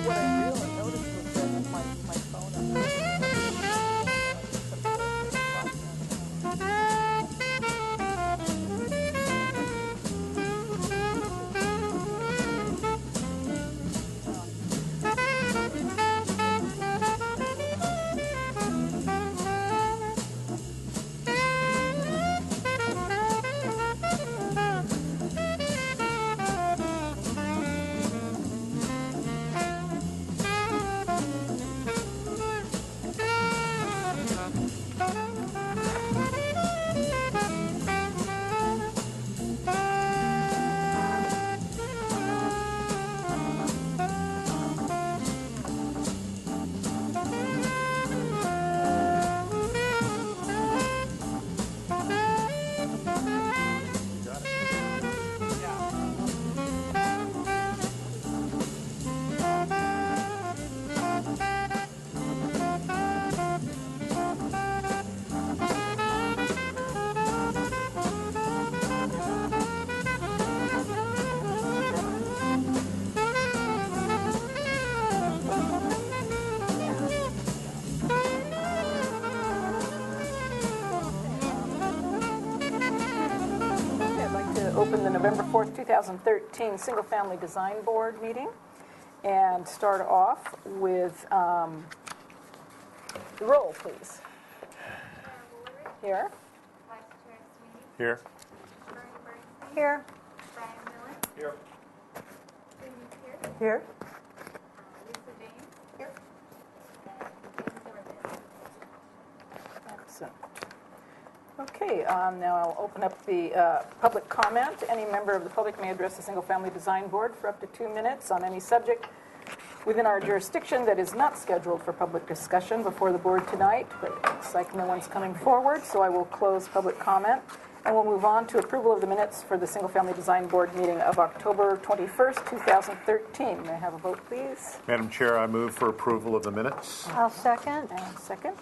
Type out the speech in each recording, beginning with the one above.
what I really noticed was that my phone open the November 4th, 2013 Single Family Design Board meeting and start off with the roll, please. Here. Vice Chair Sweeney. Here. Bernie Bernstein. Here. Brian Miller. Here. Amy Pierce. Here. Lisa James. Here. And James Orban. Excellent. Okay, now I'll open up the public comment. Any member of the public may address the Single Family Design Board for up to 2 minutes on any subject within our jurisdiction that is not scheduled for public discussion before the board tonight, but it looks like no one's coming forward, so I will close public comment. And we'll move on to approval of the minutes for the Single Family Design Board meeting of October 21st, 2013. May I have a vote, please? Madam Chair, I move for approval of the minutes. I'll second. And second.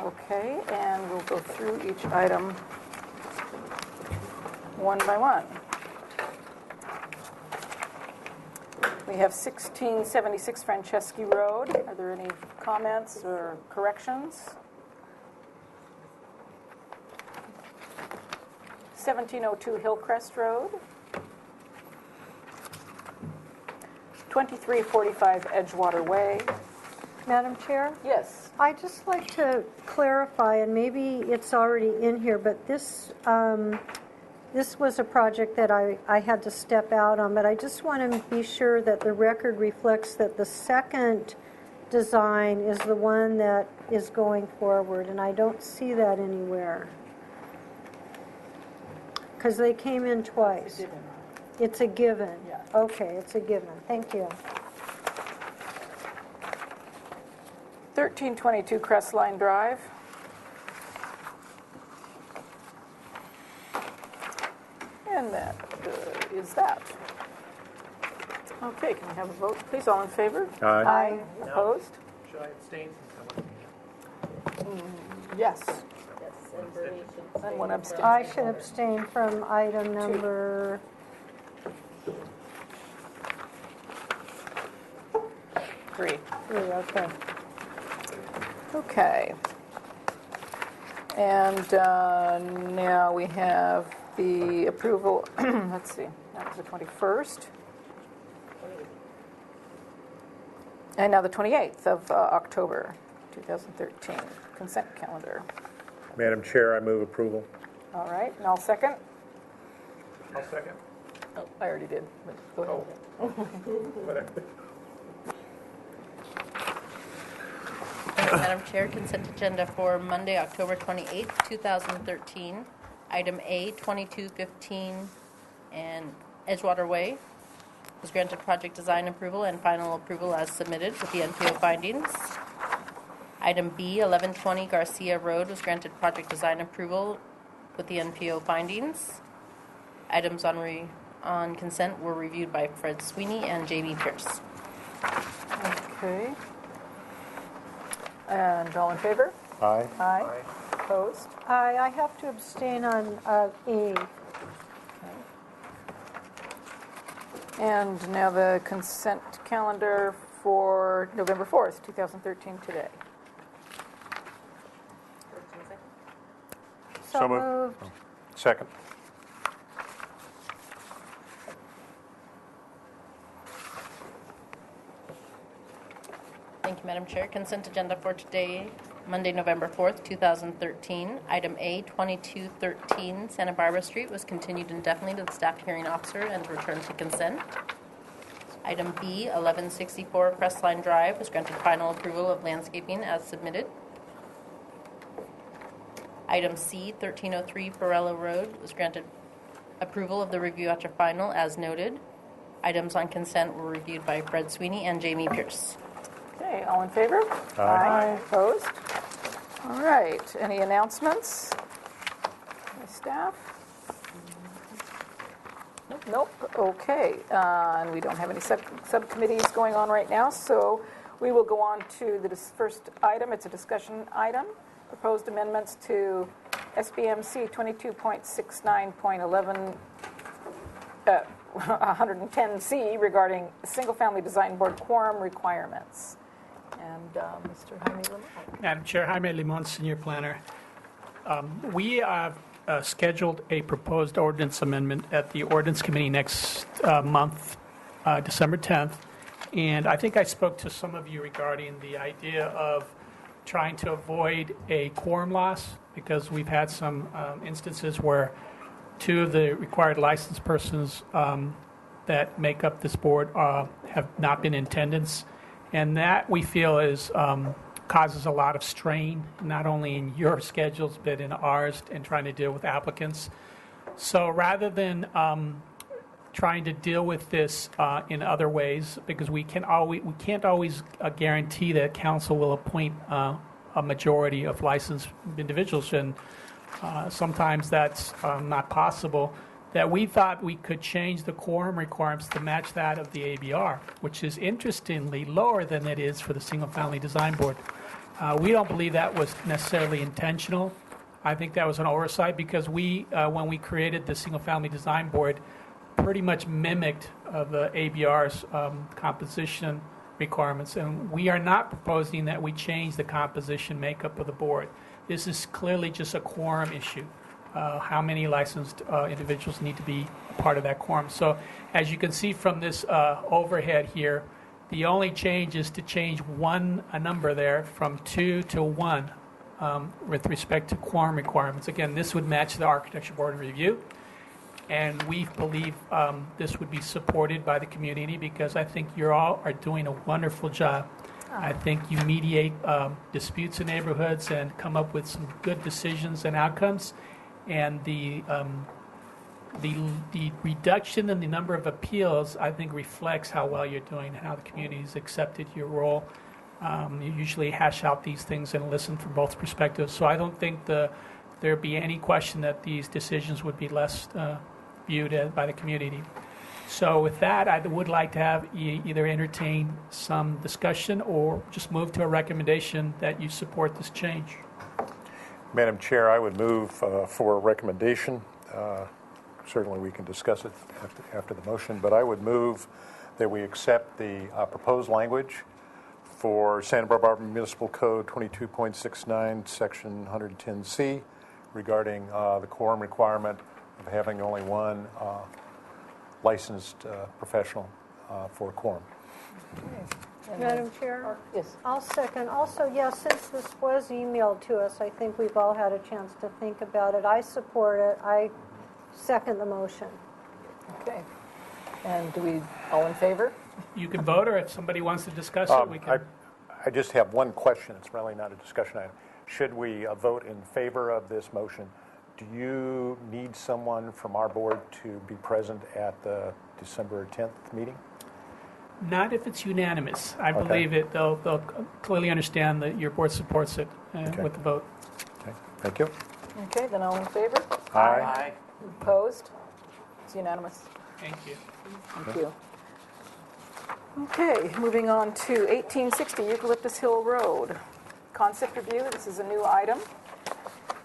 Okay, and we'll go through each item one by one. We have 1676 Franceschi Road. Are there any comments or corrections? 1702 Hillcrest Road. 2345 Edgewater Way. Madam Chair, Yes. I'd just like to clarify, and maybe it's already in here, but this was a project that I had to step out on, but I just want to be sure that the record reflects that the second design is the one that is going forward, and I don't see that anywhere. Because they came in twice. It's a given. Yeah. Okay, it's a given. Thank you. 1322 Crestline Drive. And that is that. Okay, can we have a vote, please? All in favor? Aye. Opposed? Should I abstain since I wasn't here? Yes. And Bernie should And one abstention. I should abstain from item number... 3. 3, okay. Okay. And now we have the approval, let's see, that was the 21st. And now the 28th of October, 2013, consent calendar. Madam Chair, I move approval. All right, and I'll second. I'll second. Oh, I already did, but go ahead. Whatever. Madam Chair, consent agenda for Monday, October 28th, 2013. Item A, 2215 and Edgewater Way was granted project design approval and final approval as submitted with the NPO findings. Item B, 1120 Garcia Road was granted project design approval with the NPO findings. Items on consent were reviewed by Fred Sweeney and Jamie Pierce. Okay. And all in favor? Aye. Aye. Opposed? I have to abstain on E. And now the consent calendar for November 4th, 2013 today. First and second. So moved. Second. Thank you, Madam Chair. Consent agenda for today, Monday, November 4th, 2013. Item A, 2213 Santa Barbara Street was continued indefinitely to the staff hearing officer and returned to consent. Item B, 1164 Crestline Drive was granted final approval of landscaping as submitted. Item C, 1303 Farella Road was granted approval of the review after final as noted. Items on consent were reviewed by Fred Sweeney and Jamie Pierce. Okay, all in favor? Aye. Opposed? All right, any announcements? By staff? Nope. Okay, and we don't have any subcommittees going on right now, so we will go on to the first item. It's a discussion item. Proposed amendments to SBMC 22.69.11, 110C regarding single-family design board quorum requirements. And Mr. Jaime Limon. Madam Chair, Jaime Limon, Senior Planner. We have scheduled a proposed ordinance amendment at the Ordinance Committee next month, December 10th. And I think I spoke to some of you regarding the idea of trying to avoid a quorum loss, because we've had some instances where two of the required licensed persons that make up this board have not been in attendance. And that, we feel, is causes a lot of strain, not only in your schedules, but in ours, in trying to deal with applicants. So rather than trying to deal with this in other ways, because we can't always guarantee that council will appoint a majority of licensed individuals, and sometimes that's not possible, that we thought we could change the quorum requirements to match that of the ABR, which is interestingly lower than it is for the single-family design board. We don't believe that was necessarily intentional. I think that was an oversight, because we, when we created the single-family design board, pretty much mimicked the ABR's composition requirements, and we are not proposing that we change the composition makeup of the board. This is clearly just a quorum issue. How many licensed individuals need to be a part of that quorum. So as you can see from this overhead here, the only change is to change a number there from 2 to 1 with respect to quorum requirements. Again, this would match the Architecture Board Review, and we believe this would be supported by the community, because I think you all are doing a wonderful job. I think you mediate disputes in neighborhoods and come up with some good decisions and outcomes. And the reduction in the number of appeals, I think, reflects how well you're doing and how the community's accepted your role. You usually hash out these things and listen from both perspectives. So I don't think there'd be any question that these decisions would be less viewed by the community. So with that, I would like to have either entertain some discussion or just move to a recommendation that you support this change. Madam Chair, I would move for a recommendation. Certainly we can discuss it after the motion, but I would move that we accept the proposed language for Santa Barbara Municipal Code 22.69, Section 110C, regarding the quorum requirement of having only one licensed professional for a quorum. Madam Chair? Yes. I'll second. Also, yes, since this was emailed to us, I think we've all had a chance to think about it. I support it. I second the motion. Okay. And do we, all in favor? You can vote, or if somebody wants to discuss it, we can. I just have one question. It's really not a discussion item. Should we vote in favor of this motion, do you need someone from our board to be present at the December 10th meeting? Not if it's unanimous. I Okay. believe it. They'll clearly understand that your board supports it Okay. with the vote. Okay, thank you. Okay, then all in favor? Aye. Opposed? It's unanimous. Thank you. Thank you. Okay, moving on to 1860 Eucalyptus Hill Road. Concept review, this is a new item.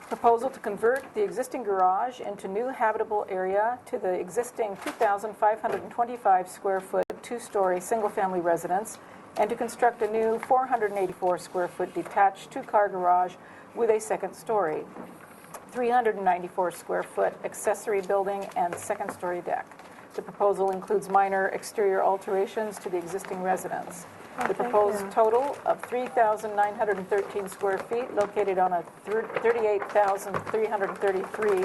Proposal to convert the existing garage into new habitable area to the existing 2,525 square foot, two-story, single-family residence and to construct a new 484-square-foot detached two-car garage with a second story, 394-square-foot accessory building, and second-story deck. The proposal includes minor exterior alterations to the existing residence. The proposed total of 3,913 square feet, located on a 38,333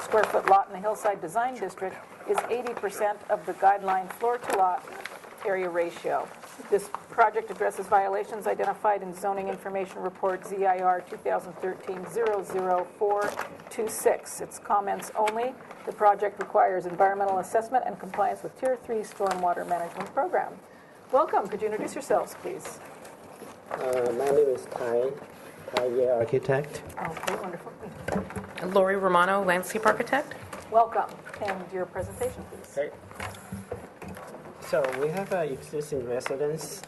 square foot lot in the Hillside Design District, is 80% of the guideline floor-to-lot area ratio. This project addresses violations identified in Zoning Information Report ZIR 2013-00426. It's comments only. The project requires environmental assessment and compliance with Tier 3 stormwater management program. Welcome. Could you introduce yourselves, please? My name is Tai Ye Architect. Okay, wonderful. Lori Romano, landscape architect. Welcome. And your presentation, please. Okay. So we have an existing residence.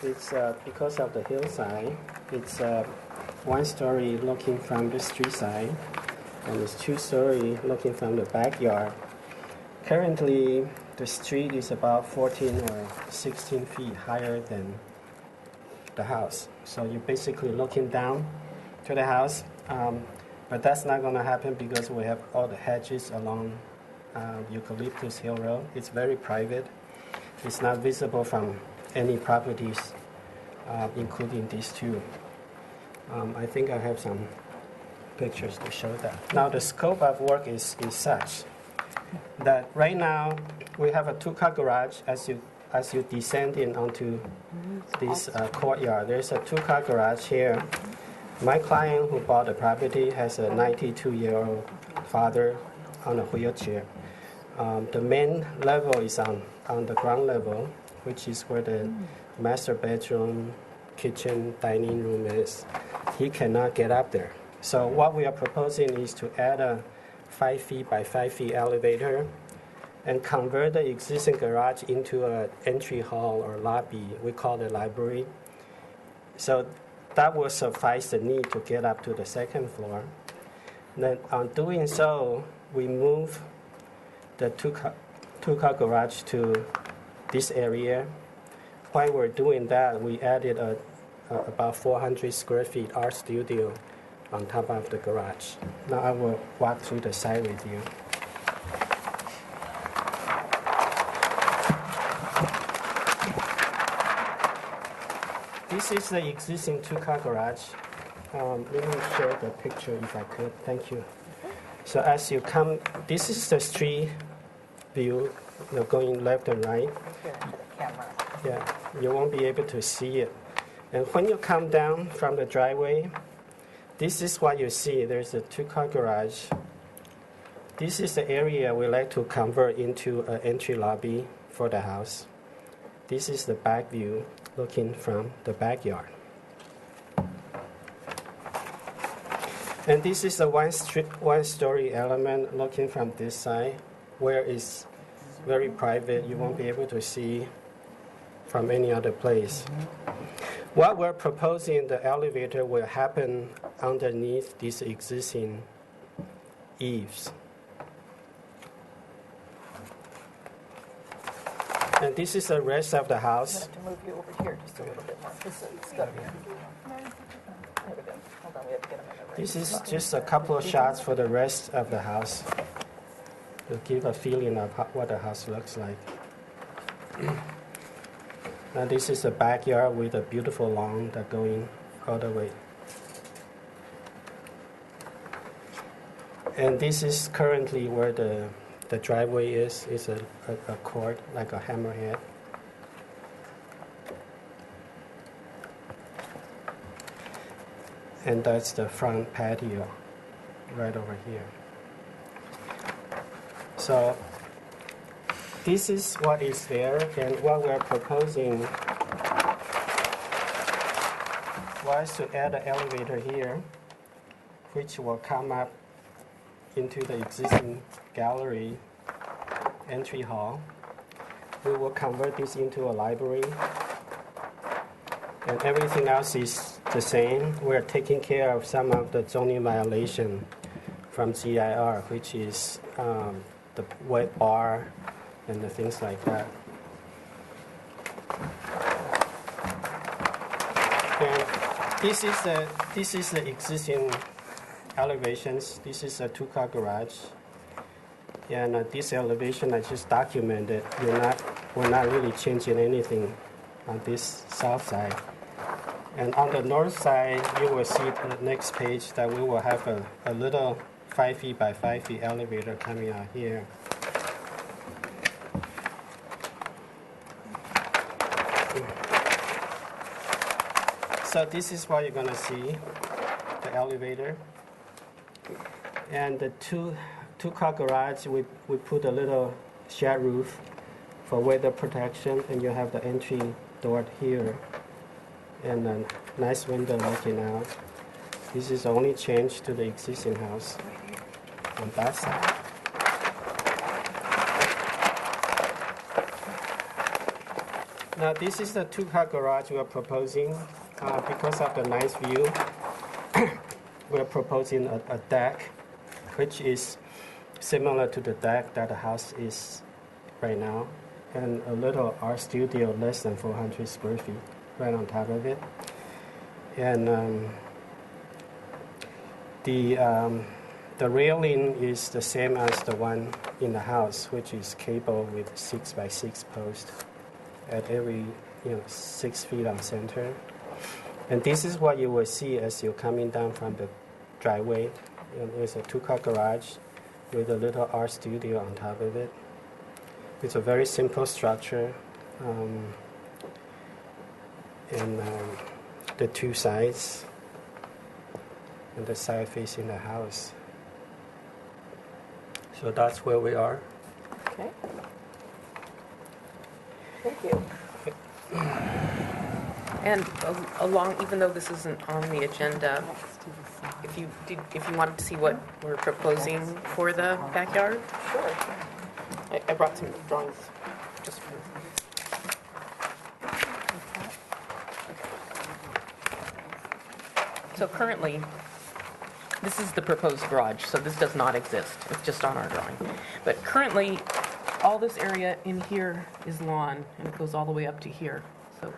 It's because of the hillside. It's one story looking from the street side, and it's two-story looking from the backyard. Currently, the street is about 14 or 16 feet higher than the house. So you're basically looking down to the house. But that's not going to happen because we have all the hedges along Eucalyptus Hill Road. It's very private. It's not visible from any properties, including these two. I think I have some pictures to show that. Now the scope of work is such that right now we have a two-car garage. As you descend in onto this courtyard, there's a two-car garage here. My client who bought the property has a 92-year-old father on a wheelchair. The main level is on the ground level, which is where the master bedroom, kitchen, dining room is. He cannot get up there. So what we are proposing is to add a 5 feet by 5 feet elevator and convert the existing garage into an entry hall or lobby. We call it library. So that will suffice the need to get up to the second floor. Then on doing so, we move the two-car garage to this area. While we're doing that, we added about 400 square feet art studio on top of the garage. Now I will walk through the site with you. This is the existing two-car garage. Let me share the picture if I could. Thank you. So as you come, this is the street view, going left and right. Yeah, you won't be able to see it. And when you come down from the driveway, this is what you see. There's a two-car garage. This is the area we like to convert into an entry lobby for the house. This is the back view looking from the backyard. And this is the one-story element looking from this side, where it's very private. You won't be able to see from any other place. What we're proposing, the elevator will happen underneath these existing eaves. And this is the rest of the house. I'm going to move you over here just a little bit more. It's got to be. There we go. Hold on, we have to get them in the right This is spot. just a couple of shots for the rest of the house to give a feeling of what the house looks like. Now this is the backyard with a beautiful lawn that going all the way. And this is currently where the driveway is. It's a court, like a hammerhead. And that's the front patio right over here. So this is what is there, and what we're proposing was to add an elevator here, which will come up into the existing gallery entry hall. We will convert this into a library, and everything else is the same. We're taking care of some of the zoning violation from ZIR, which is the wet bar and the things like that. This is the existing elevations. This is a two-car garage. And this elevation I just documented. We're not really changing anything on this south side. And on the north side, you will see the next page that we will have a little 5 feet by 5 feet elevator coming out here. So this is what you're going to see, the elevator. And the two-car garage, we put a little shed roof for weather protection, and you have the entry door here and a nice window looking out. This is the only change to the existing house on that side. Now this is the two-car garage we are proposing. Because of the nice view, we're proposing a deck, which is similar to the deck that the house is right now, and a little art studio less than 400 square feet right on top of it. And the railing is the same as the one in the house, which is cable with 6 by 6 posts at every 6 feet on center. And this is what you will see as you're coming down from the driveway. There's a two-car garage with a little art studio on top of it. It's a very simple structure. And the two sides and the side facing the house. So that's where we are. Okay. Thank you. And along, even though this isn't on the agenda, if you wanted to see what we're proposing for the backyard, Sure. I brought some drawings just for. So currently, this is the proposed garage, so this does not exist. It's just on our drawing. But currently, all this area in here is lawn, and it goes all the way up to here. So,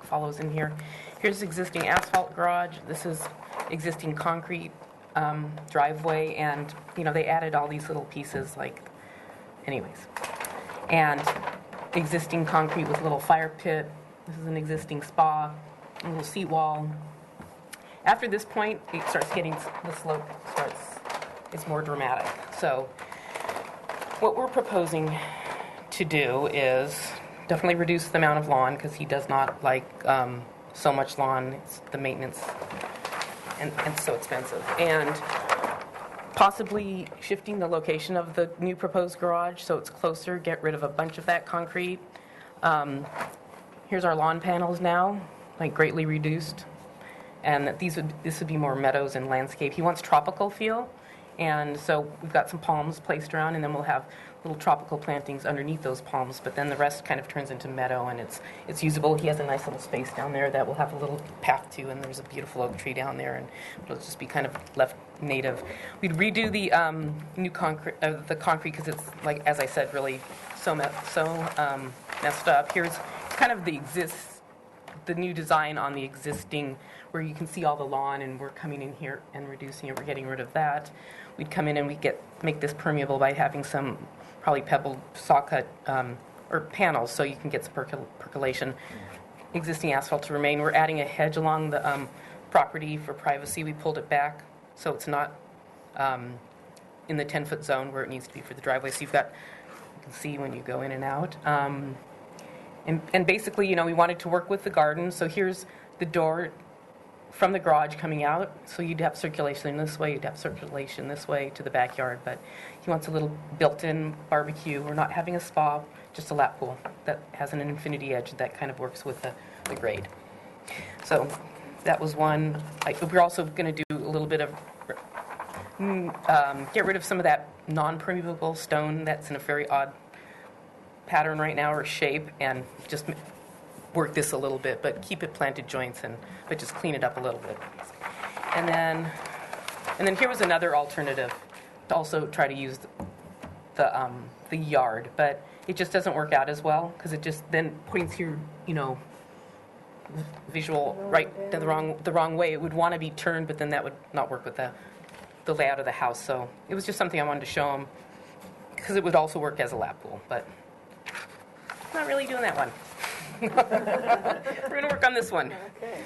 follows in here. Here's existing asphalt garage. This is existing concrete driveway, and, they added all these little pieces, anyways. And existing concrete with a little fire pit. This is an existing spa, a little seat wall. After this point, it starts getting, the slope is more dramatic. So what we're proposing to do is definitely reduce the amount of lawn, because he does not like so much lawn. It's the maintenance, and it's so expensive. And possibly shifting the location of the new proposed garage so it's closer, get rid of a bunch of that concrete. Here's our lawn panels now, greatly reduced. And this would be more meadows and landscape. He wants tropical feel, and so we've got some palms placed around, and then we'll have little tropical plantings underneath those palms, but then the rest kind of turns into meadow, and it's usable. He has a nice little space down there that we'll have a little path to, and there's a beautiful oak tree down there, and it'll just be kind of left native. We'd redo the new concrete, the concrete, because it's, as I said, really so messed up. Here's kind of the new design on the existing, where you can see all the lawn, and we're coming in here and reducing it. We're getting rid of that. We'd come in and make this permeable by having some probably pebbled saw cut or panels, so you can get some percolation. Existing asphalt to remain. We're adding a hedge along the property for privacy. We pulled it back so it's not in the 10-foot zone where it needs to be for the driveway. So you can see when you go in and out. And basically, we wanted to work with the garden. So here's the door from the garage coming out. So you'd have circulation this way, you'd have circulation this way to the backyard. But he wants a little built-in barbecue. We're not having a spa, just a lap pool that has an infinity edge that kind of works with the grade. So that was one. We're also going to do a little bit of get rid of some of that non-permeable stone that's in a very odd pattern right now, or shape, and just work this a little bit, but keep it planted joints, but just clean it up a little bit. And then here was another alternative to also try to use the yard, but it just doesn't work out as well, because it just then points here, visual right the wrong way. It would want to be turned, but then that would not work with the layout of the house. So it was just something I wanted to show them because it would also work as a lap pool, but not really doing that one. We're going to work on this one. Okay.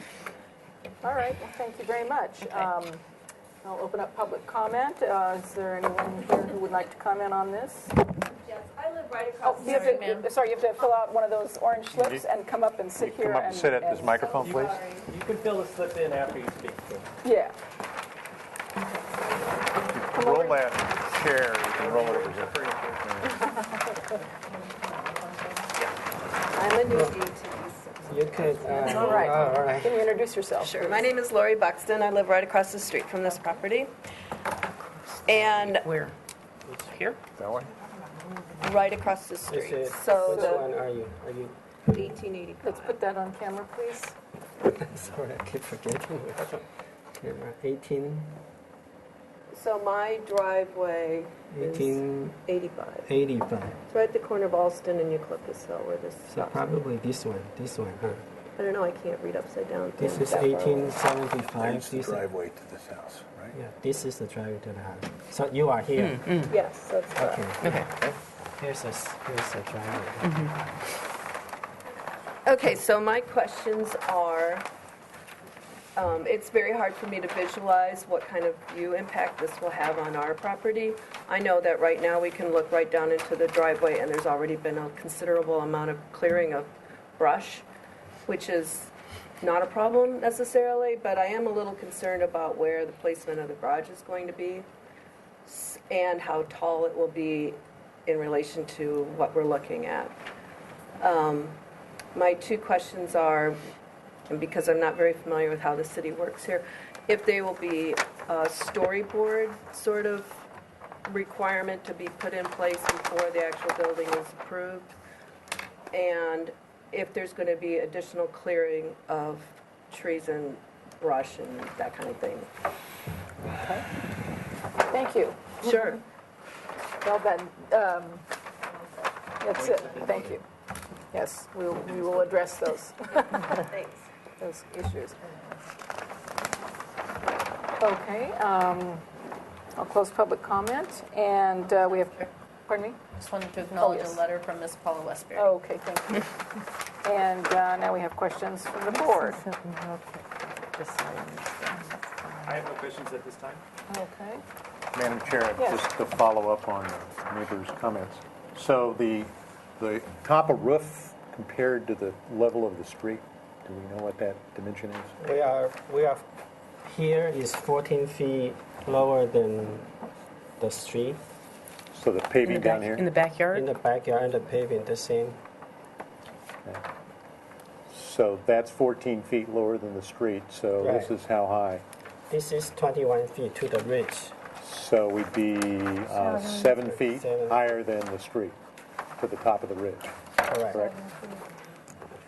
All right, well, thank you very much. I'll open up public comment. Is there anyone here who would like to comment on this? Yes, I live right Oh, across you have to, sorry, you have to fill out one of those orange slips and come up and sit here. Come up and sit at this microphone, please. You can fill the slip in after you speak. Yeah. Roll that chair, you can roll it over here. I'm a newbie to You could. All right. All right. Can you introduce yourself? Sure. My name is Lori Buxton. I live right across the street from this property. And Where? Here? That way? right across the Is street. it, So which one are you? Are you? 1885. Let's put that on camera, please. Sorry, I keep forgetting. Camera 18, So my driveway is 1885. 85. It's right at the corner of Alston and Eucalyptus Hill where this So stops. probably this one, huh? I don't know, I can't read upside down. This is That far away. 1875. That's the This, driveway to this house, right? yeah, this is the driveway to the house. So you are here. Yes, that's correct. Okay. Okay. Here's a driveway. Okay, so my questions are, it's very hard for me to visualize what kind of view impact this will have on our property. I know that right now we can look right down into the driveway and there's already been a considerable amount of clearing of brush, which is not a problem necessarily, but I am a little concerned about where the placement of the garage is going to be and how tall it will be in relation to what we're looking at. My two questions are, and because I'm not very familiar with how the city works here, if they will be a storyboard sort of requirement to be put in place before the actual building is approved, and if there's going to be additional clearing of trees and brush and that kind of thing. Okay. Thank you. Sure. Well then, that's it. Thank you. Yes, we will address those. Those issues. Okay, I'll close public comment, and we have, pardon me? Just wanted to acknowledge yes. a letter from Miss Paula Westbury. Okay, thank you. And now we have questions from the board. I have no questions at this time. Okay. Madam Chair, Yes. just to follow up on the neighbor's comments. So the top of roof compared to the level of the street, do we know what that dimension is? We are here is 14 feet lower than the street. So the paving down here? In the backyard? In the backyard and the paving the same. So that's 14 feet lower than the street, so this Right. is how high? This is 21 feet to the ridge. So we'd be 7 feet 7. higher than the street, to the top of the ridge, Correct. correct?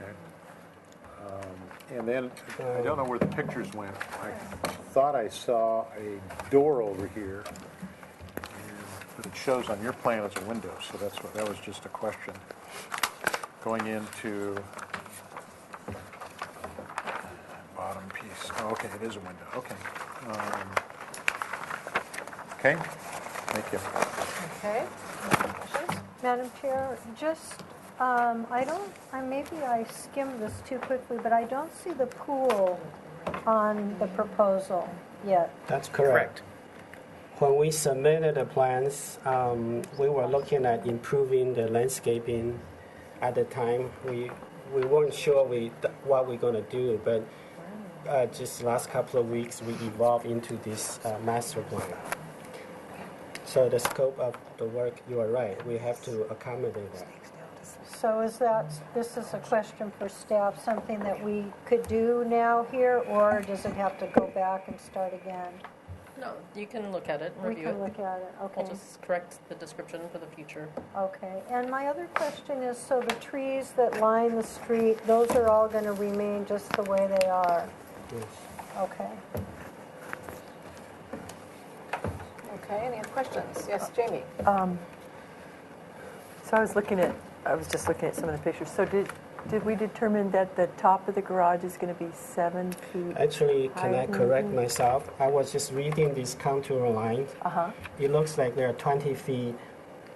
Okay. And then, I don't know where the pictures went. I thought I saw a door over here, but it shows on your plan as a window, so that was just a question. Going into bottom piece. Oh, okay, it is a window, okay. Okay, thank you. Okay. Madam Chair, just, maybe I skimmed this too quickly, but I don't see the pool on the proposal yet. That's correct. When we submitted the plans, we were looking at improving the landscaping. At the time, we weren't sure what we're going to do, but just last couple of weeks, we evolved into this master plan. So the scope of the work, you are right, we have to accommodate that. So this is a question for staff, something that we could do now here, or does it have to go back and start again? No, you can look at it and We review can it. look at it, okay. We'll just correct the description for the future. Okay, and my other question is, so the trees that line the street, those are all going to remain just the way they are? Yes. Okay. Okay, any other questions? Yes, Jamie? So I was just looking at some of the pictures. So Did we determine that the top of the garage is going to be 7 feet? Actually, can I Higher. correct myself? I was just reading this contour line. Uh-huh. It looks like they're 20 feet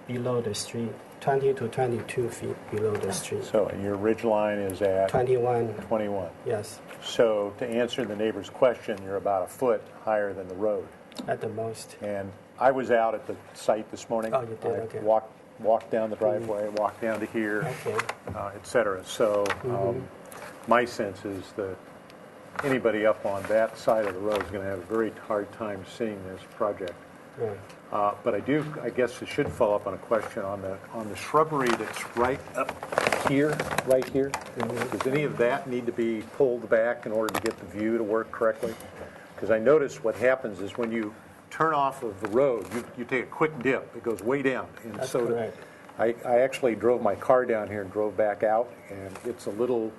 below the street, 20 to 22 feet below the street. So your ridge line is at 21, 21. yes, So to answer the neighbor's question, you're about a foot higher than the road. at the most. And I was out at the site this morning. Oh, you did? I Okay. walked down the driveway, walked down to here, Okay. et cetera. So my sense is that anybody up on that side of the road is going to have a very hard time seeing this project. Right. But I guess it should follow up on a question on the shrubbery that's right up here, right here. Does any of that need to be pulled back in order to get the view to work correctly? Because I notice what happens is when you turn off of the road, you take a quick dip. It goes way down. And That's so correct. I actually drove my car down here and drove back out, and it's a little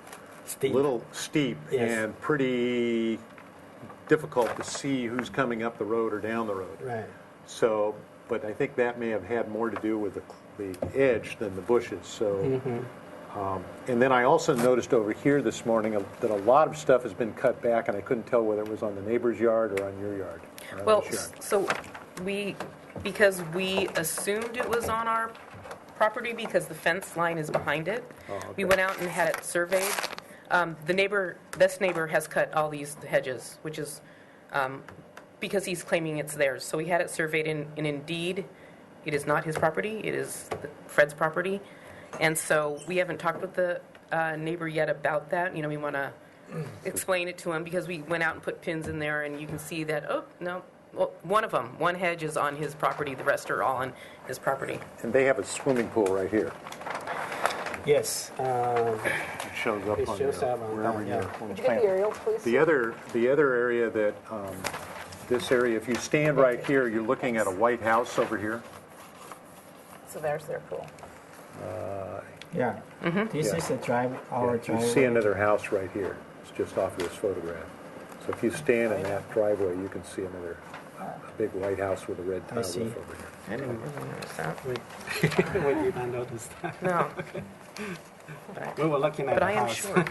steep Yes. and pretty difficult to see who's coming up the road or down the road. Right. So, but I think that may have had more to do with the edge than the bushes. So, and then I also noticed over here this morning that a lot of stuff has been cut back, and I couldn't tell whether it was on the neighbor's yard or on your yard. or on Well, this yard. so because we assumed it was on our property because the fence line is behind it, we went out and had it surveyed. This neighbor has cut all these hedges, which is because he's claiming it's theirs. So we had it surveyed, and indeed, it is not his property. It is Fred's property. And so we haven't talked with the neighbor yet about that. You know, we want to explain it to him because we went out and put pins in there, and you can see that, oh, no, well, one hedge is on his property. The rest are all on his property. And they have a swimming pool right here. Yes. It shows up It on shows your, up on wherever that, you're yeah. on Would the you get plan. the aerial, please? The other area that, this area, if you stand right here, you're looking at a white house over here. So there's their pool. Yeah. This Yeah. is our You driveway. see another house right here. It's just off this photograph. So if you stand in that driveway, you can see another, a big white house with a red tile roof see. over here. I didn't really notice that. We did not notice that. No. We were looking at But the I am house. sure.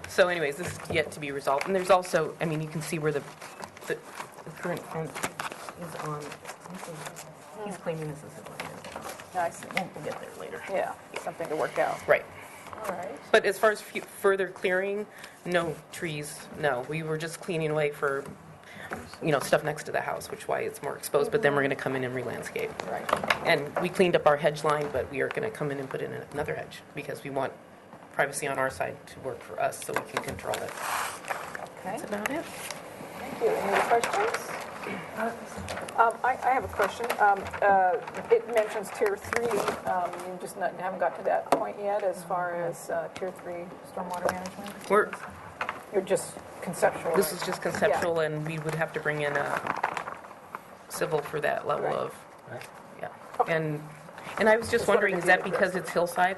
So anyways, this is yet to be resolved. And there's also, I mean, you can see where the current fence is on. He's claiming this is his land. I see. We'll get there later. Yeah, something to work out. Right. All right. But as far as further clearing, no trees, no. We were just cleaning away for, stuff next to the house, which is why it's more exposed. But then we're going to come in and re-landscape. Right. And we cleaned up our hedge line, but we are going to come in and put in another hedge because we want privacy on our side to work for us so we can control it. Okay. That's about it. Thank you. Any other questions? I have a question. It mentions Tier 3. You just haven't got to that point yet as far as Tier 3 stormwater management? You're just conceptual. This right? is just conceptual, and we would have to bring in a civil for that level Right. of, Right. yeah. And I was just Just wanted wondering, to is be that able to because it's hillside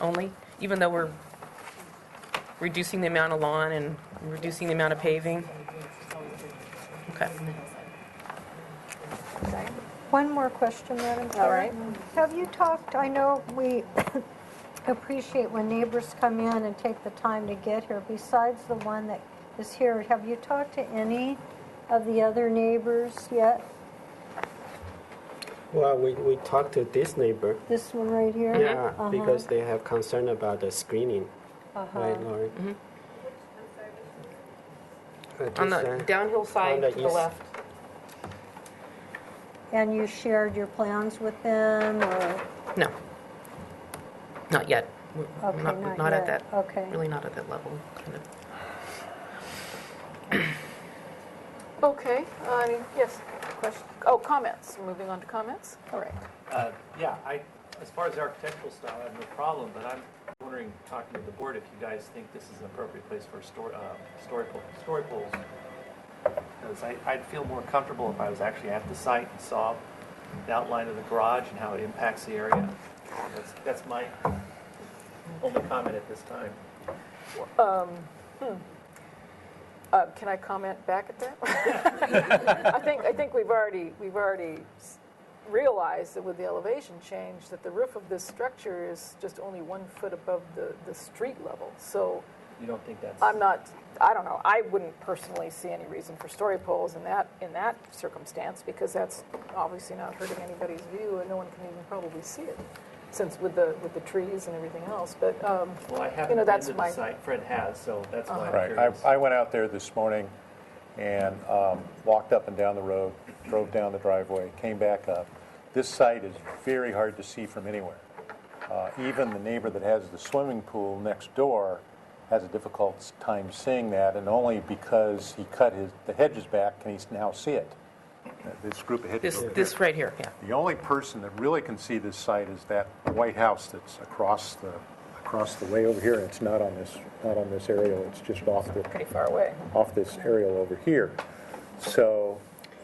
only? Even though we're reducing the amount of lawn and reducing the amount of paving? Okay. One more question, Madam Chair. All right. Have you talked, I know we appreciate when neighbors come in and take the time to get here. Besides the one that is here, have you talked to any of the other neighbors yet? Well, we talked to this neighbor. This one right here? Yeah, Uh-huh. because they have concern about the screening. Uh-huh. Right, Lori? On the downhill side the to the east. left. And you shared your plans with them, or? No. Not yet. We're Okay, not Not at yet. that, Okay. really not at that level, kind of. Okay. Yes. Question. Oh, comments. Moving on to comments. All right. Yeah, as far as the architectural style, I have no problem, but I'm wondering, talking to the board, if you guys think this is an appropriate place for story pools. Because I'd feel more comfortable if I was actually at the site and saw the outline of the garage and how it impacts the area. That's my only comment at this time. Can I comment back at that? I think we've already realize that with the elevation change, that the roof of this structure is just only 1 foot above the street level. So You don't think that's? I don't know, I wouldn't personally see any reason for story poles in that circumstance, because that's obviously not hurting anybody's view, and no one can even probably see it, since with the trees and everything else. But Well, I haven't been that's to the my site. Fred has, so that's why I'm Right. curious. I went out there this morning and walked up and down the road, drove down the driveway, came back up. This site is very hard to see from anywhere. Even the neighbor that has the swimming pool next door has a difficult time seeing that, and only because he cut the hedges back can he now see it. This group of hedges. This right here, yeah. The only person that really can see this site is that White House that's across the way over here. It's not on this aerial. It's just pretty far away. off this aerial over here. So,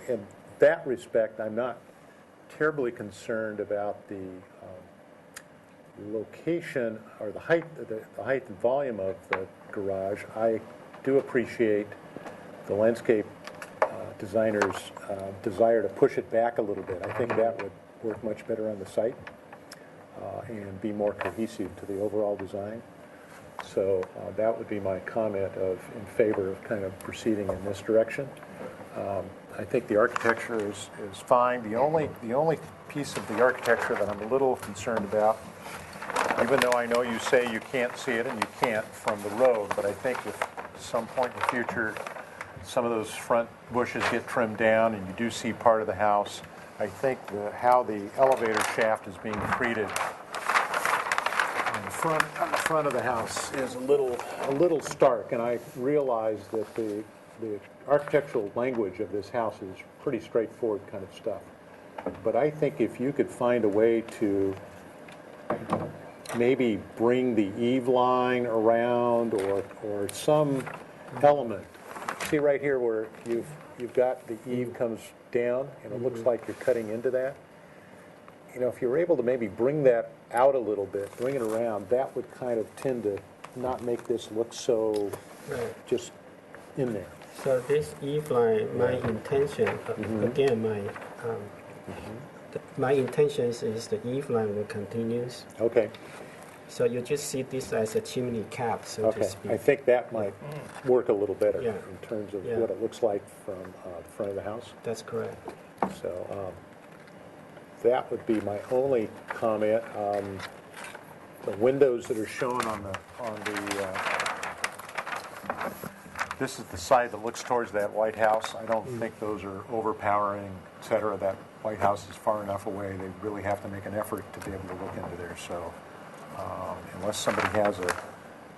in that respect, I'm not terribly concerned about the location or the height and volume of the garage. I do appreciate the landscape designer's desire to push it back a little bit. I think that would work much better on the site and be more cohesive to the overall design. So that would be my comment in favor of kind of proceeding in this direction. I think the architecture is fine. The only piece of the architecture that I'm a little concerned about, even though I know you say you can't see it, and you can't from the road, but I think if at some point in the future some of those front bushes get trimmed down and you do see part of the house, I think how the elevator shaft is being treated on the front of the house is a little stark, and I realize that the architectural language of this house is pretty straightforward kind of stuff. But I think if you could find a way to maybe bring the eave line around or some element. See right here where you've got the eave comes down and it looks like you're cutting into that. You know, if you're able to maybe bring that out a little bit, bring it around, that would kind of tend to not make this look so just in there. So this eave line, my intention, again, my intention is the eave line will continue. Okay. So you just see this as a chimney cap, so to Okay. speak. I think that might work a little better Yeah. in terms of Yeah. what it looks like from the front of the house. That's correct. So that would be my only comment. The windows that are shown on the this is the side that looks towards that White House. I don't think those are overpowering, et cetera. That White House is far enough away. They really have to make an effort to be able to look into there. So unless somebody has a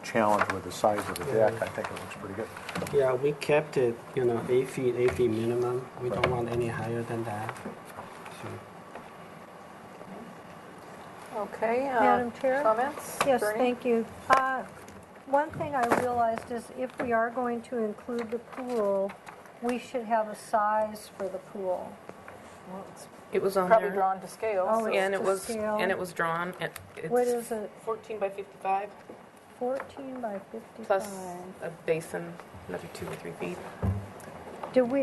challenge with the size of the deck, I think it looks pretty good. Yeah, we kept it, 8 feet minimum. We don't want any higher than that. So. Okay. Madam Chair? Comments? Yes, Bernie? thank you. One thing I realized is if we are going to include the pool, we should have a size for the pool. Well, it's It was on probably there. drawn to scale. Oh, so- it's And it to was, scale. and it was drawn, it's What is it? 14 by 55, 14 by 55. plus a basin, another 2 or 3 feet.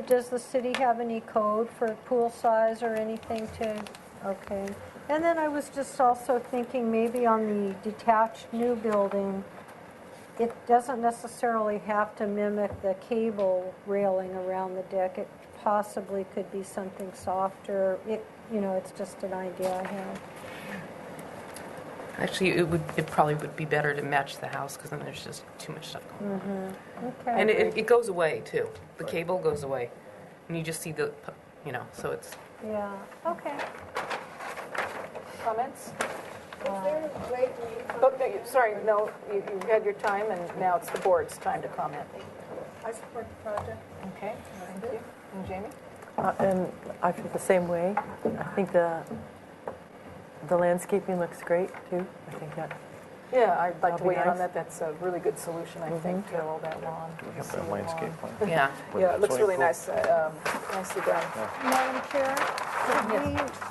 Does the city have any code for pool size or anything to, okay. And then I was just also thinking maybe on the detached new building, it doesn't necessarily have to mimic the cable railing around the deck. It possibly could be something softer. It's just an idea I have. Actually, it probably would be better to match the house, because then there's just too much stuff going on. Okay. And it goes away, too. The cable goes away. And you just see so it's... Yeah, okay. Comments? Is there a way for you to Oh, no, sorry, no, you had your time, and now it's the board's time to comment. I support the project. Okay, thank you. And Jamie? And I feel the same way. I think the landscaping looks great, too. I think that, Yeah, I'd like to That'd be weigh in on nice. that. That's a really good solution, I think, to all that lawn. We have that landscape plan. Yeah. Yeah, it looks really nice, nicely done. Madam Chair,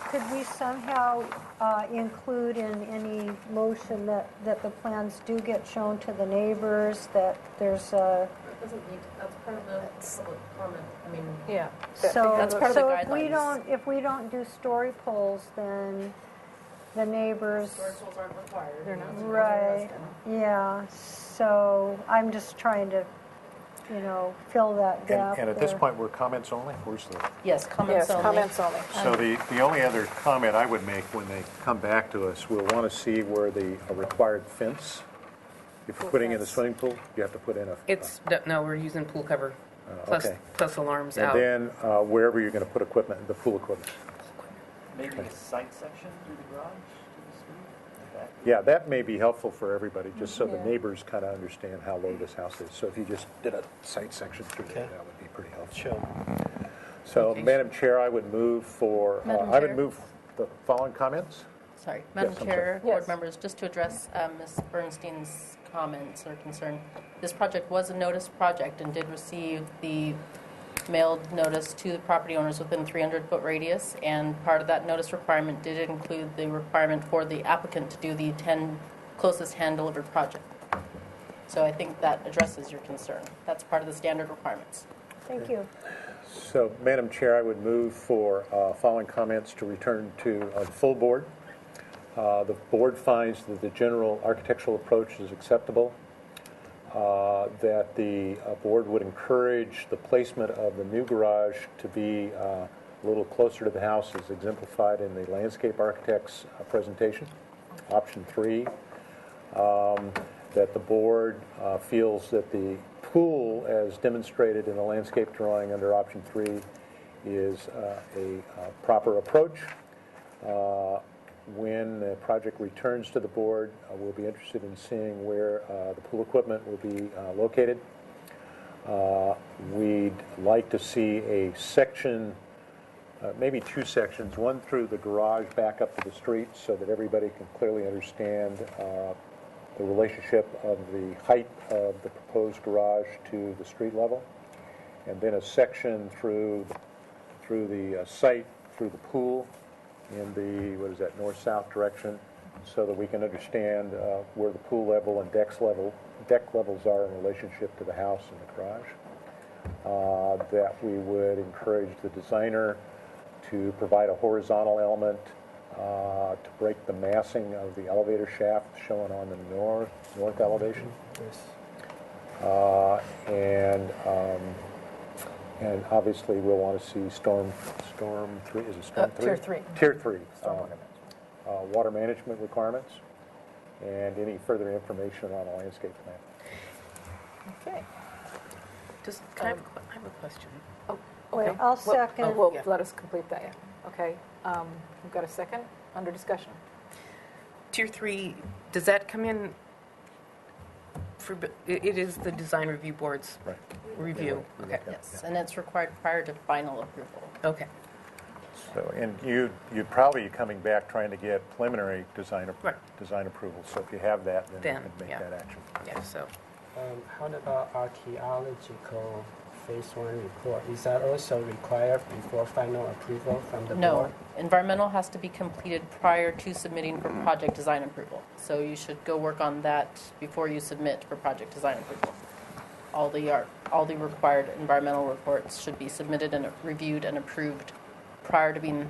could we somehow include in any motion that the plans do get shown to the neighbors, that there's Doesn't need, that's part of the public comment. I mean, Yeah. So, That's part of the so guidelines. if we don't do story polls, then the neighbors. storage poles aren't required. They're not. Right, yeah, so I'm just trying to, fill that gap And at this there. point, we're comments only? Where's the? Yes, comments Yes, only. comments only. So the only other comment I would make when they come back to us, we'll want to see where the required fence, if you're putting in a fence. swimming pool, you have to put in a. No, we're using pool cover Okay. plus alarms And out. then wherever you're going to put equipment, the pool equipment. Maybe a site section through the garage to the street? Like that? Yeah, that may be helpful for everybody, just so the Yeah. neighbors kind of understand how low this house is. So if you just did a site section through there, Okay. that would be pretty helpful. Sure. So, Okay. Madam Chair, I would move for, Madam I would Chair? move the following comments. Sorry, Madam Yes, I'm Chair, sorry. board Yes. members, just to address Ms. Bernstein's comments or concern. This project was a notice project and did receive the mailed notice to the property owners within 300-foot radius, and part of that notice requirement did include the requirement for the applicant to do the 10 closest hand-delivered project. So I think that addresses your concern. That's part of the standard requirements. Thank you. So, Madam Chair, I would move for following comments to return to the full board. The board finds that the general architectural approach is acceptable, that the board would encourage the placement of the new garage to be a little closer to the house as exemplified in the landscape architect's presentation, option 3. That the board feels that the pool, as demonstrated in the landscape drawing under option 3, is a proper approach. When the project returns to the board, we'll be interested in seeing where the pool equipment will be located. We'd like to see a section, maybe 2 sections, one through the garage back up to the street so that everybody can clearly understand the relationship of the height of the proposed garage to the street level, and then a section through the site, through the pool in the, north-south direction, so that we can understand where the pool level and deck levels are in relationship to the house and the garage. That we would encourage the designer to provide a horizontal element to break the massing of the elevator shaft shown on the north elevation. Yes. And obviously we'll want to see storm 3, is it storm 3? Tier 3. Tier 3. Stormwater Water management requirements, and any further information on a landscape plan. Okay. Can I have a question. Okay. I'll Well, second. Well, Yeah. let us complete that, yeah. Okay. We've got a second under discussion. Tier 3, does that come in for, it is the design review board's Right. review? Okay, Yes, and it's required prior to final approval. okay. So, and you'd probably be coming back trying to get preliminary design Right. approval. So if you have that, then Then, you can make yeah. that action. Yeah, so, How about archaeological phase 1 report? Is that also required before final approval from the No, board? environmental has to be completed prior to submitting for project design approval. So you should go work on that before you submit for project design approval. All the required environmental reports should be submitted and reviewed and approved prior to being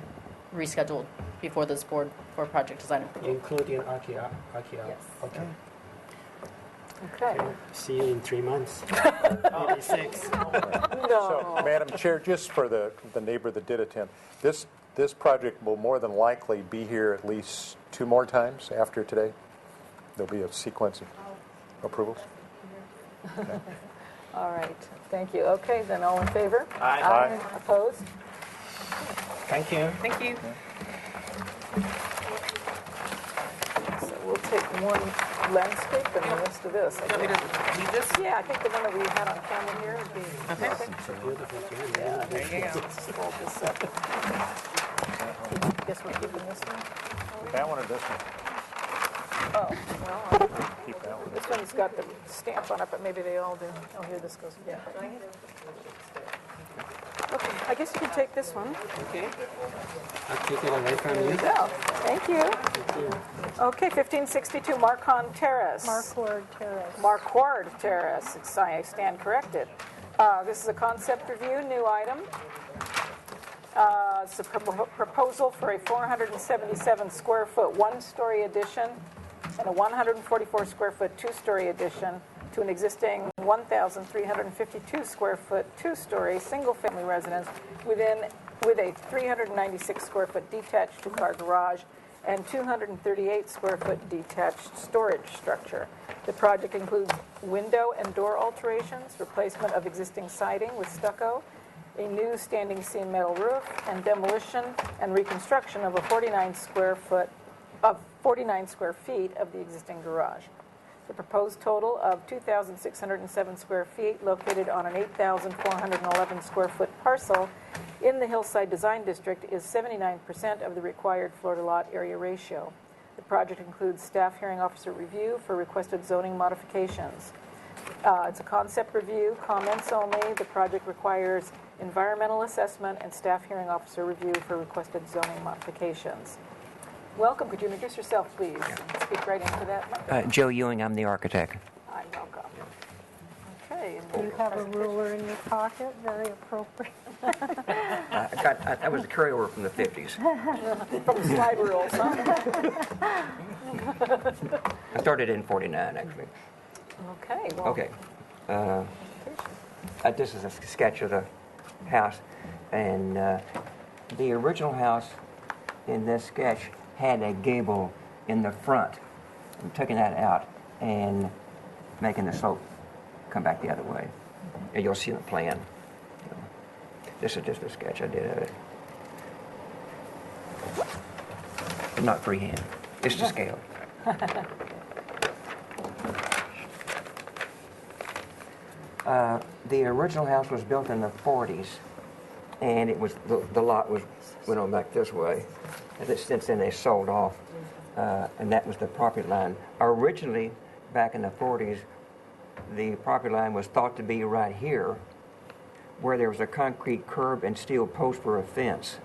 rescheduled before this board for project design approval. Including Yes. Okay. Okay. See you in 3 months. Maybe 6. So, Madam Chair, just for the neighbor that did attend, this project will more than likely be here at least 2 more times after today. There'll be a sequence of approvals. All right. Thank you. Okay, then all in favor? Aye. Aye. Opposed? Thank you. thank you. So we'll take one landscape and the rest of this. I Do you want me guess. to leave this? Yeah, I think the one that we had on camera here would be. Okay. Beautiful journey. Yeah, There you go. let's fold this up. Guess we're keeping this one? That one or this one? Oh, well, Keep that one. this one's got the stamp on it, but maybe they all do. Oh, here, this goes, yeah. Okay. I guess you can take this one. Okay. I'll take it away from There you. you go. Thank you. Thank you. Okay, 1562 Marcon Terrace. Markward Terrace. Marquard Terrace. I stand corrected. This is a concept review, new item. It's a proposal for a 477 square foot one-story addition and a 144 square foot two-story addition to an existing 1,352 square foot two-story single-family residence with a 396 square foot detached two-car garage and 238 square foot detached storage structure. The project includes window and door alterations, replacement of existing siding with stucco, a new standing seam metal roof, and demolition and reconstruction of 49 square feet of the existing garage. The proposed total of 2,607 square feet located on an 8,411 square foot parcel in the Hillside Design District is 79% of the required floor-to-lot area ratio. The project includes staff hearing officer review for requested zoning modifications. It's a concept review, comments only. The project requires environmental assessment and staff hearing officer review for requested zoning modifications. Welcome. Could you introduce yourself, please? Speak right into that. Joe Ewing, I'm the architect. Hi, welcome. Okay. and You have a ruler in your pocket, very appropriate. That was a carryover from the 50s. From the slide rules, huh? I started in 49, actually. Okay. Well, Okay. This is a sketch of the house. And the original house in this sketch had a gable in the front. I'm taking that out and making the slope come back the other way. And you'll see the plan. This is just a sketch I did of it. But not freehand. It's to scale. The original house was built in the 40s, and it was the lot went on back this way. And since then they sold off, and that was the property line. Originally, back in the 40s, the property line was thought to be right here, where there was a concrete curb and steel post for a fence.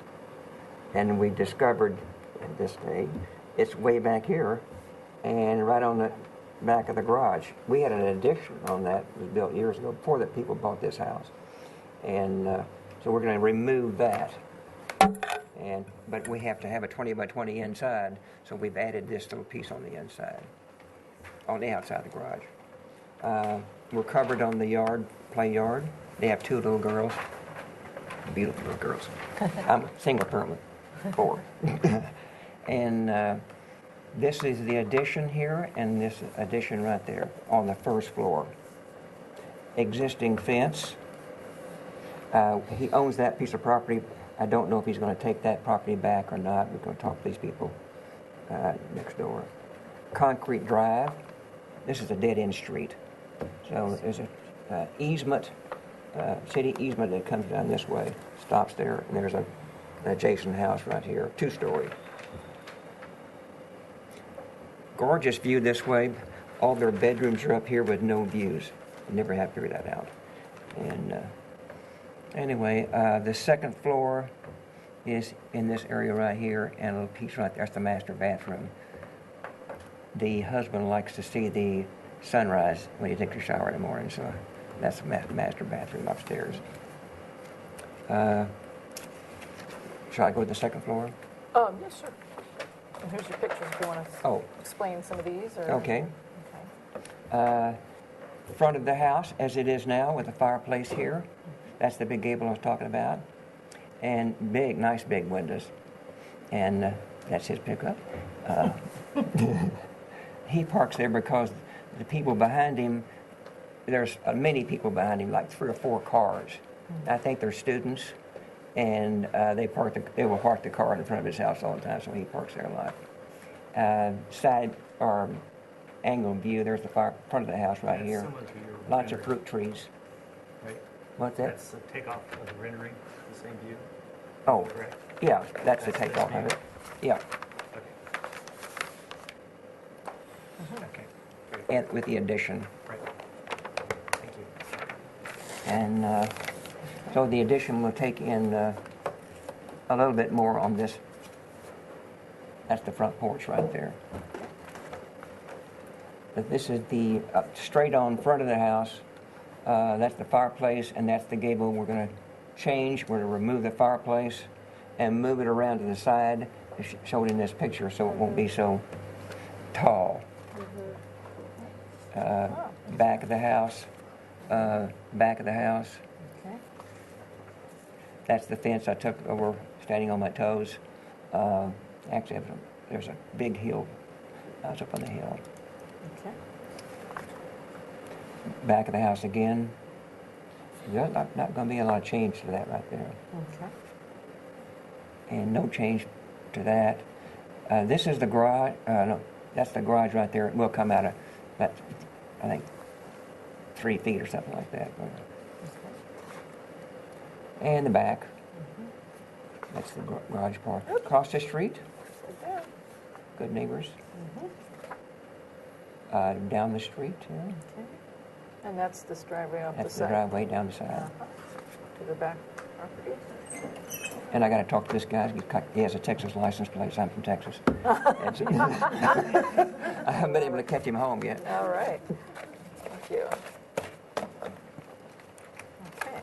And we discovered at this day, it's way back here, and right on the back of the garage. We had an addition on that. It was built years ago, before that people bought this house. And so we're going to remove that. But we have to have a 20 by 20 inside, so we've added this little piece on the inside, on the outside of the garage. We're covered on the yard, play yard. They have 2 little girls, beautiful little girls. I'm a single parent with 4. And this is the addition here, and this addition right there on the first floor. Existing fence. He owns that piece of property. I don't know if he's going to take that property back or not. We're going to talk to these people next door. Concrete drive. This is a dead-end street. So there's an easement, city easement that comes down this way, stops there, and there's an adjacent house right here, 2-story. Gorgeous view this way. All their bedrooms are up here with no views. Never have figured that out. And anyway, the second floor is in this area right here, and a little piece right there. That's the master bathroom. The husband likes to see the sunrise when he takes a shower in the morning, so that's the master bathroom upstairs. Shall I go to the second floor? Yes, sir. And here's your pictures if you want to explain some of these. Or... Okay. Front of the house, as it is now, with the fireplace here. That's the big gable I was talking about. And big, nice big windows. And that's his pickup. He parks there because the people behind him, there's many people behind him, like 3 or 4 cars. I think they're students, and they will park the car in front of his house all the time, so he parks there a lot. Side or angle view, there's the front of the house right here. Lots of fruit trees. Right? What's that? That's the takeoff of the rendering, the same view? Oh, Correct. yeah, that's the takeoff of it. Yeah. Okay. Great. And with the addition. Right. Thank you. And So the addition will take in a little bit more on this. That's the front porch right there. But this is the straight on front of the house. That's the fireplace, and that's the gable. We're going to change. We're going to remove the fireplace and move it around to the side, shown in this picture, so it won't be so tall. Back of the house. Back of the house. Okay. That's the fence I took over standing on my toes. Actually, there's a big hill. I was up on the hill. Okay. Back of the house again. There's not going to be a lot of change to that right there. Okay. And no change to that. This is the garage. No, that's the garage right there. It will come out of that, I think, 3 feet or something like that. And the back. That's the garage part. Across the street. Good neighbors. Down the street. Yeah. Okay. And that's this driveway off That's the the side. driveway down the side. To the back property. And I got to talk to this guy. He has a Texas license plate. So I'm from Texas. I haven't been able to catch him home yet. All right. Thank you. Okay.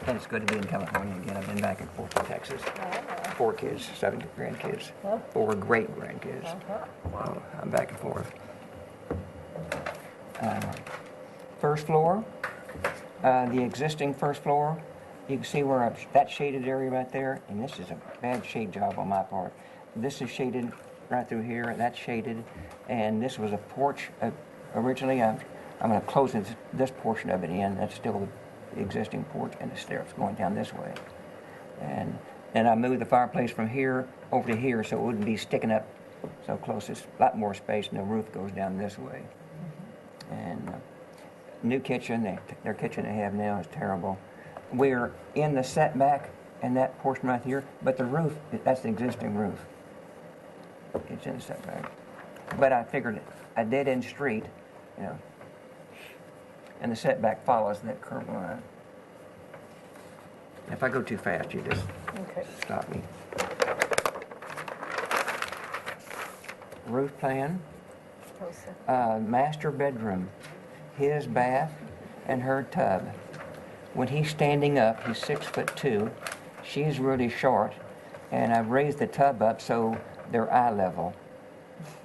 And it's good to be in California again. I've been back and forth to Texas. 4 kids, 7 grandkids, 4 great grandkids. Wow. I'm back and forth. First floor, the existing first floor, you can see where that shaded area right there, and this is a bad shade job on my part. This is shaded right through here, that's shaded, and this was a porch. Originally, I'm going to close this portion of it in. That's still the existing porch, and the steps going down this way. And then I moved the fireplace from here over to here so it wouldn't be sticking up so close. It's a lot more space, and the roof goes down this way. And new kitchen, their kitchen they have now is terrible. We're in the setback in that portion right here, but the roof, that's the existing roof. It's in the setback. But I figured a dead-end street, you know, and the setback follows that curved line. If I go too fast, you just stop me. Roof plan. Master bedroom, his bath and her tub. When he's standing up, he's 6'2". She's really short, and I've raised the tub up so they're eye level,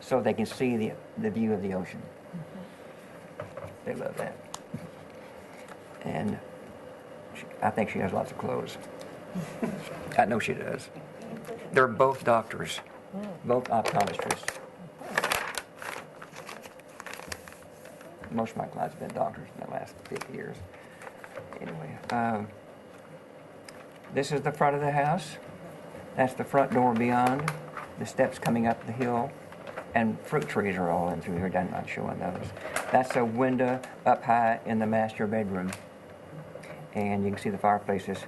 so they can see the view of the ocean. They love that. And I think she has lots of clothes. I know she does. They're both doctors, both optometrists. Most of my clients have been doctors in the last 50 years. Anyway, this is the front of the house. That's the front door beyond. The steps coming up the hill. And fruit trees are all in through here. I'm not showing those. That's a window up high in the master bedroom. And you can see the fireplaces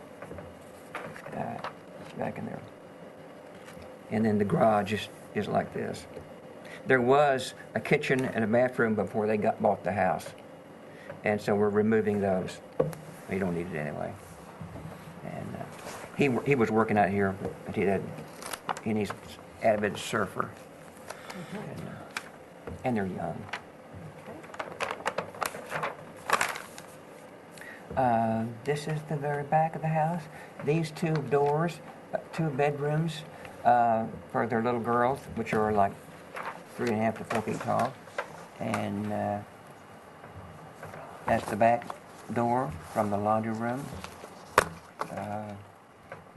back in there. And then the garage is like this. There was a kitchen and a bathroom before they bought the house. And so we're removing those. We don't need it anyway. And he was working out here, but he's avid surfer. And they're young. This is the very back of the house. These 2 doors, 2 bedrooms for their little girls, which are like 3.5 to 4 feet tall. And that's the back door from the laundry room.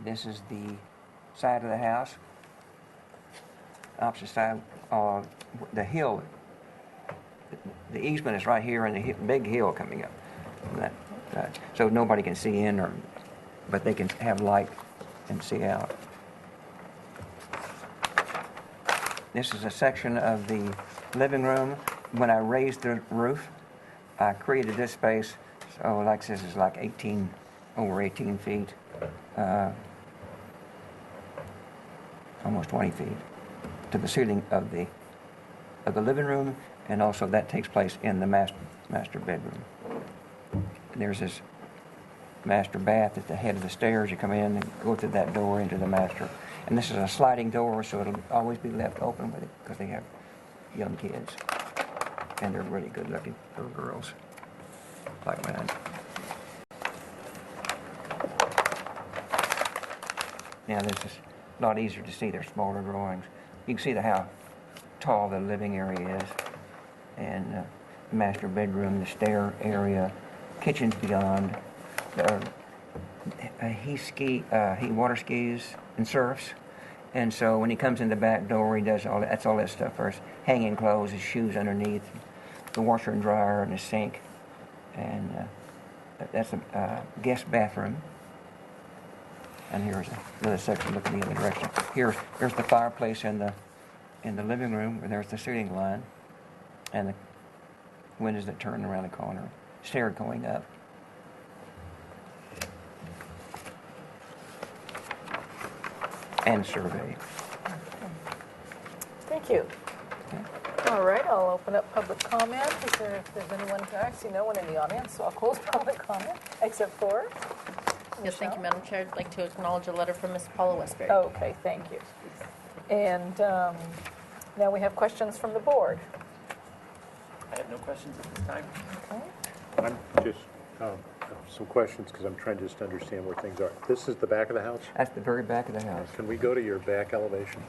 This is the side of the house. Opposite side, the hill. The easement is right here, and the big hill coming up. So nobody can see in, but they can have light and see out. This is a section of the living room. When I raised the roof, I created this space. So like this is like over 18 feet, almost 20 feet to the ceiling of the of the living room, and also that takes place in the master bedroom. And there's this master bath at the head of the stairs. You come in and go through that door into the master. And this is a sliding door, so it'll always be left open with it because they have young kids. And they're really good looking little girls, like mine. Now this is a lot easier to see. They're smaller drawings. You can see how tall the living area is. And the master bedroom, the stair area, kitchen's beyond. He water skis and surfs, and so when he comes in the back door, he does all that stuff first. Hanging clothes, his shoes underneath, the washer and dryer, and the sink, and that's a guest bathroom. And here's another section looking the other direction. There's the fireplace in the living room, and there's the ceiling line, and the windows that turn around the corner, stair going up. And survey. Thank you. All right, I'll open up public comment. Is there, if there's anyone to, I see no one in the audience, so I'll close public comment, except for Yes, thank you, Madam Chair. I'd like to acknowledge a letter from Ms. Paula Westbury. Okay, thank you. And now we have questions from the board. I have no questions at this time. Okay. I'm just, some questions because I'm trying to just understand where things are. This is the back of the house? That's the very back of the house. Can we go to your back elevation?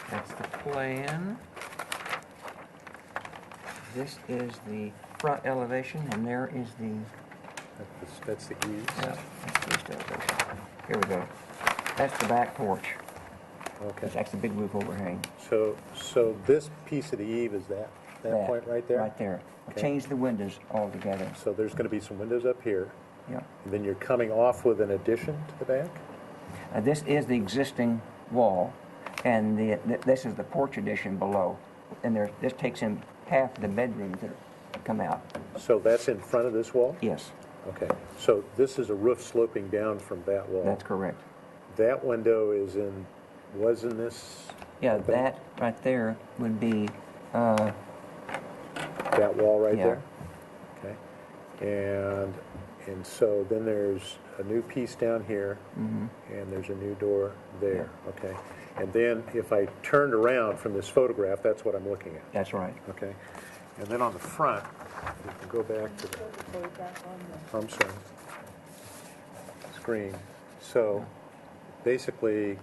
That's the plan. This is the front elevation, and there is the That's the eaves? that's the east elevation. Here we go. That's the back porch. Okay. That's the big roof overhang. So this piece of the eave is that point right there? Right there. Okay. Change the windows altogether. So there's going to be some windows up here, Yeah. and then you're coming off with an addition to the back? This is the existing wall, and this is the porch addition below. And this takes in half the bedrooms that come out. So that's in front of this wall? Yes, Okay. So this is a roof sloping down from that wall? that's correct. That window was in this? Yeah, that right there would be, That wall right Yeah. there? Okay. And so then there's a new piece down here, and there's a new door there. Okay. And then if I turned around from this photograph, that's what I'm looking at. that's right. Okay. And then on the front, we can go back to the, I'm sorry, screen. So basically,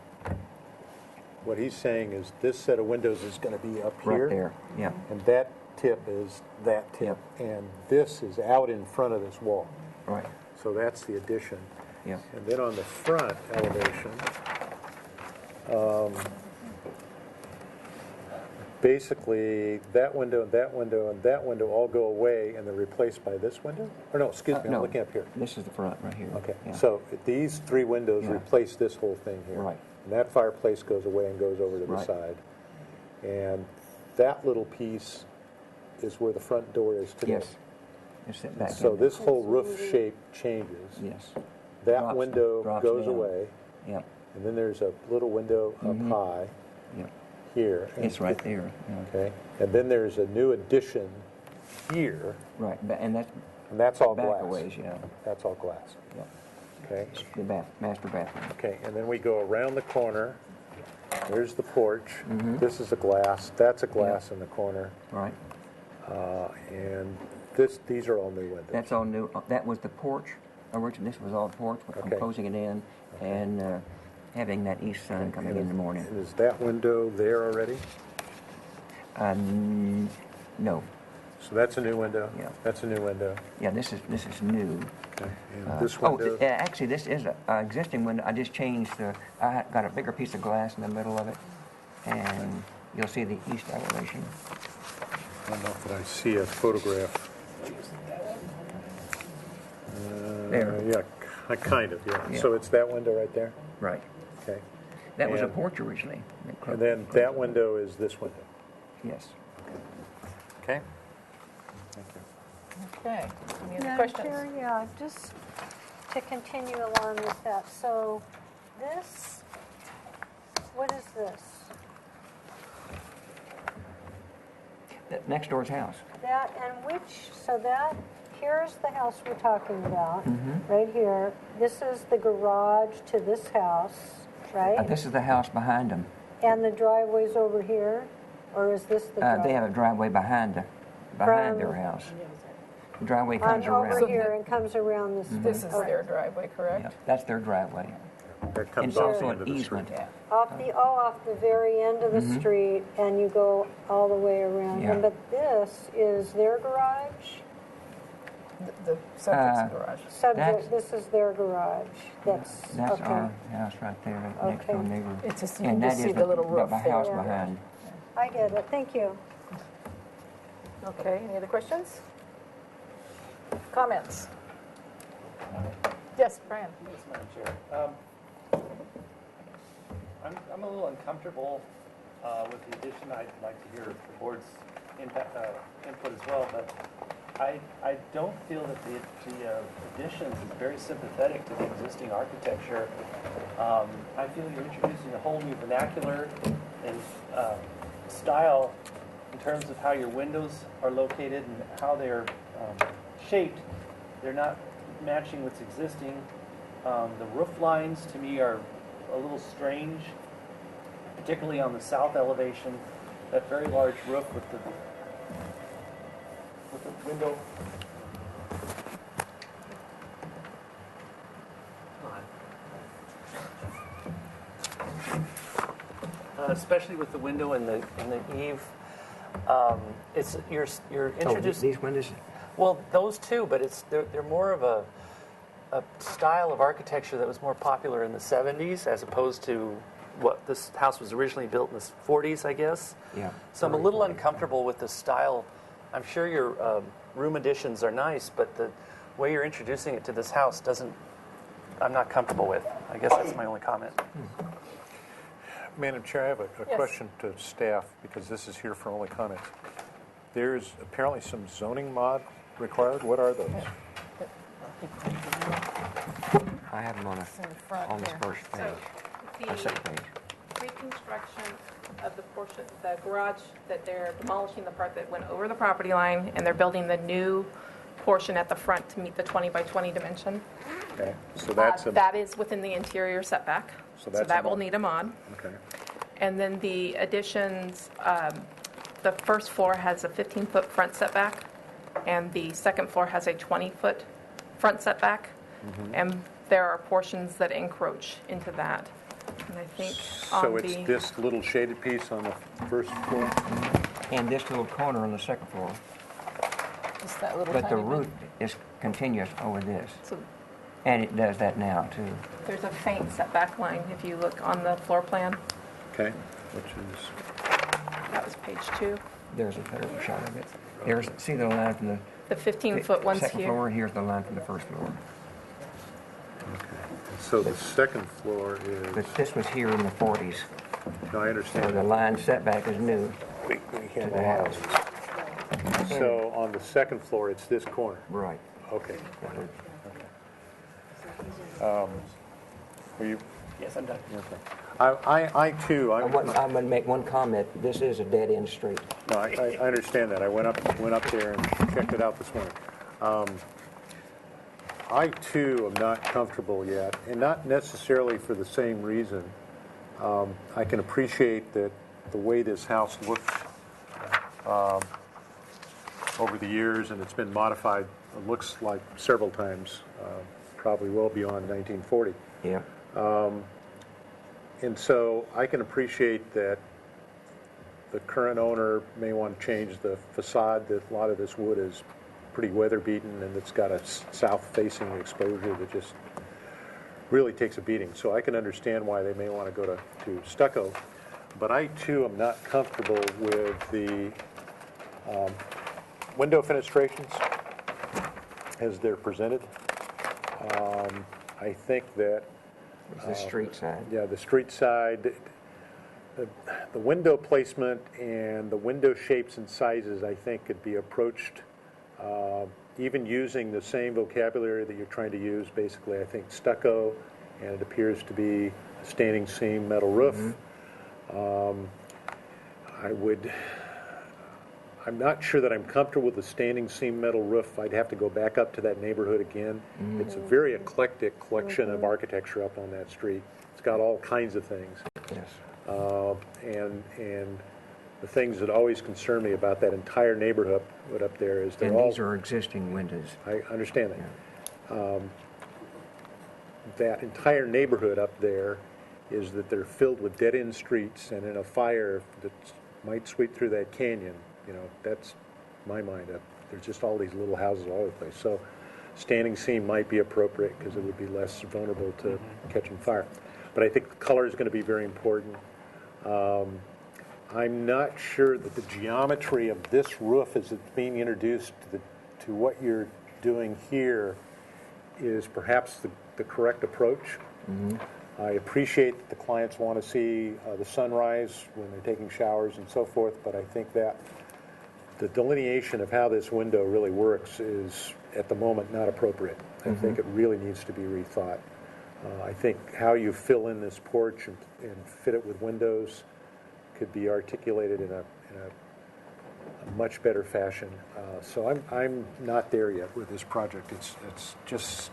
what he's saying is this set of windows is going to be up here. Right there, yeah. And that tip is that tip. And this is out in front of this wall. Right, So that's the addition. yeah. And then on the front elevation, basically that window and that window and that window all go away and they're replaced by this window? Or no, excuse me, I'm No, looking up here. This is the front right here. Okay, Yeah. so these three windows Yeah. replace this whole thing here. Right. And that fireplace goes away and goes over to the Right. side. And that little piece is where the front door is today. Yes. It's set back So in. this whole roof shape changes. Yes, That window drops goes down. away, yeah, and then there's a little window up high yeah. here. and- It's right there, yeah. Okay, and then there's a new addition here, Right, and that's and that's all back glass. a ways, yeah. That's all glass. Yeah. Okay, The master bathroom. okay, and then we go around the corner. There's the porch. Mm-hmm. This is a glass. That's a glass in the corner, Right. and these are all new windows. That's all new. That was the porch. Originally, this was all porch. I'm Okay. closing it in and having that east sun coming in the morning. And is that window there already? No. So that's a new window. Yeah. That's a new window. Yeah, this is new. Okay, and this window. Actually, this is an existing window. I just changed I got a bigger piece of glass in the middle of it, and you'll see the east elevation. I don't know if I see a photograph. There. Yeah, kind of, yeah. Yeah. So it's that window right there? Right. Okay. That was a And- porch originally. And then that window is this window? Yes. Okay. Okay. Any other Madam questions? Chair, yeah, just to continue along with that. So this What is this? That next door's house. That, and which, so that, here's the house we're talking about, right here. This is the garage to this house, right? This is the house behind them. And the driveway's over here? Or is this the driveway? They have a driveway behind their house. The driveway comes around. Over here and comes around this. This is their driveway, correct? Yeah, that's their driveway. That And comes it's off also the end an of the street. easement. Off the very end of the street, and you go all the way around. Yeah. But this is their garage? The subject's garage. Subject, this is their garage. That's okay. our house right there, next door Okay. neighbor. It's just, you And can that just see is the little roof the house there. behind. I get it. Thank you. Okay, any other questions? Comments? Yes, Brian? Yes, Madam Chair. I'm a little uncomfortable with the addition. I'd like to hear the board's input as well, but I don't feel that the additions is very sympathetic to the existing architecture. I feel you're introducing a whole new vernacular and style in terms of how your windows are located and how they're shaped. They're not matching what's existing. The roof lines to me are a little strange, particularly on the south elevation. That very large roof with the window. Especially with the window and the eave. It's you're introducing. These windows, Well, those two, but they're more of a style of architecture that was more popular in the 70s as opposed to what this house was originally built in the 40s, I guess. yeah. So I'm a little uncomfortable with the style. I'm sure your room additions are nice, but the way you're introducing it to this house I'm not comfortable with. I guess that's my only comment. Madam Chair, I have a Yes. question to staff, because this is here for only comments. There's apparently some zoning mod required. What are those? I have them on in the front this here. first page, So or second page. the reconstruction of the portion, the garage, that they're demolishing the part that went over the property line, and they're building the new portion at the front to meet the 20 by 20 dimension. Okay, so that's a, That is within the interior setback, So so that's a that will mod. need a mod. okay. And then the additions, the first floor has a 15-foot front setback, and the second floor has a 20-foot front setback. Mm-hmm. And there are portions that encroach into that. And I think So on it's the, this little shaded piece on the first floor? And this little corner on the second floor. Just that little But the tiny bit. roof is continuous over this. so And it does that now, too. there's a faint setback line if you look on the floor plan. Okay, which is, That was page 2. There's a better shot of it. See the line from the The 15-foot ones second here. floor, here's the line from the first floor. so the second floor is, But this was here in the 40s, no, I so understand the that. line setback is new We to have the a lot house. of these. So on the second floor, it's this corner? Right. Okay. Were you, Yes, I'm done. okay. I too, I'm going to make one comment. This is a dead-end street. No, I understand that. I went up there and checked it out this morning. I too am not comfortable yet, and not necessarily for the same reason. I can appreciate that the way this house looks over the years, and it's been modified, it looks like several times, probably well beyond 1940. Yeah. And so I can appreciate that the current owner may want to change the facade, that a lot of this wood is pretty weather beaten and it's got a south-facing exposure that just really takes a beating. So I can understand why they may want to go to stucco. But I too am not comfortable with the window fenestrations as they're presented. I think that It's the street side. yeah, the street side, the window placement and the window shapes and sizes, I think, could be approached even using the same vocabulary that you're trying to use. Basically, I think stucco, and it appears to be a standing seam metal roof. I'm not sure that I'm comfortable with the standing seam metal roof. I'd have to go back up to that neighborhood again. It's a very eclectic collection of architecture up on that street. It's got all kinds of things. Yes. And the things that always concern me about that entire neighborhood up there is they're And all... these are existing windows. I understand that. That entire neighborhood up there is that they're filled with dead-end streets, and in a fire that might sweep through that canyon, that's my mind. There's just all these little houses all over the place. So standing seam might be appropriate because it would be less vulnerable to catching fire. But I think the color is going to be very important. I'm not sure that the geometry of this roof as it's being introduced to what you're doing here is perhaps the correct approach. I appreciate that the clients want to see the sunrise when they're taking showers and so forth, but I think that the delineation of how this window really works is, at the moment, not appropriate. I think it really needs to be rethought. I think how you fill in this porch and fit it with windows could be articulated in a much better fashion. So I'm not there yet with this project. It's just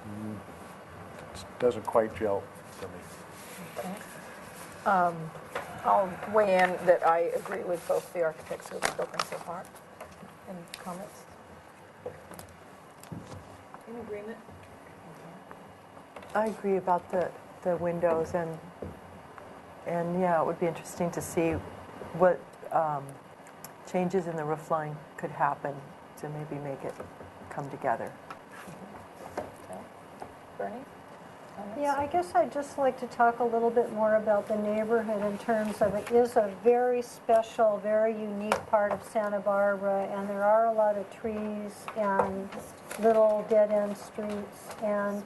it doesn't quite gel for me. Okay. I'll weigh in that I agree with both the architects who have spoken so far. Any comments? In agreement? I agree about the windows, and yeah, it would be interesting to see what changes in the roof line could happen to maybe make it come together. Okay. Bernie? Comments? Yeah, I guess I'd just like to talk a little bit more about the neighborhood in terms of it is a very special, very unique part of Santa Barbara, and there are a lot of trees and little dead-end streets, and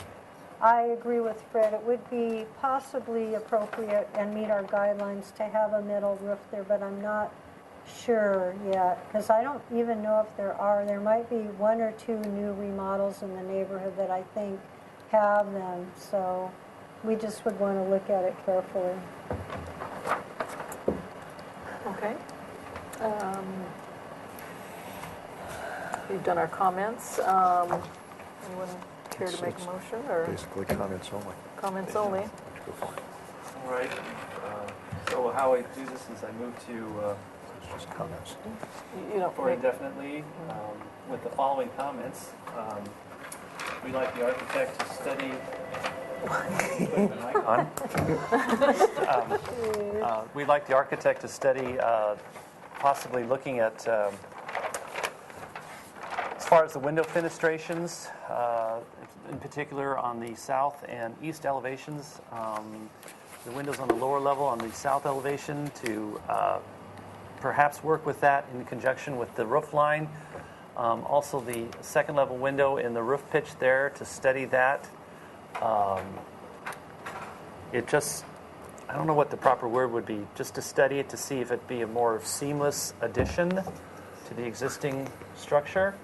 I agree with Fred. It would be possibly appropriate and meet our guidelines to have a metal roof there, but I'm not sure yet, because I don't even know if there are. There might be one or two new remodels in the neighborhood that I think have them, so we just would want to look at it carefully. Okay. We've done our comments. Anyone care to make a motion, or Basically comments only. comments only? All right. So how I do this is I move to It's just comments. You don't for make, indefinitely with the following comments. We'd like the architect to study. Put the mic on. We'd like the architect to study possibly looking at, as far as the window fenestrations, in particular on the south and east elevations, the windows on the lower level on the south elevation to perhaps work with that in conjunction with the roof line. Also the second level window in the roof pitch there to study that. I don't know what the proper word would be, just to study it to see if it'd be a more seamless addition to the existing structure.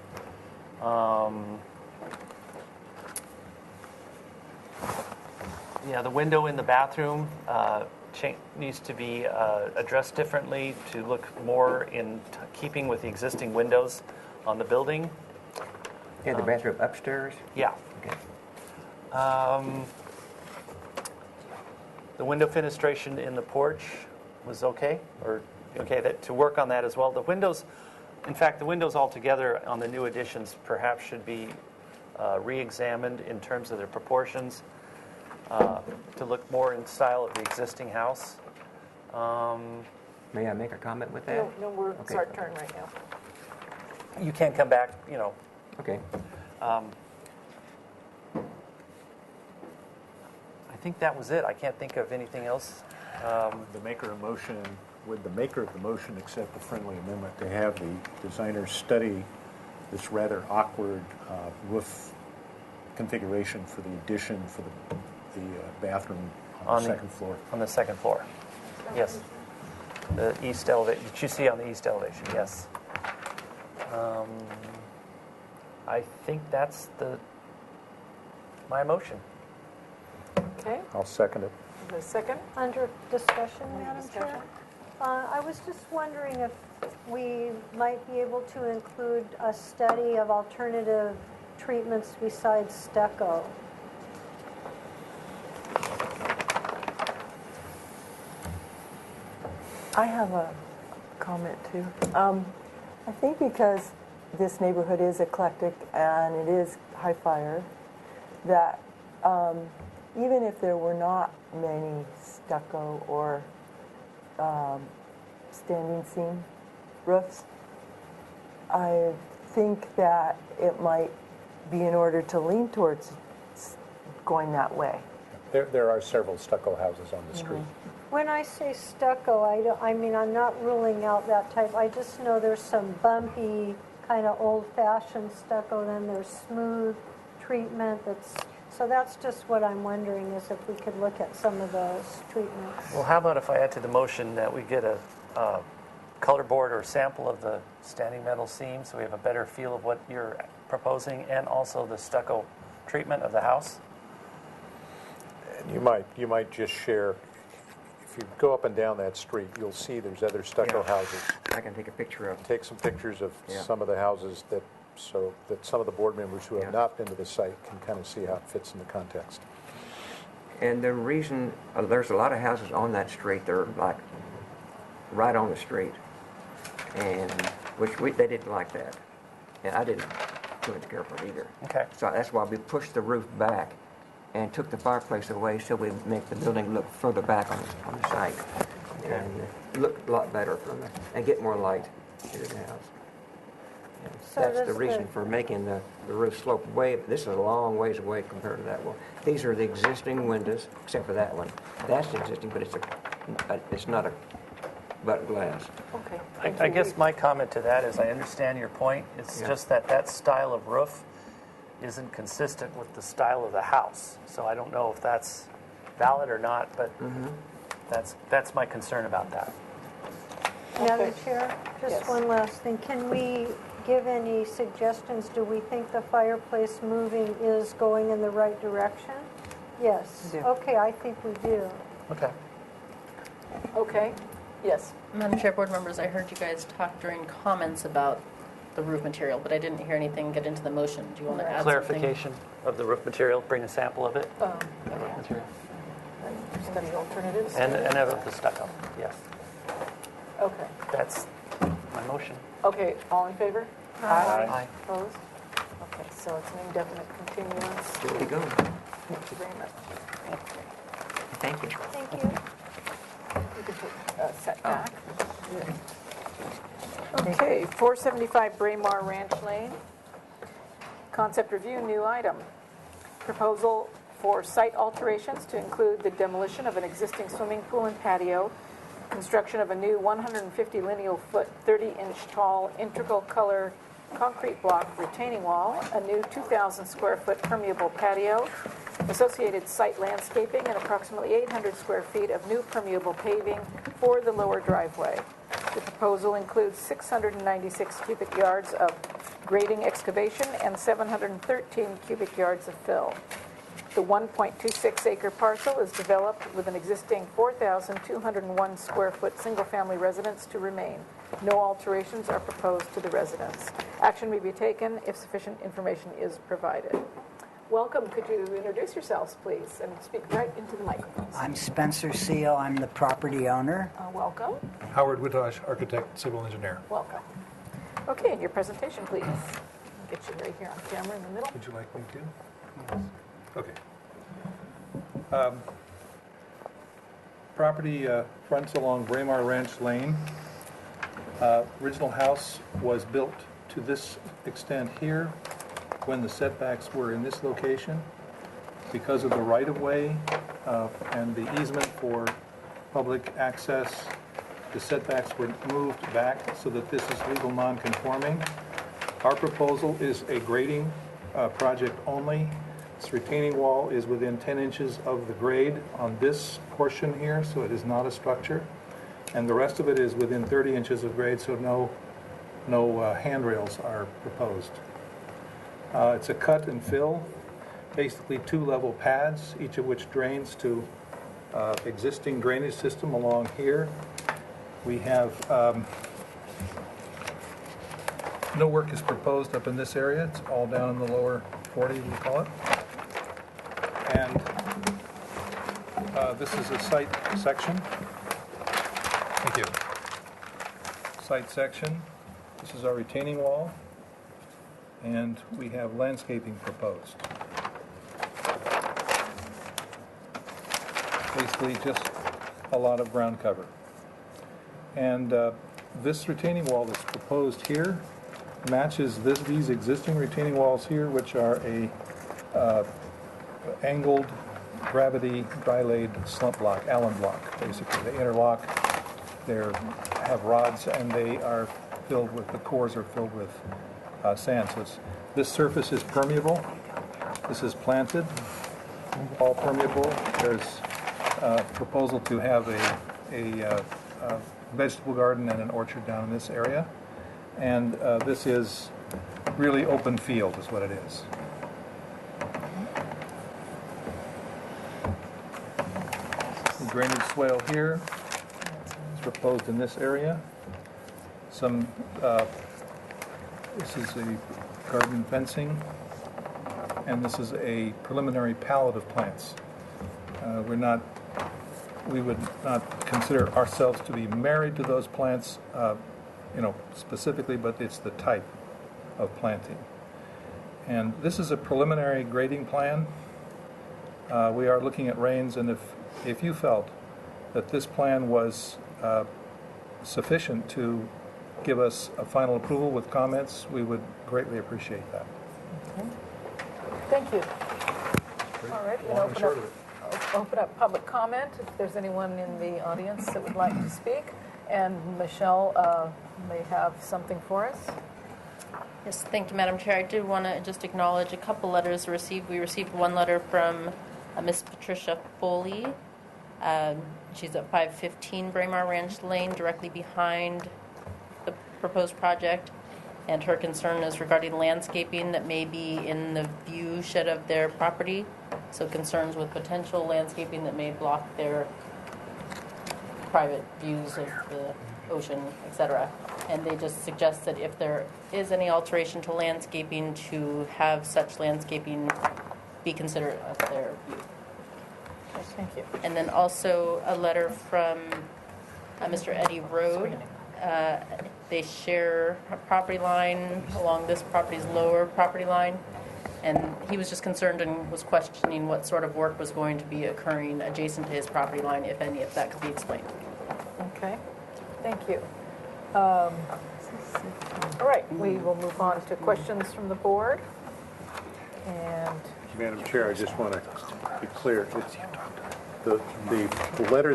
Yeah, the window in the bathroom needs to be addressed differently to look more in keeping with the existing windows on the building. Yeah, the bathroom upstairs? Yeah. Okay. The window fenestration in the porch was okay, or okay to work on that as well. The windows, in fact, the windows altogether on the new additions perhaps should be re-examined in terms of their proportions to look more in style of the existing house. May I make a comment with that? no, it's Okay. our turn right now. You can come back, Okay. I think that was it. I can't think of anything else. The maker of motion, would the maker of the motion accept the friendly amendment to have the designers study this rather awkward roof configuration for the addition for the bathroom on the second floor? On the second floor. Yes. The east elevation, that you see on the east elevation, yes. I think that's my motion. Okay, I'll second it. the second. Under discussion, Any Madam discussion? Chair? I was just wondering if we might be able to include a study of alternative treatments besides stucco. I have a comment too. I think because this neighborhood is eclectic and it is high fire, that even if there were not many stucco or standing seam roofs, I think that it might be in order to lean towards going that way. There are several stucco houses on the street. When I say stucco, I mean, I'm not ruling out that type. I just know there's some bumpy, kind of old-fashioned stucco, then there's smooth treatment so that's just what I'm wondering, is if we could look at some of those treatments. Well, how about if I add to the motion that we get a color board or sample of the standing metal seam so we have a better feel of what you're proposing, and also the stucco treatment of the house? And you might just share, if you go up and down that street, you'll see there's other stucco houses. I can take a picture of Take some pictures of Yeah. some of the houses so that some of the board members who have Yeah. not been to the site can kind of see how it fits in the context. And the reason, there's a lot of houses on that street, they're like right on the street, and they didn't like that. And I didn't too much care for it either. Okay. So that's why we pushed the roof back and took the fireplace away so we make the building look further back on the site. And look a lot better and get more light into the house. And So that's the does reason for making the roof slope way, this is a long ways away compared to that one. These are the existing windows, except for that one. That's existing, but it's not a butt glass. Okay. I guess my comment to that is I understand your point. It's just that style of roof isn't consistent with the style of the house. So I don't know if that's valid or not, but that's my concern about that. Madam Chair, just Yes. one last thing. Can we give any suggestions? Do we think the fireplace moving is going in the right direction? Yes. Yeah. Okay, I think we do. Okay. Okay, yes. Madam Chair, board members, I heard you guys talk during comments about the roof material, but I didn't hear anything get into the motion. Do you want to add something? Clarification of the roof material, bring a sample of it. Okay. Material. Study alternatives. And of the stucco, yes. Okay. That's my motion. Okay, all in favor? Aye. Opposed? Okay, so it's an indefinite continuance. There we go. Thank you very much. Thank you. Thank you. You can put setback. Okay, 475 Braemar Ranch Lane. Concept review, new item. Proposal for site alterations to include the demolition of an existing swimming pool and patio, construction of a new 150 lineal foot, 30-inch tall, integral color concrete block retaining wall, a new 2,000 square foot permeable patio, associated site landscaping, and approximately 800 square feet of new permeable paving for the lower driveway. The proposal includes 696 cubic yards of grading excavation and 713 cubic yards of fill. The 1.26 acre parcel is developed with an existing 4,201 square foot single-family residence to remain. No alterations are proposed to the residence. Action may be taken if sufficient information is provided. Welcome. Could you introduce yourselves, please, and speak right into the microphones? I'm Spencer Seal. I'm the property owner. Welcome. Howard Witosh, architect, civil engineer. Welcome. Okay, and your presentation, please. Get you right here on camera in the middle. Would you like me to? Yes. Okay. Property fronts along Braemar Ranch Lane. Original house was built to this extent here when the setbacks were in this location. Because of the right-of-way and the easement for public access, the setbacks were moved back so that this is legal non-conforming. Our proposal is a grading project only. This retaining wall is within 10 inches of the grade on this portion here, so it is not a structure. And the rest of it is within 30 inches of grade, so no handrails are proposed. It's a cut and fill, basically two level pads, each of which drains to existing drainage system along here. We have, no work is proposed up in this area. It's all down in the lower 40, we call it. And this is a site section. Thank you. Site section. This is our retaining wall. And we have landscaping proposed. Basically just a lot of ground cover. And this retaining wall that's proposed here matches these existing retaining walls here, which are a angled gravity dry-laid slump block, Allen block, basically. They interlock, they have rods, and they are filled with, the cores are filled with sand. So this surface is permeable. This is planted, all permeable. There's a proposal to have a vegetable garden and an orchard down in this area. And this is really open field is what it is. The drainage swale here is proposed in this area. This is a garden fencing, and this is a preliminary palette of plants. We would not consider ourselves to be married to those plants, specifically, but it's the type of planting. And this is a preliminary grading plan. We are looking at rains, and if you felt that this plan was sufficient to give us a final approval with comments, we would greatly appreciate that. Okay. Thank you. All right, we'll open up public comment if there's anyone in the audience that would like to speak. And Michelle may have something for us. Yes, thank you, Madam Chair. I do want to just acknowledge a couple letters received. We received one letter from Miss Patricia Foley. She's at 515 Braemar Ranch Lane, directly behind the proposed project. And her concern is regarding landscaping that may be in the view shed of their property. So concerns with potential landscaping that may block their private views of the ocean, etc. And they just suggest that if there is any alteration to landscaping, to have such landscaping be considered of their view. Thank you. And then also a letter from Mr. Eddie Rode. They share a property line along this property's lower property line. And he was just concerned and was questioning what sort of work was going to be occurring adjacent to his property line, if any, if that could be explained. Okay, thank you. All right, we will move on to questions from the board. And Madam Chair, I just want to be clear. It's the letter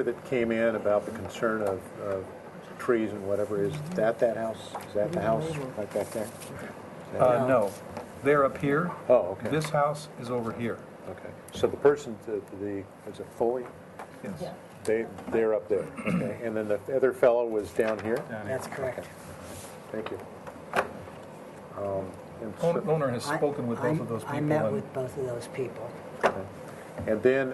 that came in about the concern of trees and whatever, is that house? Is that the house right back there? No, they're up here. Oh, okay. This house is over here. Okay. So the person, is it Foley? Yes. yeah. They're up there. Okay. And then the other fellow was down here? Down here. That's correct. Thank you. Owner has spoken with both of those people. I met with both of those people. Okay. And then,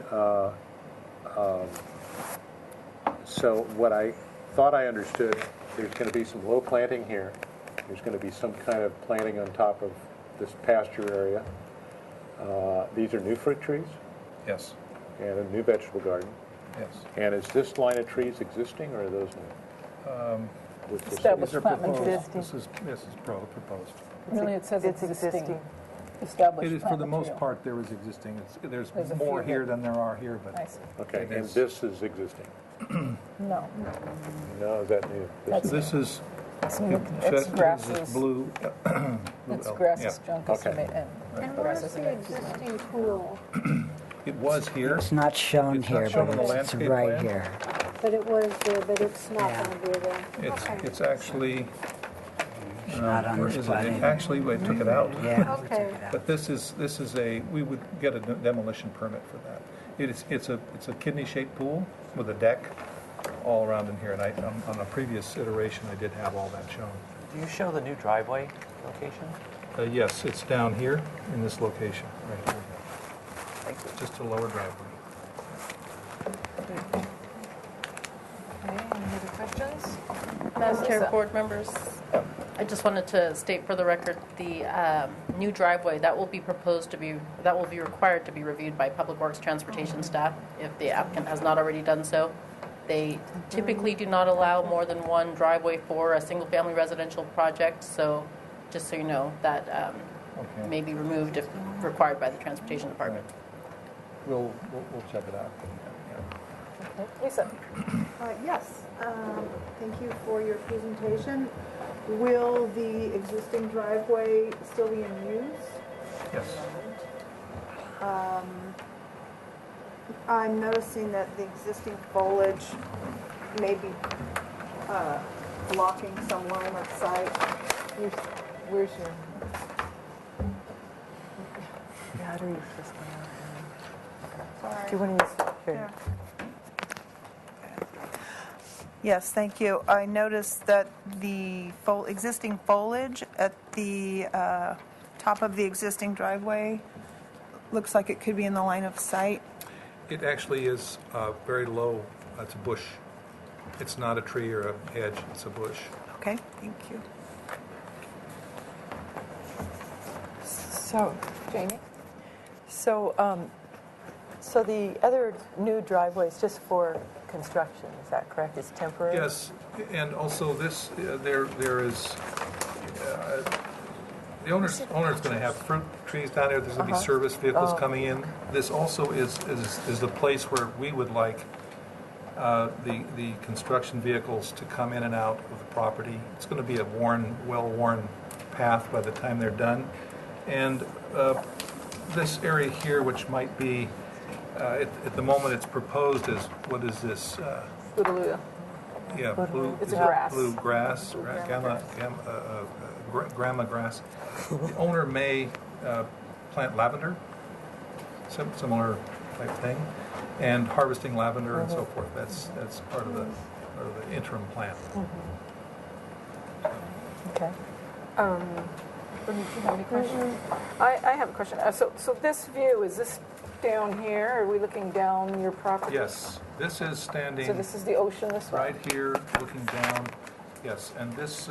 so what I thought I understood, there's going to be some low planting here. There's going to be some kind of planting on top of this pasture area. These are new fruit trees? Yes. And a new vegetable garden. Yes. And is this line of trees existing, or are those new? Established plant Proposed. material. This is proposed. Really, it says it's existing. existing. Established It is, for plant the most material. part, there is existing. There's There's a more few here that- than there are here, but I see. Okay, It and is. this is existing? No, No, is that new? That's- this is, it's this grasses. is blue. It's elk. grasses, Yeah. juncus, Okay. And where's the existing pool? It was here. It's not shown It's not here, shown but on the it's landscape right plan. here. But it was there, but it's not Yeah. going to be there. It's actually, Not on where this is it? plan. Actually, we took it out. Yeah. Okay. But this is we would get a demolition permit for that. It's a kidney-shaped pool with a deck all around in here, and on a previous iteration, I did have all that shown. Do you show the new driveway location? Yes, it's down here in this location, right here. Just a lower driveway. Okay. questions? Madam Chair, Lisa. board members, I just wanted to state for the record, the new driveway, that will be required to be reviewed by Public Works Transportation staff if the applicant has not already done so. They typically do not allow more than one driveway for a single-family residential project, so just so you know, that may be removed if required by the Transportation Department. We'll check it out. Lisa? Yes, thank you for your presentation. Will the existing driveway still be in use? Yes. I'm noticing that the existing foliage may be blocking some line of sight. Where's your? Yeah, how do we use this one? Sorry. Do you want to use here? Yeah. Yes, thank you. I noticed that the existing foliage at the top of the existing driveway looks like it could be in the line of sight. It actually is very low. It's a bush. It's not a tree or a hedge. It's a bush. Okay, thank you. So, Jamie? so the other new driveway is just for construction, is that correct? It's temporary? Yes, and also this, there is, the owner's going to have fruit trees down there. There's going to be service vehicles coming in. This also is the place where we would like the construction vehicles to come in and out of the property. It's going to be a well-worn path by the time they're done. And this area here, which might be, at the moment it's proposed as, what is this? Bootaloo. Yeah, blue. It's is a it grass. Blue grass, grama grass. The owner may plant lavender, similar type thing, and harvesting lavender and so forth. That's part of the interim plan. Okay. Do you have any questions? I have a question. So this view, is this down here? Are we looking down your property? Yes, this is standing. So this is the ocean this way? Right here, looking down. Yes, and this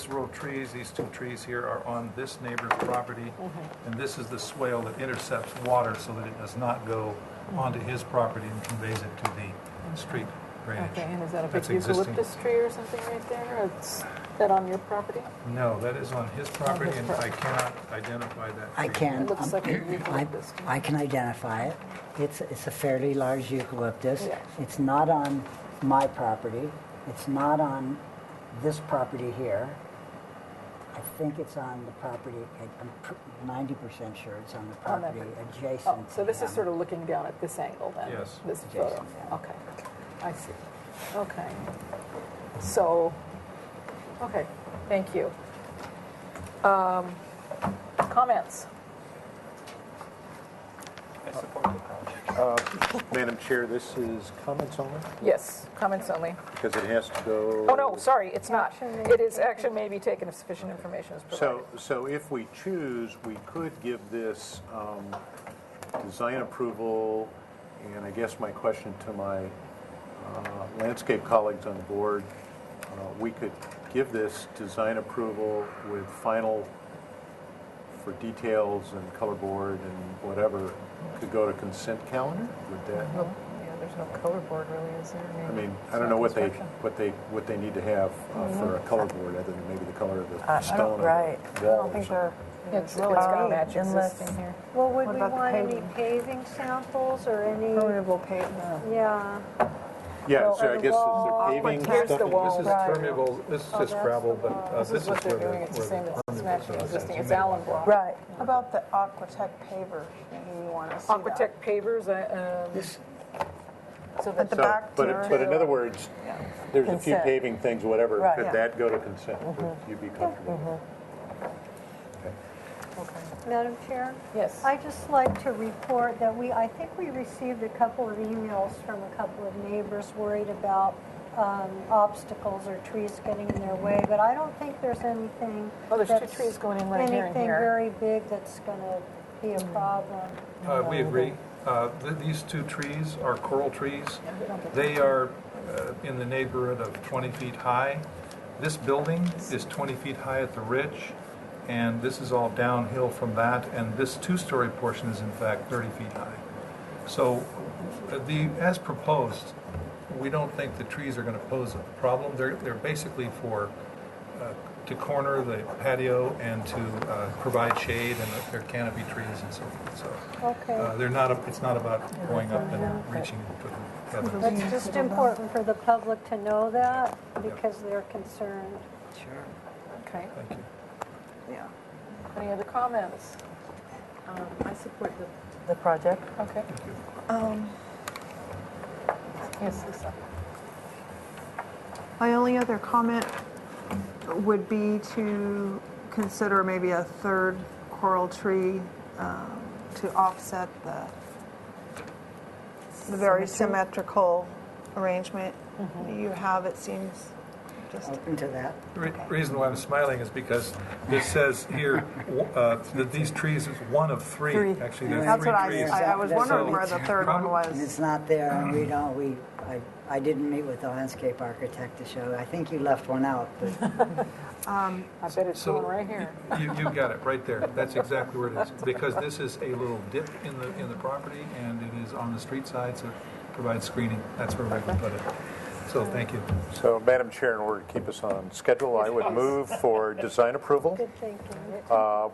row of trees, these two trees here, are on this neighbor's property, and this is the swale that intercepts water so that it does not go onto his property and conveys it to the street drainage. Okay, and is that a big That's existing. eucalyptus tree or something right there? Or is that on your property? No, that is on his property, and I cannot identify that tree. I can. It looks like a eucalyptus. I can identify it. It's a fairly large eucalyptus. Yeah. It's not on my property. It's not on this property here. I think it's on the property, I'm 90% sure it's on the On that property property. adjacent Oh, so to this is him. sort of looking down at this angle then? Yes. This Adjacent, photo? yeah. Okay, I see. Okay. So, okay, thank you. Comments? I support the project. Madam Chair, this is comments only, Yes, comments only. because it has to go... Oh, no, sorry, it's not. Action may It be is action may be taken if sufficient information is provided. So if we choose, we could give this design approval, and I guess my question to my landscape colleagues on the board, we could give this design approval with final, for details and color board and whatever, could go to consent calendar? Would that, Yeah, there's no color board really, is there? I mean, I don't know what they need to have for a color board, other than maybe the color of the stone Right. of the wall or something. It's really got to match unless- existing here. Well, would What we about the want any paving? paving samples or any, Permeable pavement. yeah, Yeah, so I the guess wall, is there paving here's stuff? the in- wall. This is Right. permeable, this is just that's gravel, the but wall. This is what they're where doing, it's the where same, it's permeable matching stuff is. existing, You it's may- Allen block. Right. How about the Aquatech paver? Maybe you want to see that. Aquatech pavers, so At that's, the So, back but to- in other words, there's a few Consent. paving things, whatever, Right. could Yeah. that go to consent? Would you be comfortable? Okay. Madam Chair? yes. I'd just like to report that I think we received a couple of emails from a couple of neighbors worried about obstacles or trees getting in their way, but I don't think there's anything. Oh, there's two that's- trees going in right here and Anything here. very big that's going to be a problem. We agree. These two trees are coral trees. They are in the neighborhood of 20 feet high. This building is 20 feet high at the ridge, and this is all downhill from that, and this two-story portion is in fact 30 feet high. So as proposed, we don't think the trees are going to pose a problem. They're basically for to corner the patio and to provide shade, and they're canopy trees and so forth. So Okay. they're not. It's not about going up and reaching to the heavens. It's just important for the public to know that because they're concerned. Sure. Okay. Thank you. Yeah. Any other comments? I support the project. Okay. Yes, Lisa. My only other comment would be to consider maybe a third coral tree to offset the very symmetrical arrangement you have, it seems. Just Open to that. The reason why I'm smiling is because this says here that these trees is one of three. Actually, there's That's three what trees. I was wondering where the third one And was. it's not there, and we don't, I didn't meet with the landscape architect to show. I think you left one out, but I bet it's So going right here. you got it right there. That's exactly where it is. Because this is a little dip in the property, and it is on the street side, so it provides screening. That's where we can put it. So thank you. So, Madam Chair, in order to keep us on schedule, I would move for design approval Good thinking.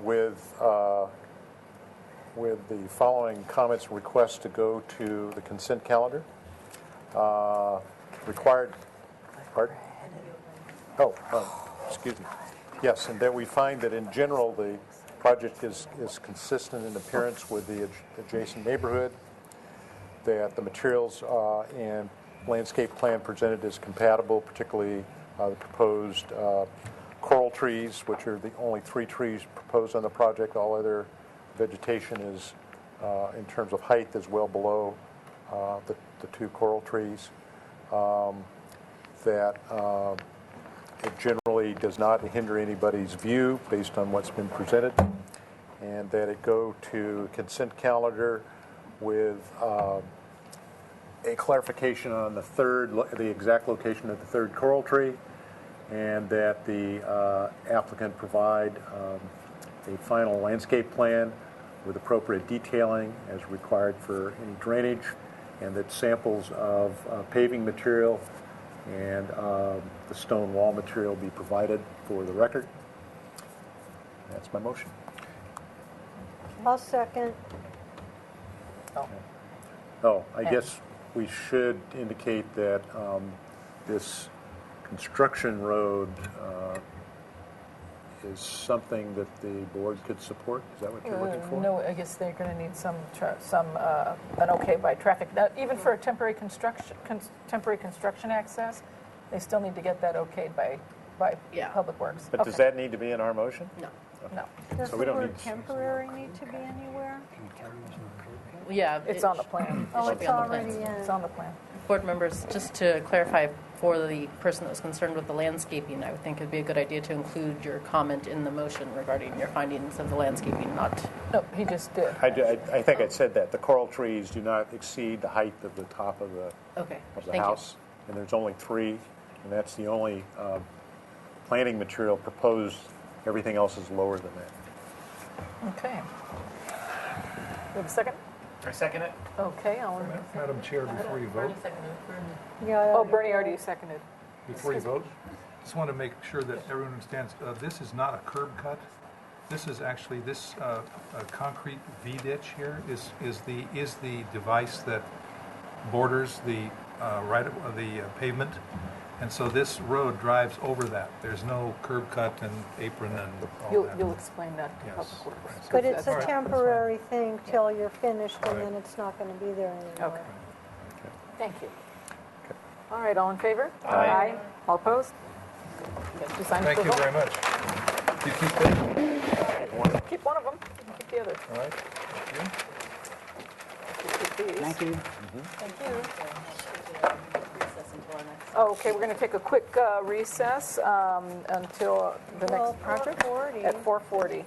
with the following comments and requests to go to the consent calendar. Required, pardon? Oh, excuse me. Yes, and that we find that in general, the project is consistent in appearance with the adjacent neighborhood, that the materials and landscape plan presented is compatible, particularly the proposed coral trees, which are the only 3 trees proposed on the project. All other vegetation is, in terms of height, is well below the 2 coral trees. That it generally does not hinder anybody's view based on what's been presented, and that it go to consent calendar with a clarification on the exact location of the 3rd coral tree, and that the applicant provide a final landscape plan with appropriate detailing as required for any drainage, and that samples of paving material and the stone wall material be provided for the record. That's my motion. I'll second. Oh, I guess we should indicate that this construction road is something that the board could support. Is that what you're looking for? No, I guess they're going to need an okay by traffic. Now, even for a temporary construction access, they still need to get that okayed by Public Works. But does that need to be in our motion? No. No. Does So the we don't word need- temporary need to be anywhere? Yeah. It's on the plan. Oh, should be it's on the plan. already in. It's on the plan. Board members, just to clarify for the person that was concerned with the landscaping, I would think it'd be a good idea to include your comment in the motion regarding your findings of the landscaping, not... No, he just did. I think I said that. The coral trees do not exceed the height of the top of Okay, the thank you. house, and there's only 3, and that's the only planting material proposed. Everything else is lower than that. Okay. We have a second? I second it. Okay, Madam Chair, before you vote, Yeah. Oh, Bernie already seconded. before you vote, just want to make sure that everyone understands, this is not a curb cut. This is actually, this concrete V-ditch here is the device that borders the pavement. And so this road drives over that. There's no curb cut and apron and all that. You'll explain that to Yes. Public Works. But it's a All right, temporary thing till you're finished, and Right. then it's not going to be there anymore. Okay. Thank you. All right, all in favor? Aye. All opposed? Yes, design Thank you approval. very much. You keep that? Keep one of them, keep the other. All right. Keep these. thank you. Thank you. Oh, okay, we're going to take a quick recess until the next project 4:40. at 4:40.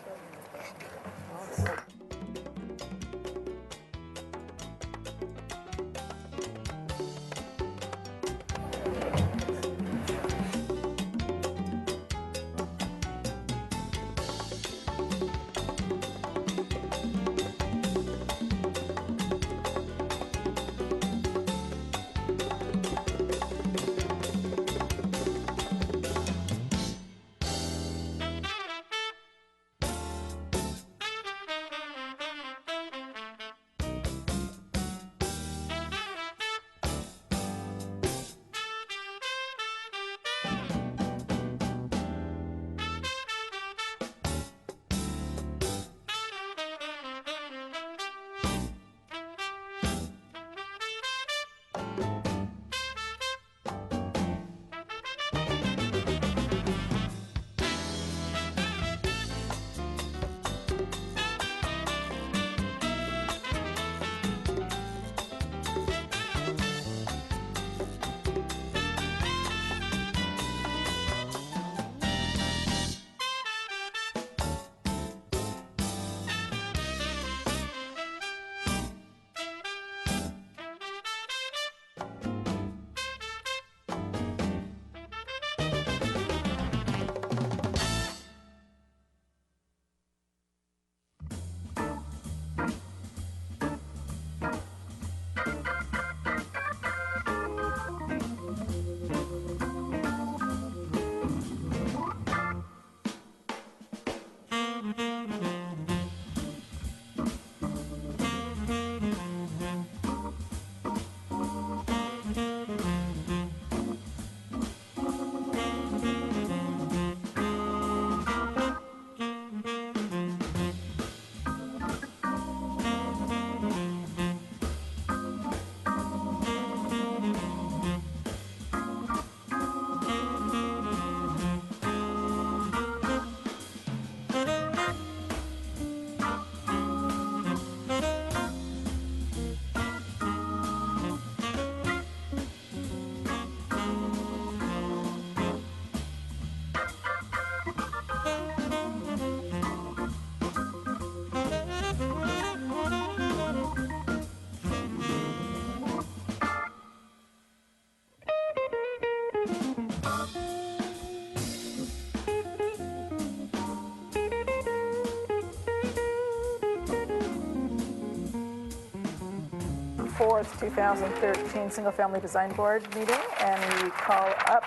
4th, 2013 Single Family Design Board meeting, and we call up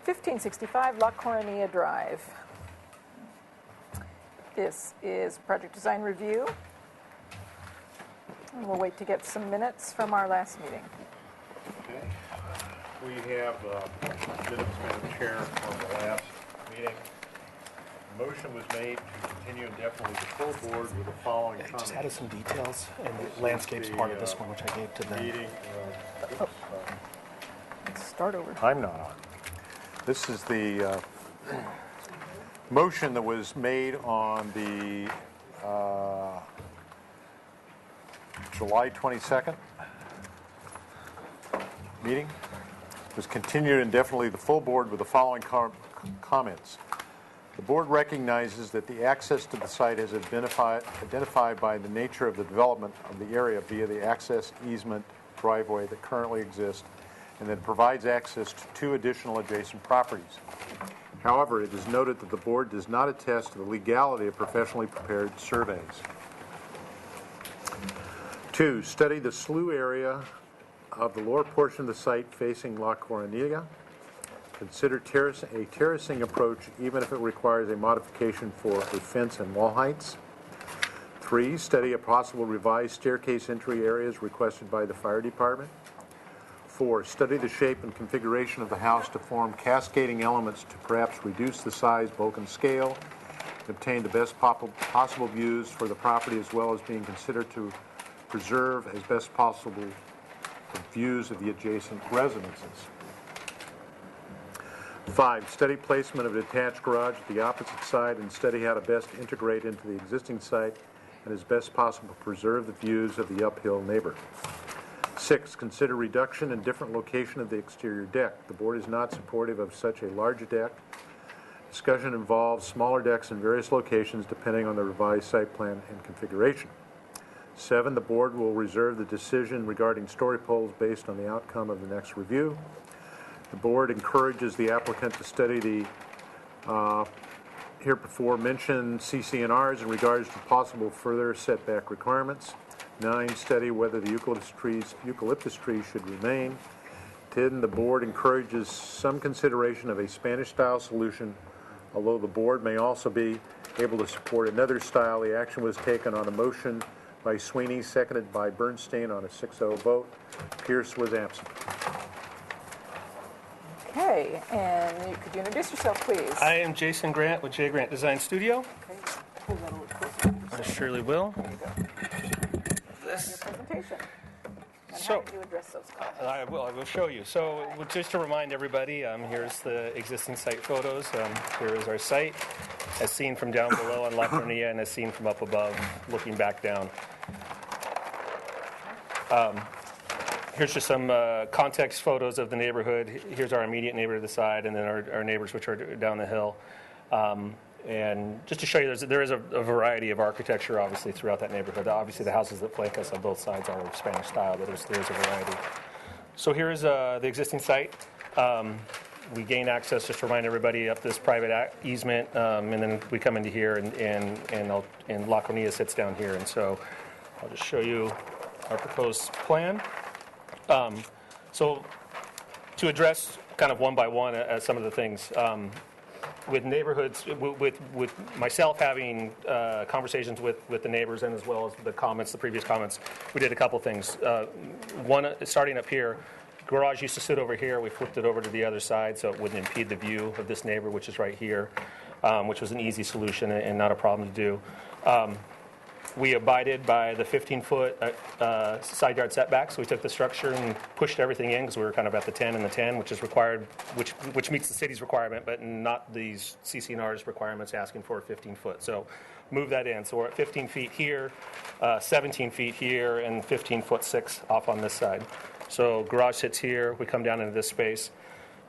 1565 La Coronilla Drive. This is project design review. And we'll wait to get some minutes from our last meeting. Okay. We have minutes, Madam Chair, from the last meeting. A motion was made to continue indefinitely the full board with the following comments. Just added some details, and the landscape's part of this one, which I gave to them. Meeting, Let's start over. I'm not on. This is the motion that was made on the July 22nd meeting. It was continued indefinitely the full board with the following comments. The board recognizes that the access to the site is identified by the nature of the development of the area via the access easement driveway that currently exists, and that it provides access to 2 additional adjacent properties. However, it is noted that the board does not attest to the legality of professionally prepared surveys. 2, study the slough area of the lower portion of the site facing La Coronilla. Consider a terracing approach even if it requires a modification for a fence and wall heights. 3, study a possible revised staircase entry areas requested by the fire department. 4, study the shape and configuration of the house to form cascading elements to perhaps reduce the size, bulk, and scale, and obtain the best possible views for the property, as well as being considered to preserve as best possible the views of the adjacent residences. 5, study placement of a detached garage at the opposite side and study how to best integrate into the existing site and as best possible preserve the views of the uphill neighbor. 6, consider reduction and different location of the exterior deck. The board is not supportive of such a large deck. Discussion involves smaller decks in various locations depending on the revised site plan and configuration. 7, the board will reserve the decision regarding story poles based on the outcome of the next review. The board encourages the applicant to study the heretofore mentioned CC&Rs in regards to possible further setback requirements. 9, study whether the eucalyptus trees should remain. 10, the board encourages some consideration of a Spanish-style solution, although the board may also be able to support another style. The action was taken on a motion by Sweeney, seconded by Bernstein on a 6-0 vote. Pierce was absent. Okay, and could you introduce yourself, please? I am Jason Grant with J. Grant Design Studio. Okay, pull that a little closer. I surely will. There you go. Your presentation. And So- how did you address those comments? I will show you. So just to remind everybody, here's the existing site photos. Here is our site, as seen from down below on La Coronilla and as seen from up above, looking back down. Here's just some context photos of the neighborhood. Here's our immediate neighbor to the side, and then our neighbors, which are down the hill. And just to show you, there is a variety of architecture, obviously, throughout that neighborhood. Obviously, the houses that flank us on both sides are of Spanish style, but there's a variety. So here's the existing site. We gain access, just to remind everybody, up this private easement, and then we come into here, and La Coronilla sits down here. And so I'll just show you our proposed plan. So to address kind of one by one some of the things, with neighborhoods, with myself having conversations with the neighbors and as well as the previous comments, we did a couple things. One, starting up here, garage used to sit over here. We flipped it over to the other side so it wouldn't impede the view of this neighbor, which is right here, which was an easy solution and not a problem to do. We abided by the 15-foot side yard setback, so we took the structure and pushed everything in because we were kind of at the 10 and the 10, which is required, which meets the city's requirement, but not these CC&R's requirements asking for a 15-foot. So move that in. So we're at 15 feet here, 17 feet here, and 15'6" off on this side. So garage sits here. We come down into this space.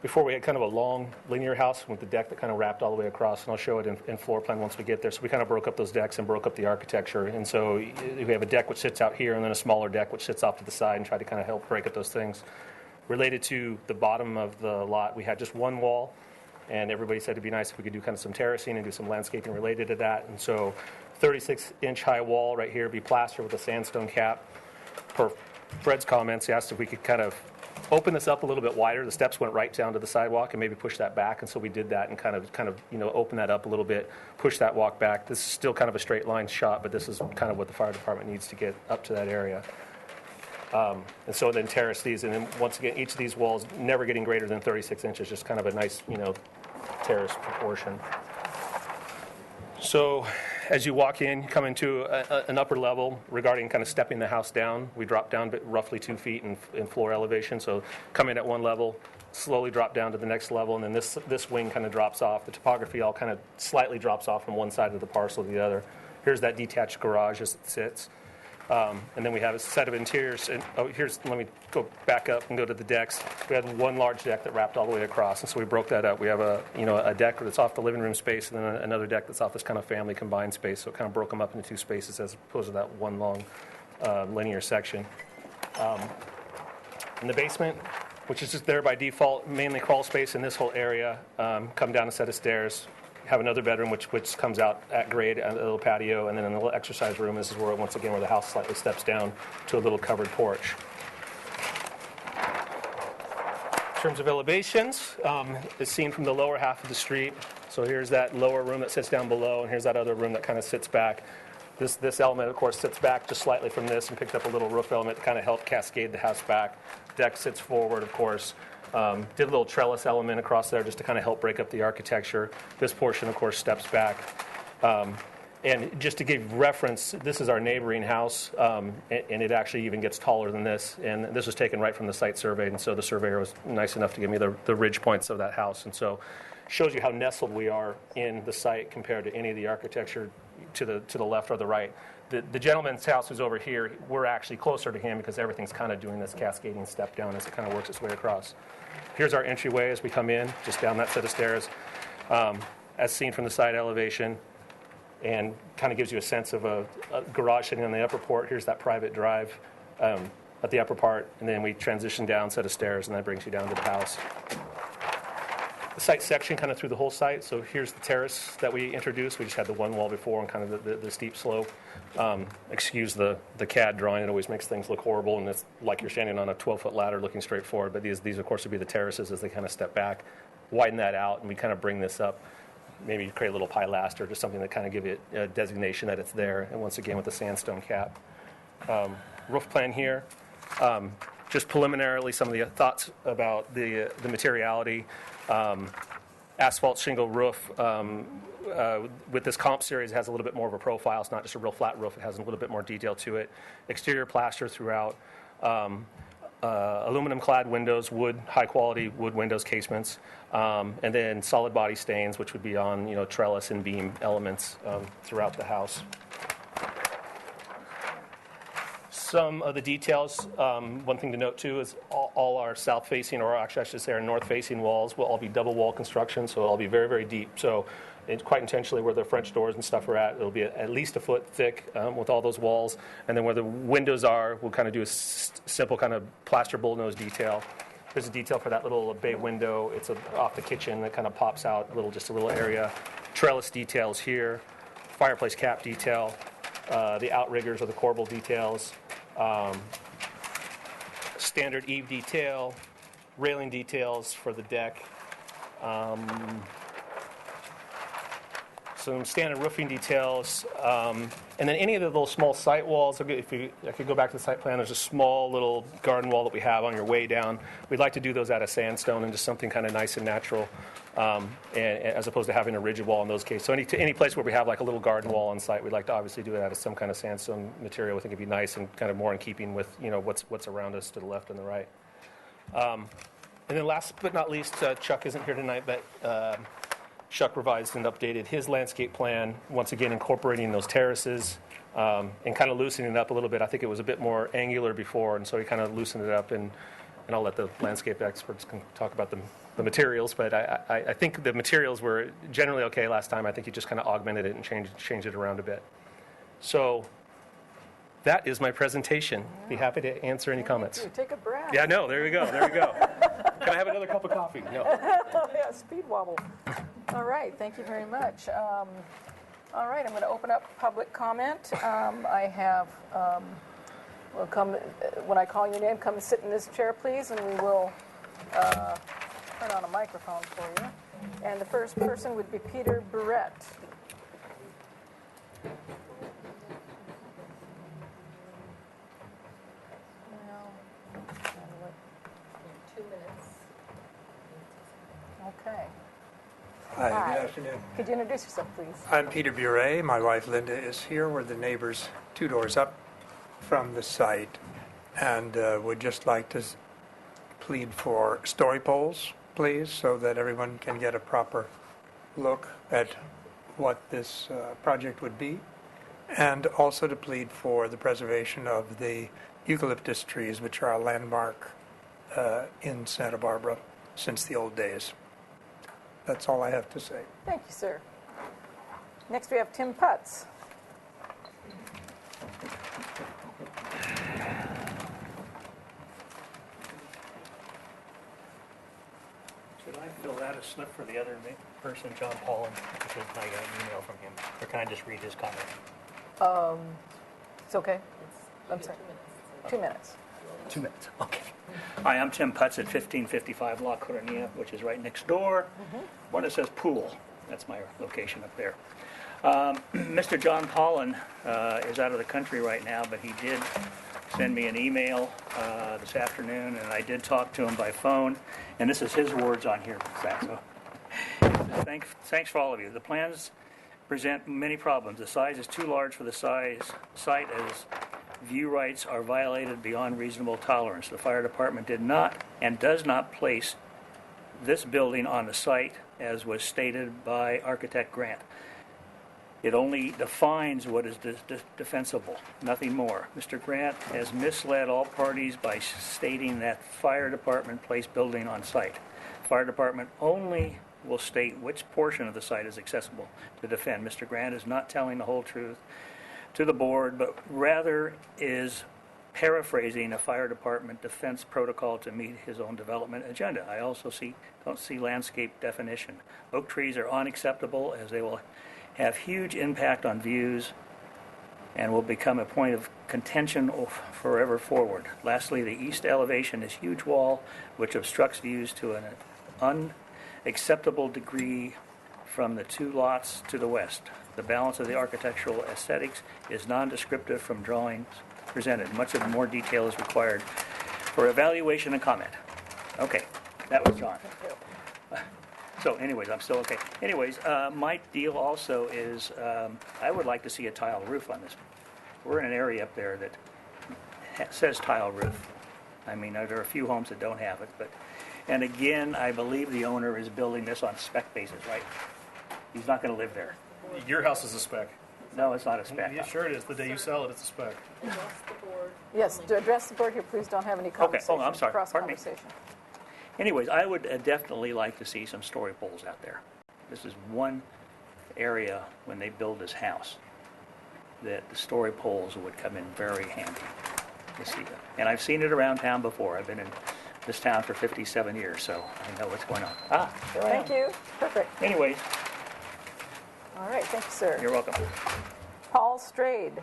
Before we had kind of a long linear house with the deck that kind of wrapped all the way across, and I'll show it in floor plan once we get there. So we kind of broke up those decks and broke up the architecture. And so we have a deck which sits out here and then a smaller deck which sits off to the side and try to kind of help break up those things. Related to the bottom of the lot, we had just one wall, and everybody said it'd be nice if we could do kind of some terracing and do some landscaping related to that. And so 36-inch high wall right here, be plaster with a sandstone cap. per Fred's comments, he asked if we could kind of open this up a little bit wider. The steps went right down to the sidewalk, and maybe push that back, and so we did that and kind of open that up a little bit, push that walk back. This is still kind of a straight line shot, but this is kind of what the fire department needs to get up to that area. And so then terrace these, and then once again, each of these walls never getting greater than 36 inches, just kind of a nice, terrace proportion. So as you walk in, you come into an upper level regarding kind of stepping the house down. We drop down roughly 2 feet in floor elevation. So come in at one level, slowly drop down to the next level, and then this wing kind of drops off. The topography all kind of slightly drops off from one side of the parcel to the other. Here's that detached garage as it sits. And then we have a set of interiors. And let me go back up and go to the decks. We had one large deck that wrapped all the way across, and so we broke that up. We have a deck that's off the living room space, and then another deck that's off this kind of family combined space. So it kind of broke them up into 2 spaces as opposed to that one long linear section. In the basement, which is just there by default, mainly crawl space in this whole area. Come down a set of stairs. Have another bedroom which comes out at grade, a little patio, and then in the little exercise room, this is where, once again, where the house slightly steps down to a little covered porch. In terms of elevations, it's seen from the lower half of the street. So here's that lower room that sits down below, and here's that other room that kind of sits back. This element, of course, sits back just slightly from this and picked up a little roof element to kind of help cascade the house back. Deck sits forward, of course. Did a little trellis element across there just to kind of help break up the architecture. This portion, of course, steps back. And just to give reference, this is our neighboring house, and it actually even gets taller than this. And this was taken right from the site survey, and so the surveyor was nice enough to give me the ridge points of that house. And so shows you how nestled we are in the site compared to any of the architecture to the left or the right. The gentleman's house who's over here, we're actually closer to him because everything's kind of doing this cascading step down as it kind of works its way across. Here's our entryway as we come in, just down that set of stairs, as seen from the side elevation, and kind of gives you a sense of a garage sitting on the upper part. Here's that private drive at the upper part, and then we transition down a set of stairs, and that brings you down to the house. The site section kind of through the whole site. So here's the terrace that we introduced. We just had the one wall before and kind of the steep slope. Excuse the CAD drawing. It always makes things look horrible, and it's like you're standing on a 12-foot ladder looking straight forward. But these, of course, would be the terraces as they kind of step back, widen that out, and we kind of bring this up. Maybe create a little pilaster, just something that kind of give it a designation that it's there. And once again, with the sandstone cap. Roof plan here. Just preliminarily, some of the thoughts about the materiality. Asphalt shingle roof. With this comp series, it has a little bit more of a profile. It's not just a real flat roof. It has a little bit more detail to it. Exterior plaster throughout. Aluminum-clad windows, high-quality wood windows casements, and then solid body stains, which would be on trellis and beam elements throughout the house. Some of the details, one thing to note too is all our south-facing, or actually I should say our north-facing walls will all be double wall construction, so it'll all be very, very deep. So it's quite intentionally where the French doors and stuff are at, it'll be at least a foot thick with all those walls. And then where the windows are, we'll kind of do a simple kind of plaster bullnose detail. There's a detail for that little bay window. It's off the kitchen that kind of pops out just a little area. Trellis details here, fireplace cap detail, the outriggers or the corbel details. Standard eave detail, railing details for the deck, some standard roofing details, and then any of the little small site walls. If I could go back to the site plan, there's a small little garden wall that we have on your way down. We'd like to do those out of sandstone and just something kind of nice and natural, and as opposed to having a rigid wall in those cases. So any place where we have like a little garden wall on site, we'd like to obviously do it out of some kind of sandstone material. We think it'd be nice and kind of more in keeping with what's around us to the left and the right. And then last but not least, Chuck isn't here tonight, but Chuck revised and updated his landscape plan, once again incorporating those terraces and kind of loosening it up a little bit. I think it was a bit more angular before, and so he kind of loosened it up, and I'll let the landscape experts talk about the materials, but I think the materials were generally okay last time. I think he just kind of augmented it and changed it around a bit. So that is my presentation. Be happy to answer any comments. Take a breath. Yeah, no, there we go. Can I have another cup of coffee? No. Yeah, speed wobble. All right, thank you very much. All right, I'm going to open up public comment. I have Well, come, when I call your name, come and sit in this chair, please, and we will turn on a microphone for you. And the first person would be Peter Burrett. Okay. Hi, good afternoon. Could you introduce yourself, please? I'm Peter Bure. My wife Linda is here. We're the neighbors 2 doors up from the site, and would just like to plead for story poles, please, so that everyone can get a proper look at what this project would be, and also to plead for the preservation of the eucalyptus trees, which are a landmark in Santa Barbara since the old days. That's all I have to say. Thank you, sir. Next, we have Tim Putz. Should I fill out a slip for the other person, John Paulin, because I got an email from him, or can I just read his comment? It's okay. I'm sorry. 2 minutes. 2 minutes, okay. Hi, I'm Tim Putz at 1555 La Coronia, which is right next door. One that says pool. That's my location up there. Mr. John Paulin is out of the country right now, but he did send me an email this afternoon, and I did talk to him by phone, and this is his words on here. So, thanks for all of you. The plans present many problems. The size is too large for the site as view rights are violated beyond reasonable tolerance. The fire department did not and does not place this building on the site as was stated by architect Grant. It only defines what is defensible, nothing more. Mr. Grant has misled all parties by stating that fire department placed building on site. Fire department only will state which portion of the site is accessible to defend. Mr. Grant is not telling the whole truth to the board, but rather is paraphrasing a fire department defense protocol to meet his own development agenda. I also don't see landscape definition. Oak trees are unacceptable as they will have huge impact on views and will become a point of contention forever forward. Lastly, the east elevation is huge wall which obstructs views to an unacceptable degree from the 2 lots to the west. The balance of the architectural aesthetics is non-descriptive from drawings presented. Much of more detail is required for evaluation and comment. Okay, that was John. So anyways, I'm still okay. Anyways, my deal also is I would like to see a tile roof on this. We're in an area up there that says tile roof. I mean, there are a few homes that don't have it, and again, I believe the owner is building this on spec basis, right? He's not going to live there. Your house is a spec. No, it's not a spec. Yeah, sure it is. The day you sell it, it's a spec. Yes, to address the board here, please don't have any conversation. Okay, I'm sorry. Cross Pardon me. conversation. Anyways, I would definitely like to see some story poles out there. This is one area when they build this house that the story poles would come in very handy to see them. And I've seen it around town before. I've been in this town for 57 years, so I know what's going on. There I am. Thank you. Perfect. Anyways, All right, thank you, sir. you're welcome. Paul Strayed.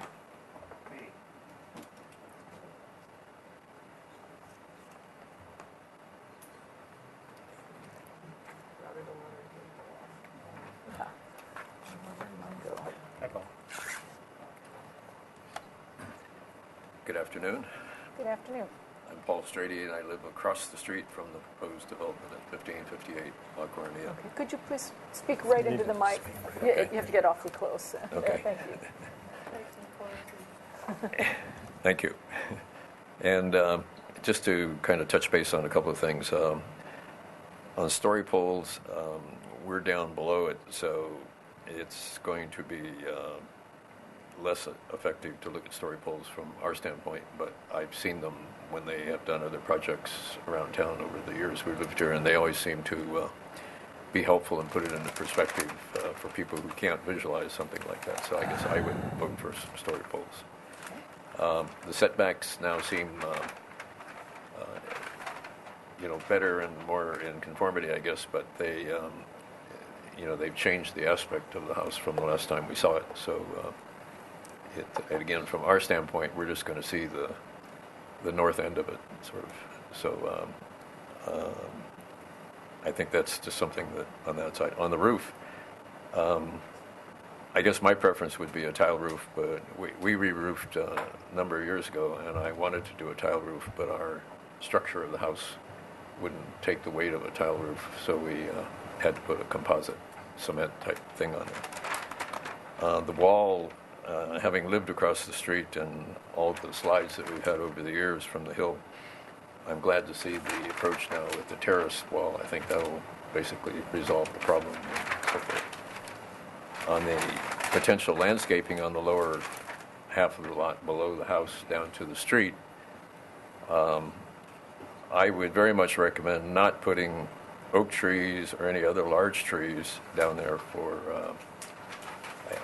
Good afternoon. Good afternoon. I'm Paul Strady, and I live across the street from the proposed development at 1558 La Coronia. Okay. Could you please speak right into the mic? Okay. You have to get awfully close. Okay. Thank you. Thank you. And just to kind of touch base on a couple of things. On story poles, we're down below it, so it's going to be less effective to look at story poles from our standpoint, but I've seen them when they have done other projects around town over the years we've lived here, and they always seem to be helpful and put it into perspective for people who can't visualize something like that. So I guess I would vote for some story poles. The setbacks now seem better and more in conformity, I guess, but they they've changed the aspect of the house from the last time we saw it. So and again, from our standpoint, we're just going to see the the north end of it, sort of. So I think that's just something that on that side. On the roof, I guess my preference would be a tile roof, but we re-roofed a number of years ago, and I wanted to do a tile roof, but our structure of the house wouldn't take the weight of a tile roof, so we had to put a composite cement type thing on it. The wall, having lived across the street and all of the slides that we've had over the years from the hill, I'm glad to see the approach now with the terrace wall. I think that'll basically resolve the problem and so forth. On the potential landscaping on the lower half of the lot below the house down to the street, I would very much recommend not putting oak trees or any other large trees down there for,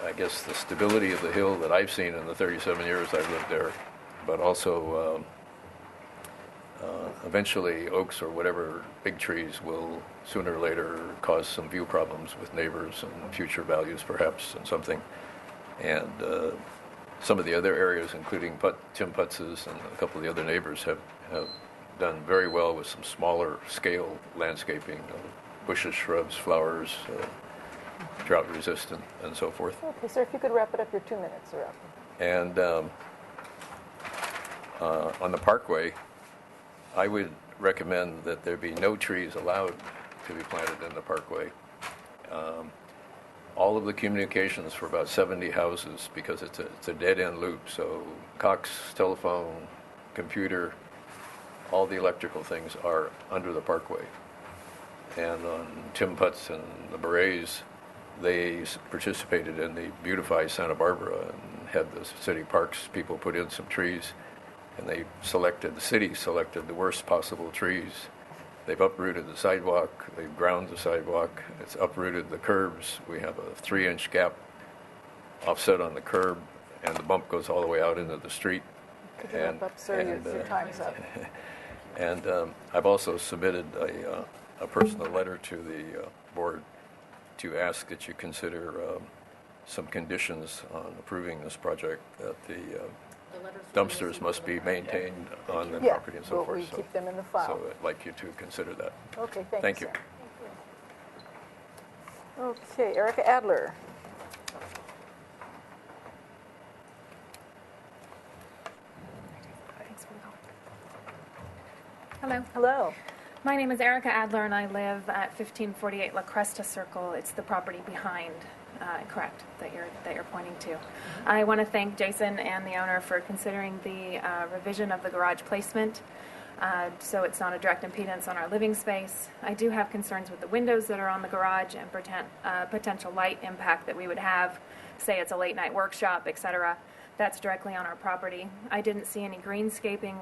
I guess, the stability of the hill that I've seen in the 37 years I've lived there, but also eventually oaks or whatever big trees will sooner or later cause some view problems with neighbors and future values perhaps and something. And some of the other areas, including Tim Putz's and a couple of the other neighbors, have done very well with some smaller scale landscaping, bushes, shrubs, flowers, drought resistant, and so forth. Okay, sir, if you could wrap it up, your 2 minutes are up. And on the parkway, I would recommend that there be no trees allowed to be planted in the parkway. All of the communications for about 70 houses, because it's a dead-end loop, so Cox, telephone, computer, all the electrical things are under the parkway. And on Tim Putz and the Berets, they participated in the Beautify Santa Barbara and had the city parks people put in some trees, and the city selected the worst possible trees. They've uprooted the sidewalk, they've ground the sidewalk, it's uprooted the curbs. We have a 3-inch gap offset on the curb, and the bump goes all the way out into the street. Could you wrap up, sir? Your time's up. And I've also submitted a personal letter to the board to ask that you consider some conditions on approving this project, that the dumpsters must be maintained on the property and so forth. We keep them in the file. So I'd like you to consider that. Okay, Thank you. Sir. Okay, Erica Adler. Hello. Hello. My name is Erica Adler, and I live at 1548 La Cresta Circle. It's the property behind, correct, that you're pointing to. I want to thank Jason and the owner for considering the revision of the garage placement, so it's not a direct impedance on our living space. I do have concerns with the windows that are on the garage and potential light impact that we would have, say it's a late night workshop, etc. That's directly on our property. I didn't see any greenscaping,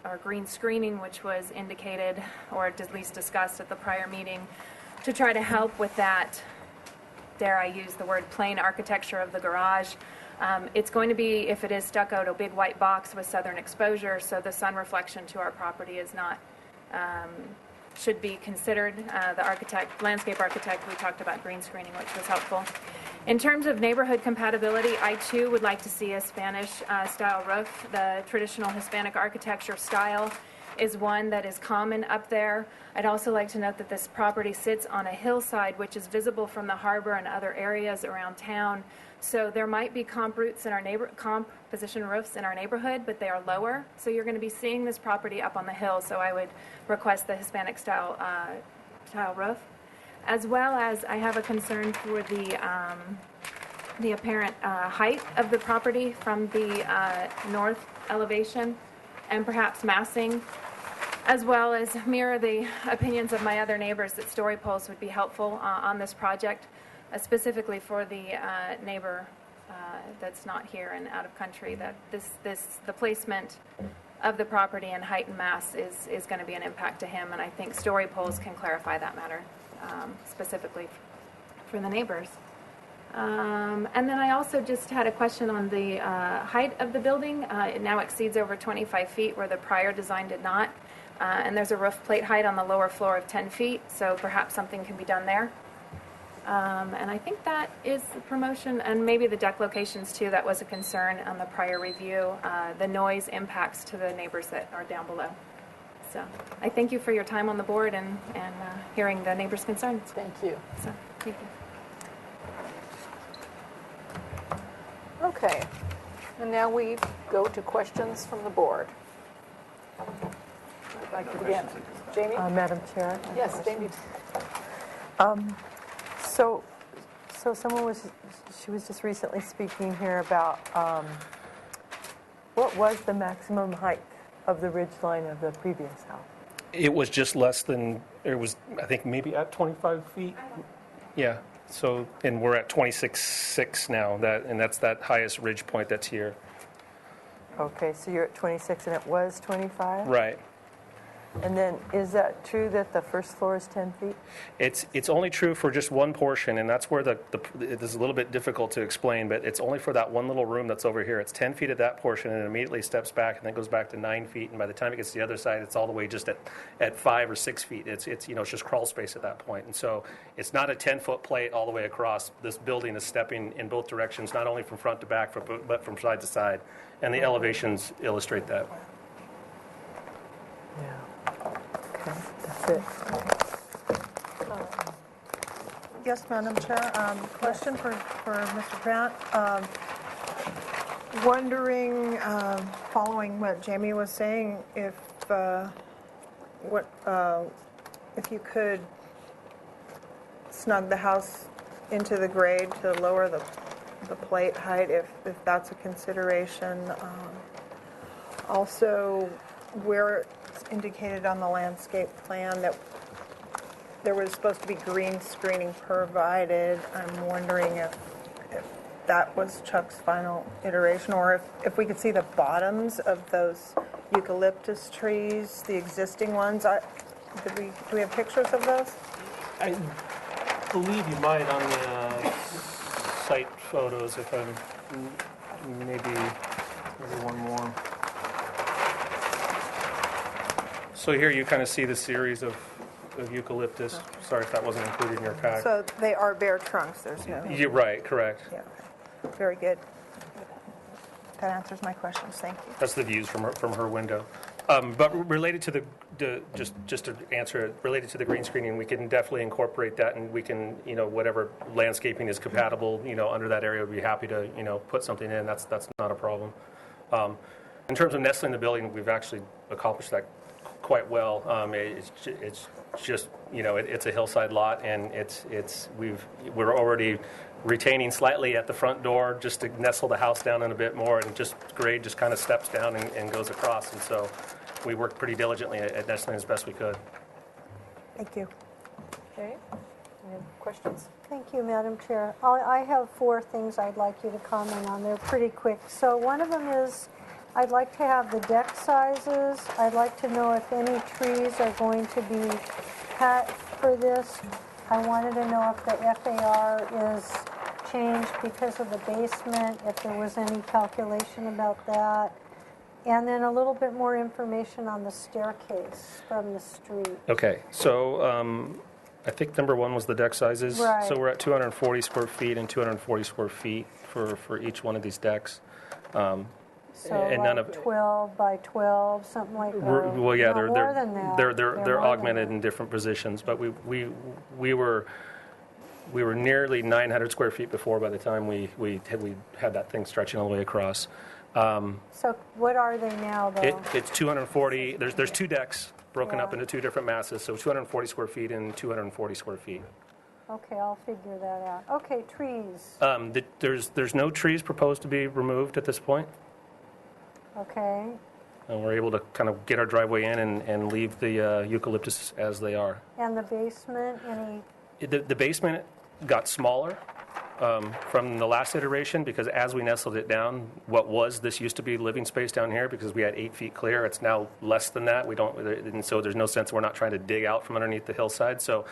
or green screening, which was indicated or at least discussed at the prior meeting to try to help with that, dare I use the word, plain architecture of the garage. It's going to be, if it is stuccoed, a big white box with southern exposure, so the sun reflection to our property is not, should be considered. The landscape architect, we talked about green screening, which was helpful. In terms of neighborhood compatibility, I too would like to see a Spanish style roof. The traditional Hispanic architecture style is one that is common up there. I'd also like to note that this property sits on a hillside which is visible from the harbor and other areas around town. So there might be composition roofs in our neighborhood, but they are lower. So you're going to be seeing this property up on the hill. So I would request the Hispanic style roof. As well as I have a concern for the apparent height of the property from the north elevation, and perhaps massing, as well as mirror the opinions of my other neighbors that story poles would be helpful on this project, specifically for the neighbor that's not here and out of country, that the placement of the property and height and mass is going to be an impact to him, and I think story poles can clarify that matter. Specifically for the neighbors. And then I also just had a question on the height of the building. It now exceeds over 25 feet where the prior design did not. And there's a roof plate height on the lower floor of 10 feet, so perhaps something can be done there. And I think that is the promotion, and maybe the deck locations too, that was a concern on the prior review, the noise impacts to the neighbors that are down below. So I thank you for your time on the board and hearing the neighbors' concerns. Thank you. So, thank you. Okay, and now we go to questions from the board. I'd like to begin. Jamie? Madam Chair? Yes, Jamie. So someone was just recently speaking here about what was the maximum height of the ridge line of the previous house? It was just less than, it was, I think, maybe at 25 feet. Yeah. So, and we're at 26.6 now, and that's that highest ridge point that's here. Okay, so you're at 26 and it was 25? Right. And then is that true that the first floor is 10 feet? It's only true for just one portion, and that's where it is a little bit difficult to explain, but it's only for that one little room that's over here. It's 10 feet at that portion, and it immediately steps back, and then goes back to 9 feet, and by the time it gets to the other side, it's all the way just at 5 or 6 feet. It's just crawl space at that point. And so it's not a 10-foot plate all the way across. This building is stepping in both directions, not only from front to back, but from side to side, and the elevations illustrate that. Yeah. Okay, that's it. Yes, Madam Chair. Question for Mr. Grant. Wondering, following what Jamie was saying, if you could snug the house into the grade to lower the plate height, if that's a consideration. Also, where it's indicated on the landscape plan that there was supposed to be green screening provided, I'm wondering if that was Chuck's final iteration, or if we could see the bottoms of those eucalyptus trees, the existing ones. Do we have pictures of those? I believe you might on the site photos, if I'm maybe one more. So here you kind of see the series of eucalyptus. Sorry if that wasn't included in your pack. So they are bare trunks, there's no... You're right, correct. Yeah, okay. Very good. That answers my questions, thank you. That's the views from her window. But related to just to answer it, related to the green screening, we can definitely incorporate that, and we can, whatever landscaping is compatible, under that area, we'd be happy to, put something in. That's not a problem. In terms of nestling the building, we've actually accomplished that quite well. It's just, it's a hillside lot, and we're already retaining slightly at the front door just to nestle the house down in a bit more, and grade just kind of steps down and goes across. And so we worked pretty diligently at nestling as best we could. Thank you. Okay. Any questions? Thank you, Madam Chair. I have 4 things I'd like you to comment on. They're pretty quick. So one of them is I'd like to have the deck sizes. I'd like to know if any trees are going to be cut for this. I wanted to know if the FAR is changed because of the basement, if there was any calculation about that. And then a little bit more information on the staircase from the street. Okay, so I think number 1 was the deck sizes. Right. So we're at 240 square feet and 240 square feet for each one of these decks. So and like none of 12 by 12, something like that. well, yeah, No, more than that. they're more than augmented that. in different positions, but we were nearly 900 square feet before by the time we had that thing stretching all the way across. So what are they now, though? It's 240. There's 2 decks broken up into 2 different masses, so 240 square feet and 240 square feet. Okay, I'll figure that out. Okay, trees. There's no trees proposed to be removed at this point. Okay. And we're able to kind of get our driveway in and leave the eucalyptus as they are. And the basement, any? The basement got smaller from the last iteration because as we nestled it down, this used to be living space down here because we had 8 feet clear. It's now less than that. And so there's no sense we're not trying to dig out from underneath the hillside. So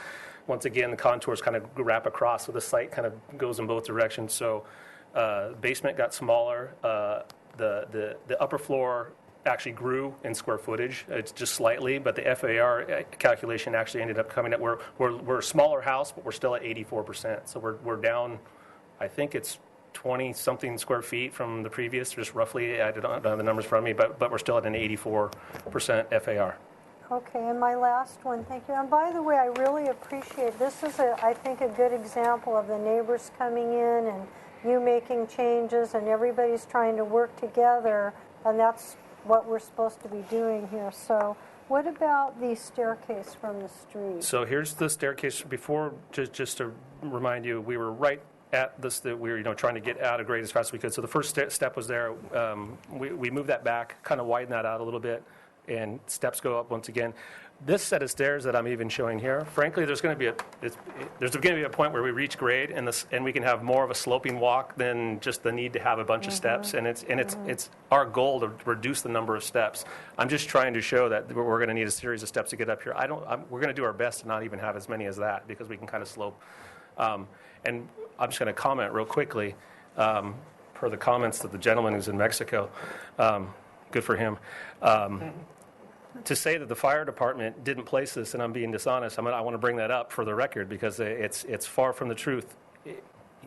once again, the contours kind of wrap across, so the site kind of goes in both directions. So basement got smaller. The upper floor actually grew in square footage. It's just slightly, but the FAR calculation actually ended up coming at, we're a smaller house, but we're still at 84%. So we're down, I think it's 20-something square feet from the previous, just roughly. I don't have the numbers from me, but we're still at an 84% FAR. Okay, and my last one, thank you. And by the way, I really appreciate, this is, I think, a good example of the neighbors coming in and you making changes and everybody's trying to work together, and that's what we're supposed to be doing here. So what about the staircase from the street? So here's the staircase. Before, just to remind you, we were right at this, that we were trying to get out of grade as fast as we could. So the first step was there. We moved that back, kind of widened that out a little bit, and steps go up once again. This set of stairs that I'm even showing here, frankly, there's going to be a point where we reach grade and we can have more of a sloping walk than just the need to have a bunch of steps. And it's our goal to reduce the number of steps. I'm just trying to show that we're going to need a series of steps to get up here. We're going to do our best to not even have as many as that because we can kind of slope. And I'm just going to comment real quickly per the comments of the gentleman who's in Mexico. Good for him. To say that the fire department didn't place this, and I'm being dishonest, I want to bring that up for the record because it's far from the truth.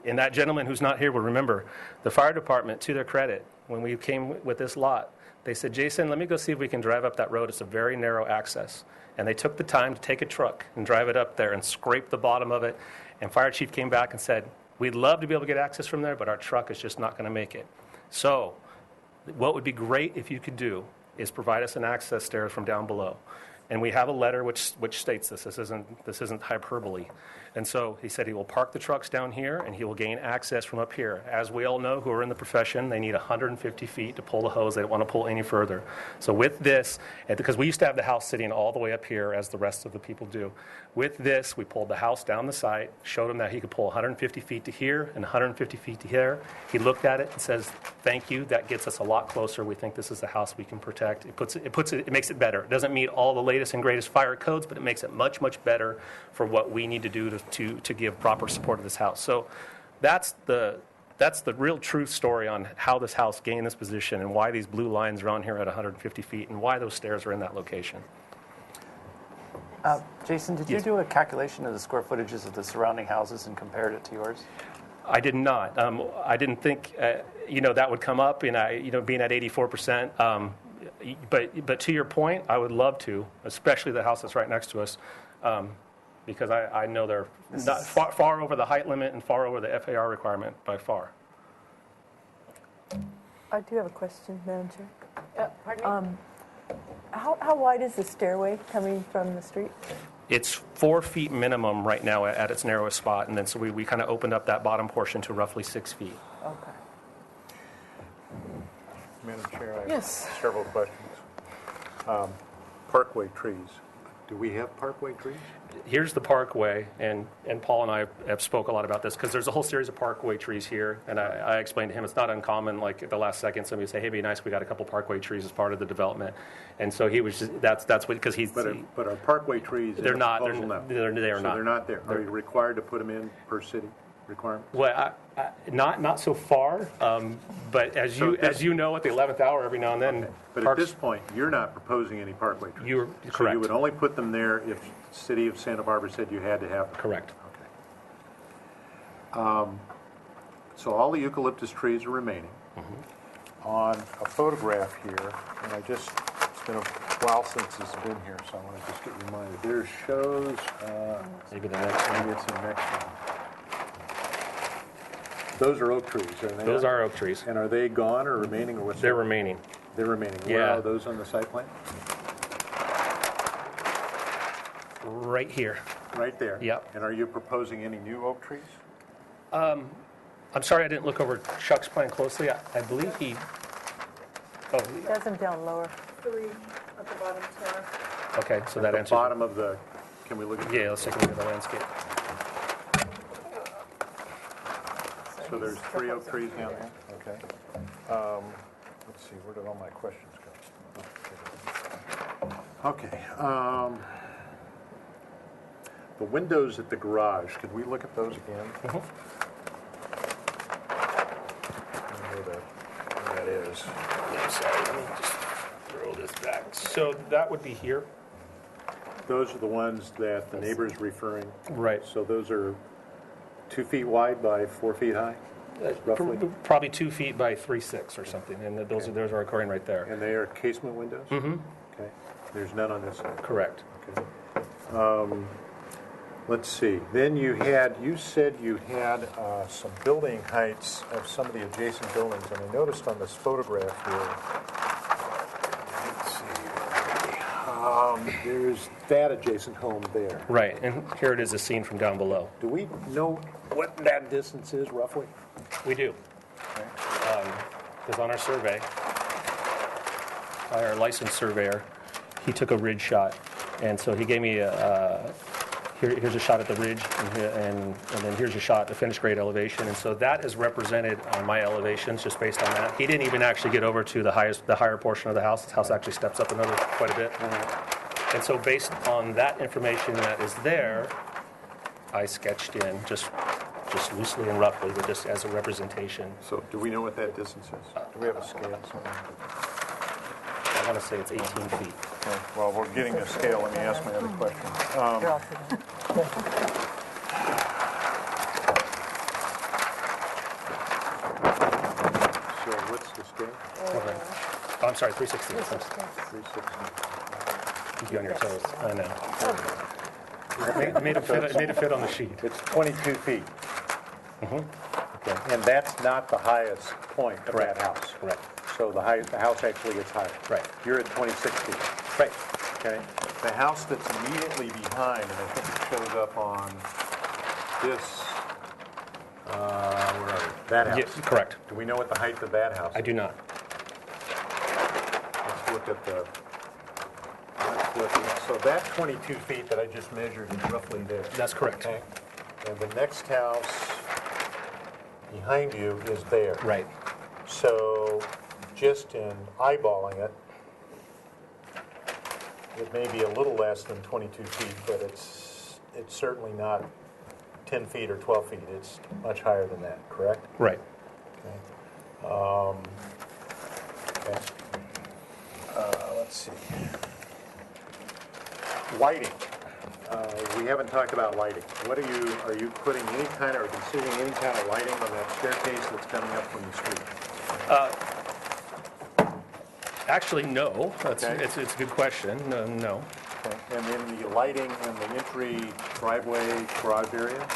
And that gentleman who's not here will remember, the fire department, to their credit, when we came with this lot, they said, Jason, let me go see if we can drive up that road. It's a very narrow access. And they took the time to take a truck and drive it up there and scrape the bottom of it. And fire chief came back and said, we'd love to be able to get access from there, but our truck is just not going to make it. So what would be great if you could do is provide us an access stairs from down below. And we have a letter which states this. This isn't hyperbole. And so he said he will park the trucks down here and he will gain access from up here. As we all know who are in the profession, they need 150 feet to pull the hose. They don't want to pull any further. So with this, and because we used to have the house sitting all the way up here as the rest of the people do. With this, we pulled the house down the site, showed him that he could pull 150 feet to here and 150 feet to here. He looked at it and says, thank you, that gets us a lot closer. We think this is a house we can protect. It makes it better. It doesn't meet all the latest and greatest fire codes, but it makes it much, much better for what we need to do to give proper support to this house. So that's the real true story on how this house gained this position and why these blue lines are on here at 150 feet and why those stairs are in that location. Jason, did you do a calculation of the square footages of the surrounding houses and compared it to yours? I did not. I didn't think that would come up, and being at 84%. But to your point, I would love to, especially the house that's right next to us, because I know they're not far over the height limit and far over the FAR requirement by far. I do have a question, Madam Chair. Pardon me? How wide is the stairway coming from the street? It's 4 feet minimum right now at its narrowest spot, and then so we kind of opened up that bottom portion to roughly 6 feet. Okay. Madam Chair, I Yes. have several questions. Parkway trees. Do we have parkway trees? Here's the parkway, and Paul and I have spoke a lot about this because there's a whole series of parkway trees here, and I explained to him it's not uncommon, like at the last second somebody would say, hey, it'd be nice, we got a couple parkway trees as part of the development. And so he was just, that's what, because he's... But are parkway trees in the proposal now? They are So not. they're not there. Are you required to put them in per city requirement? Well, not so far, but as you know, at the 11th hour, every now and then... Okay. But at this point, you're not proposing any parkway trees? You're So correct. you would only put them there if the city of Santa Barbara said you had to have them? Correct. Okay. So all the eucalyptus trees are remaining. On a photograph here, and it's been a while since it's been here, so I want to just get reminded. There shows, maybe the next one. Maybe it's the next one. Those are oak trees, are they? Those are oak trees. And are they gone or remaining, or what's? They're remaining. They're remaining. Yeah. Where are those on the site plan? Right here. Right there? Yep. And are you proposing any new oak trees? I'm sorry I didn't look over Chuck's plan closely. I believe he... Oh, He has them down lower. 3 at the bottom, Sarah. okay, so that At answers... the bottom of the, can we look at? Yeah, let's take a look at the landscape. So there's 3 oak trees down there? Okay. Let's see, where did all my questions go? Okay. The windows at the garage, could we look at those again? I don't know where that is. Yeah, sorry, let me just... throw this back. So that would be here. Those are the ones that the neighbor's referring. Right. So those are 2 feet wide by 4 feet high, roughly? Probably 2 feet by 3.6 or something, and those are occurring right there. And they are casement windows? Mm-hmm. Okay. There's none on this side? Correct. Okay. Let's see. Then you said you had some building heights of some of the adjacent buildings, and I noticed on this photograph here, let's see, there's that adjacant home there. Right, and here it is, a scene from down below. Do we know what that distance is roughly? We do. Because on our survey, by our licensed surveyor, he took a ridge shot, and so he gave me here's a shot at the ridge, and then here's a shot at finished grade elevation, and so that is represented on my elevations just based on that. He didn't even actually get over to the higher portion of the house. The house actually steps up another quite a bit. And so based on that information that is there, I sketched in just loosely and roughly, but just as a representation. So do we know what that distance is? Do we have a scale somewhere? I want to say it's 18 feet. Okay. Well, we're getting a scale. Let me ask my other question. So what's the scale? Okay. Oh, I'm sorry, 360. 360. Keep you on your toes. I know. It made it fit on the sheet. It's 22 feet. Mm-hmm. Okay. And that's not the highest point of that house. Correct. So the house actually gets higher. Right. You're at 26 feet. Right. Okay. The house that's immediately behind, and I think it shows up on this, where are we? That house. Yes, correct. Do we know what the height of that house is? I do not. Let's look at the, so that 22 feet that I just measured is roughly there. That's correct. Okay. And the next house behind you is there. Right. So just in eyeballing it, it may be a little less than 22 feet, but it's certainly not 10 feet or 12 feet. It's much higher than that, correct? Right. Okay. Okay. Let's see. Lighting. We haven't talked about lighting. What are you putting any kind or considering any kind of lighting on that staircase that's coming up from the street? Actually, no. It's a good question. No. Okay. And then the lighting in the entry driveway garage area?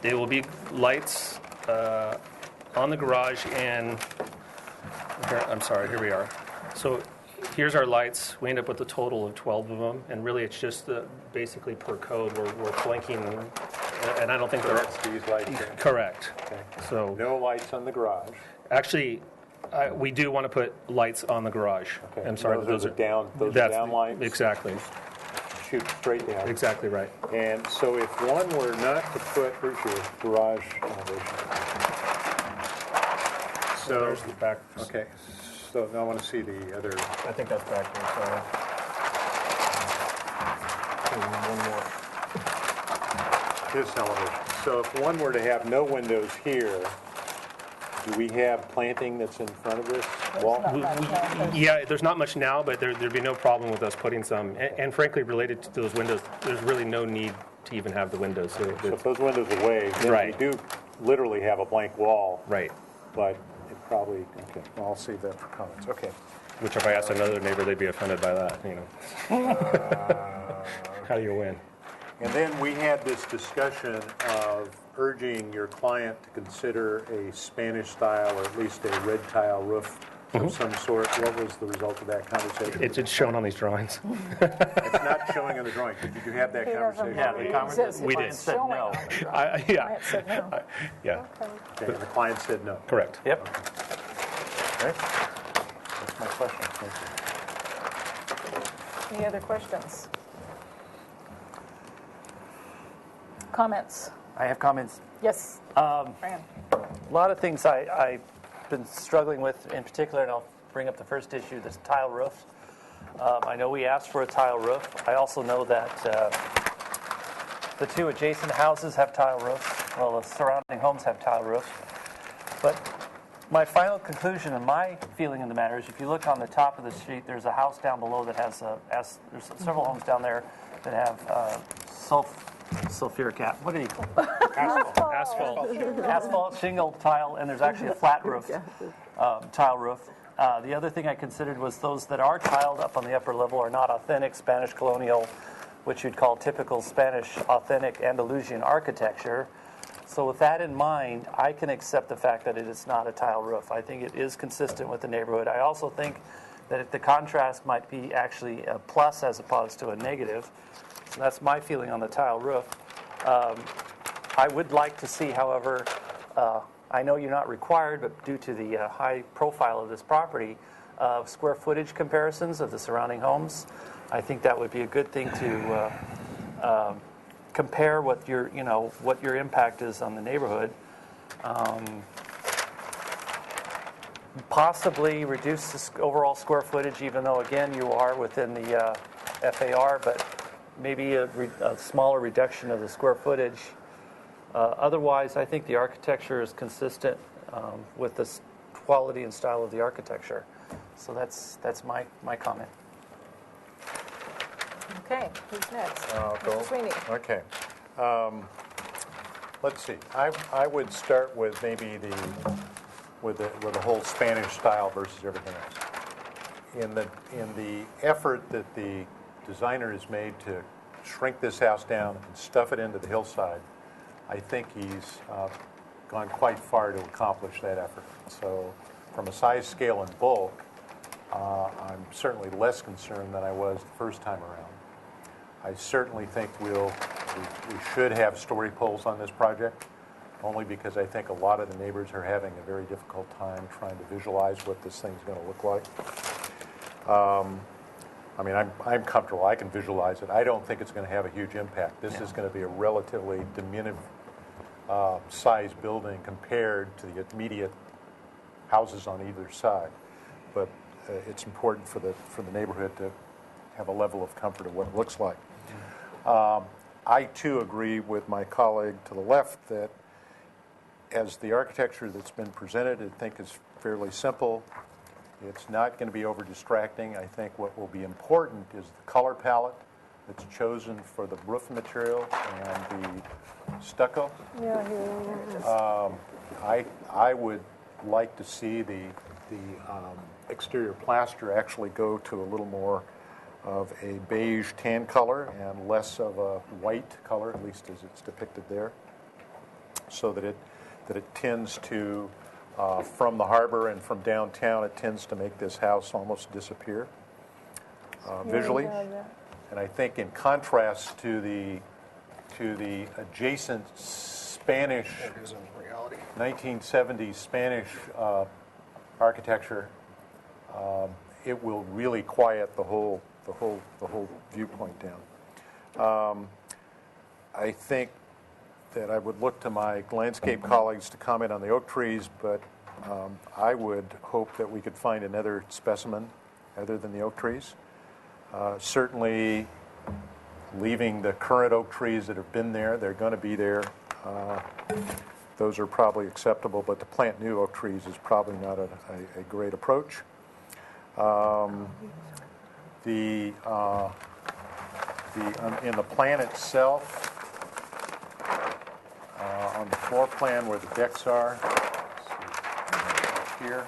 There will be lights on the garage and, here we are. So here's our lights. We end up with a total of 12 of them, and really it's just basically per code we're flanking, and I don't think that's these lights here? Correct. Okay. So no lights on the garage? Actually, we do want to put lights on the garage. Okay. I'm sorry. Those are down lights? Exactly. Shoot straight down. Exactly right. And so if one were not to put, where's your garage elevation? So there's the back. Okay. So now I want to see the other. I think that's back there. Sorry. One more. This elevation. So if one were to have no windows here, do we have planting that's in front of this wall? Yeah, there's not much now, but there'd be no problem with us putting some. And frankly, related to those windows, there's really no need to even have the windows. So if those windows are away, then Right. we do literally have a blank wall. Right. But it probably, okay, well, I'll save that for comments. Okay. Which if I asked another neighbor, they'd be offended by that, How do you win? And then we had this discussion of urging your client to consider a Spanish style or at least a red tile roof of some sort. What was the result of that conversation? It's shown on these drawings. It's not showing on the drawing. Did you have that conversation? Yeah, the conversation. We did. Said no. Yeah. Said no. Yeah. Okay, and the client said no. Correct. Yep. Okay. That's my question. Thank you. Any other questions? Comments? I have comments. Yes. A Fran. lot of things I've been struggling with in particular, and I'll bring up the first issue, this tile roof. I know we asked for a tile roof. I also know that the two adjacent houses have tile roofs. Well, the surrounding homes have tile roofs. But my final conclusion and my feeling in the matter is if you look on the top of the street, there's a house down below that has there's several homes down there that have sulfuric acid. What do you call it? Asphalt shingle tile, and there's actually a flat roof tile roof. The other thing I considered was those that are tiled up on the upper level are not authentic Spanish colonial, which you'd call typical Spanish authentic Andalusian architecture. So with that in mind, I can accept the fact that it is not a tile roof. I think it is consistent with the neighborhood. I also think that the contrast might be actually a plus as opposed to a negative. So that's my feeling on the tile roof. I would like to see, however, I know you're not required, but due to the high profile of this property, square footage comparisons of the surrounding homes. I think that would be a good thing to compare what your impact is on the neighborhood. Possibly reduce the overall square footage, even though again you are within the FAR, but maybe a smaller reduction of the square footage. Otherwise, I think the architecture is consistent with the quality and style of the architecture. So that's my comment. Okay, who's next? I'll go. Mr. Sweeney. Okay. Let's see. I would start with maybe with the whole Spanish style versus everything else. In the effort that the designer has made to shrink this house down and stuff it into the hillside, I think he's gone quite far to accomplish that effort. So from a size, scale, and bulk, I'm certainly less concerned than I was the first time around. I certainly think we should have story poles on this project, only because I think a lot of the neighbors are having a very difficult time trying to visualize what this thing's going to look like. I mean, I'm comfortable. I can visualize it. I don't think it's going to have a huge impact. This is going to be a relatively diminutive size building compared to the immediate houses on either side. But it's important for the neighborhood to have a level of comfort of what it looks like. I, too, agree with my colleague to the left that as the architecture that's been presented, I think is fairly simple. It's not going to be over-distracting. I think what will be important is the color palette that's chosen for the roof material and the stucco. Yeah, here it is. I would like to see the exterior plaster actually go to a little more of a beige tan color and less of a white color, at least as it's depicted there, so that it tends to, from the harbor and from downtown, it tends to make this house almost disappear visually. And I think in contrast to the adjacent Spanish, 1970s Spanish architecture, it will really quiet the whole viewpoint down. I think that I would look to my landscape colleagues to comment on the oak trees, but I would hope that we could find another specimen other than the oak trees. Certainly, leaving the current oak trees that have been there, they're going to be there. Those are probably acceptable, but to plant new oak trees is probably not a great approach. In the plan itself, on the floor plan where the decks are, here,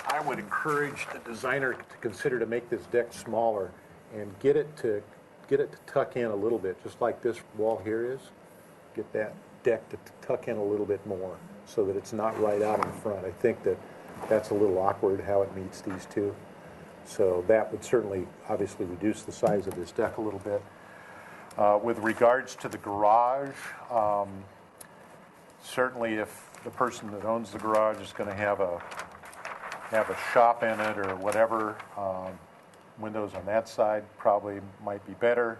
I would encourage the designer to consider to make this deck smaller and get it to tuck in a little bit, just like this wall here is. Get that deck to tuck in a little bit more so that it's not right out in front. I think that's a little awkward how it meets these two. So that would certainly obviously reduce the size of this deck a little bit. With regards to the garage, certainly if the person that owns the garage is going to have a shop in it or whatever, windows on that side probably might be better.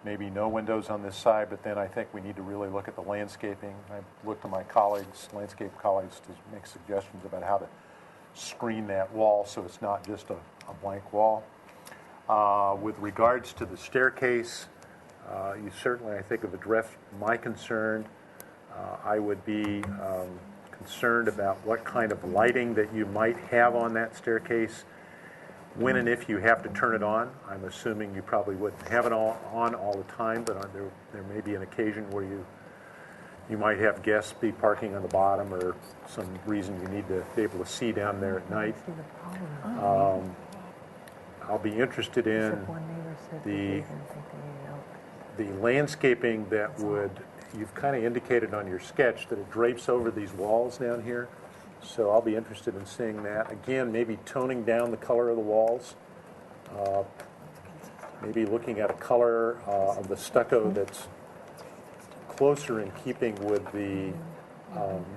Maybe no windows on this side, but then I think we need to really look at the landscaping. I've looked to my landscape colleagues, to make suggestions about how to screen that wall so it's not just a blank wall. With regards to the staircase, you certainly, I think, have addressed my concern. I would be concerned about what kind of lighting that you might have on that staircase when and if you have to turn it on. I'm assuming you probably wouldn't have it on all the time, but there may be an occasion where you might have guests be parking on the bottom or some reason you need to be able to see down there at night. I'll be interested in the landscaping that would, you've kind of indicated on your sketch that it drapes over these walls down here. So I'll be interested in seeing that. Again, maybe toning down the color of the walls. Maybe looking at a color of the stucco that's closer in keeping with the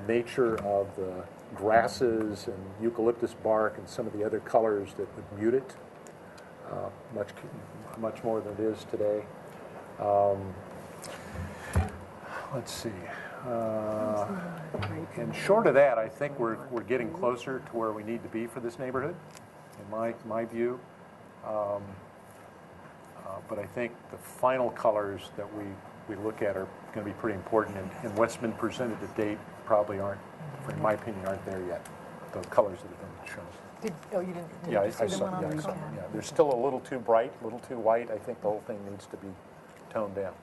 nature of the grasses and eucalyptus bark and some of the other colors that would mute it much more than it is today. Let's see. And short of that, I think we're getting closer to where we need to be for this neighborhood, in my view. But I think the final colors that we look at are going to be pretty important, and what's been presented to date probably aren't, in my opinion, aren't there yet, the colors that have been shown. You didn't Yeah, I see them saw, on yeah, the I saw, cover? yeah. They're still a little too bright, a little too white. I think the whole thing needs to be toned down.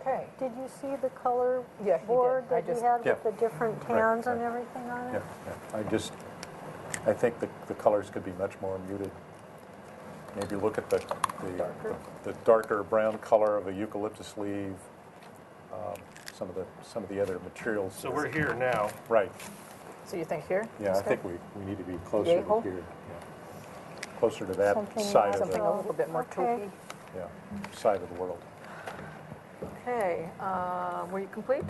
Okay. Did you see the color Yeah, he board did. I that you just- had Yeah. with the different tans and everything on Yeah, it? yeah. I think the colors could be much more muted. Maybe look at the darker brown color of a eucalyptus leaf, some of the other materials. So we're here now. Right. So you think here? Yeah, I Is think good? we need to be closer to Yay-ho? here. Yeah. Closer to that Something side of Something the, a little bit more taupey. yeah, side of the world. Okay, were you complete?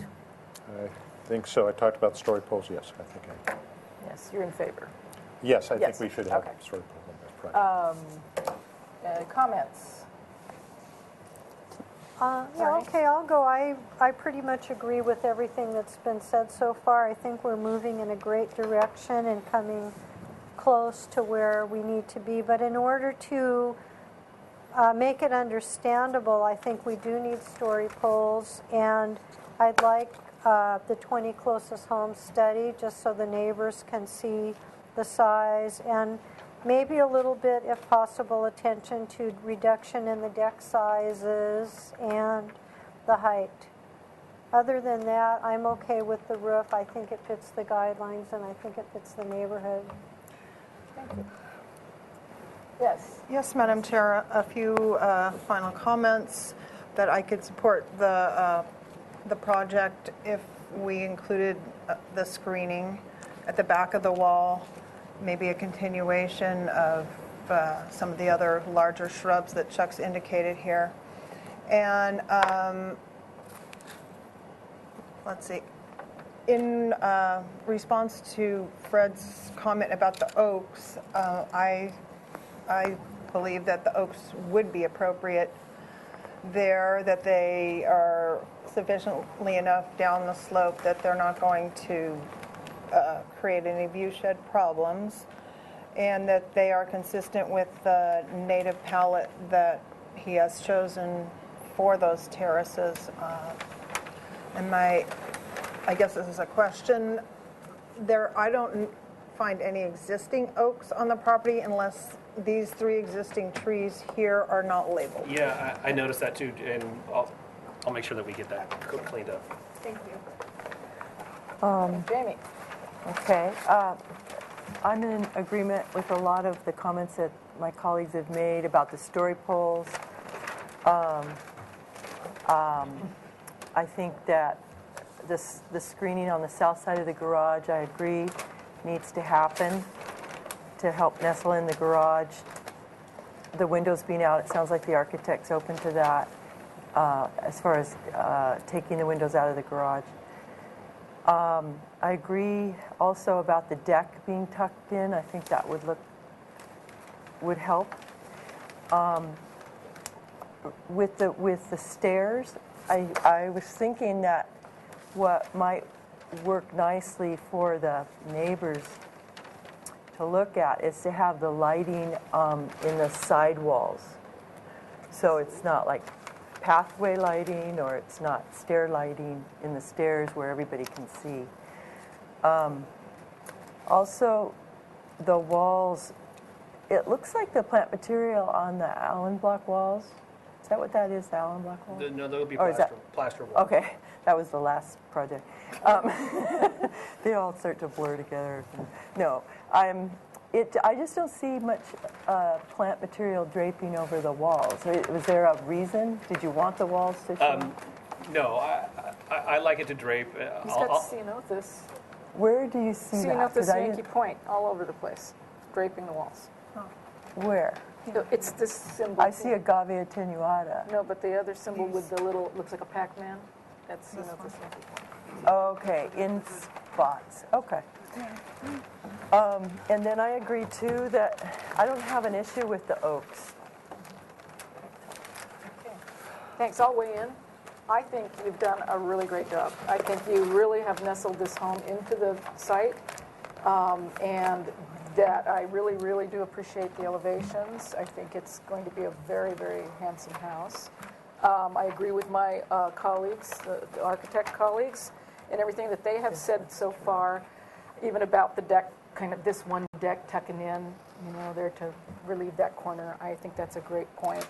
I think so. I talked about story poles. Yes, I think I. Yes, you're in favor. Yes, I Yes, think we should have okay. story poles on this project. Comments? Yeah, Sorry. okay, I'll go. I pretty much agree with everything that's been said so far. I think we're moving in a great direction and coming close to where we need to be. But in order to make it understandable, I think we do need story poles, and I'd like the 20 closest homes study, just so the neighbors can see the size, and maybe a little bit, if possible, attention to reduction in the deck sizes and the height. Other than that, I'm okay with the roof. I think it fits the guidelines, and I think it fits the neighborhood. Thank you. Yes. Yes, Madam Chair, a few final comments that I could support the project if we included the screening at the back of the wall, maybe a continuation of some of the other larger shrubs that Chuck's indicated here. And let's see, in response to Fred's comment about the oaks, I believe that the oaks would be appropriate there, that they are sufficiently enough down the slope that they're not going to create any view shed problems, and that they are consistent with the native palette that he has chosen for those terraces. And I guess this is a question. I don't find any existing oaks on the property unless these 3 existing trees here are not labeled. Yeah, I noticed that too, and I'll make sure that we get that cleaned up. Thank you. Jamie? Okay. I'm in agreement with a lot of the comments that my colleagues have made about the story poles. I think that the screening on the south side of the garage, I agree, needs to happen to help nestle in the garage. The windows being out, it sounds like the architect's open to that as far as taking the windows out of the garage. I agree also about the deck being tucked in. I think that would help. With the stairs, I was thinking that what might work nicely for the neighbors to look at is to have the lighting in the side walls. So it's not like pathway lighting, or it's not stair lighting in the stairs where everybody can see. Also, the walls, it looks like the plant material on the Allen block walls. Is that what that is, the Allen block walls? No, that would be Or is plaster wall. Okay, that was the last project. They all start to blur together. No, I just don't see much plant material draping over the walls. Was there a reason? Did you want the walls to show? No, I like it to drape. He's got ceanothus. Where do you see that? Ceanothus Yankee Point, all over the place, draping the walls. Where? It's this symbol. I see agave attenuata. No, but the other symbol with the little, looks like a Pac-Man, that's ceanothus Yankee Point. Okay, in spots. Okay. And then I agree too that I don't have an issue with the oaks. Okay. Thanks, I'll weigh in. I think you've done a really great job. I think you really have nestled this home into the site, and that I really, really do appreciate the elevations. I think it's going to be a very, very handsome house. I agree with my colleagues, the architect colleagues, and everything that they have said so far, even about the deck, kind of this one deck tucking in, there to relieve that corner. I think that's a great point.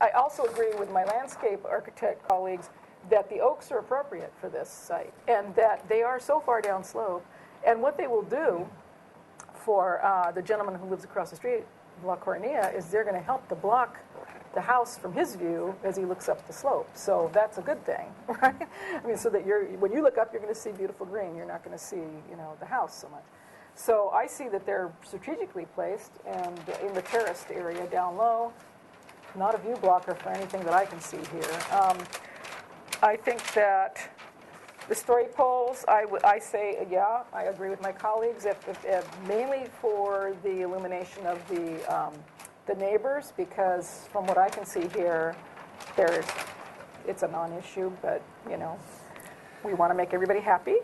I also agree with my landscape architect colleagues that the oaks are appropriate for this site, and that they are so far down slope. And what they will do for the gentleman who lives across the street, La Cornea, is they're going to help to block the house from his view as he looks up the slope. So that's a good thing, right? I mean, so that when you look up, you're going to see beautiful green. You're not going to see, the house so much. So I see that they're strategically placed and in the terraced area down low. Not a view blocker for anything that I can see here. I think that the story poles, I say, yeah, I agree with my colleagues, if mainly for the illumination of the neighbors, because from what I can see here, it's a non-issue, but, we want to make everybody happy.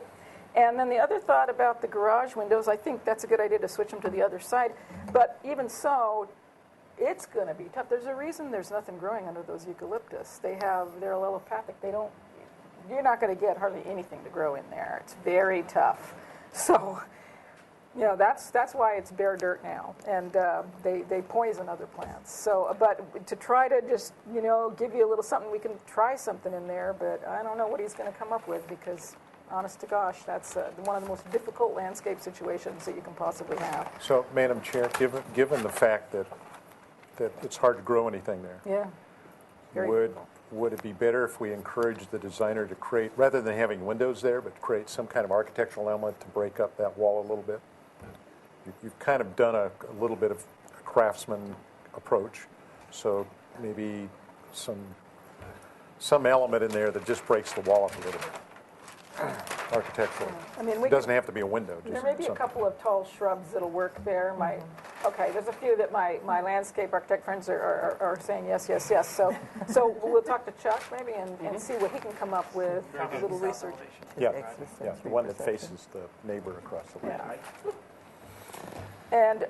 And then the other thought about the garage windows, I think that's a good idea to switch them to the other side. But even so, it's going to be tough. There's a reason there's nothing growing under those eucalyptus. they're allelopathic. You're not going to get hardly anything to grow in there. It's very tough. So, that's why it's bare dirt now, and they poison other plants. So, but to try to just give you a little something, we can try something in there, but I don't know what he's going to come up with, because honest to gosh, that's one of the most difficult landscape situations that you can possibly have. So, Madam Chair, given the fact that it's hard to grow anything there, Yeah. Very difficult. Would it be better if we encouraged the designer to create, rather than having windows there, but create some kind of architectural element to break up that wall a little bit? You've kind of done a little bit of a craftsman approach, so maybe some element in there that just breaks the wall up a little bit. Architectural. I mean, It doesn't have to be a window. There may be a couple of tall shrubs that'll work there. Okay, there's a few that my landscape architect friends are saying yes, yes, yes. So we'll talk to Chuck maybe and see what he can come up with, a little research. Yeah, the one that faces the neighbor across the way. Yeah. And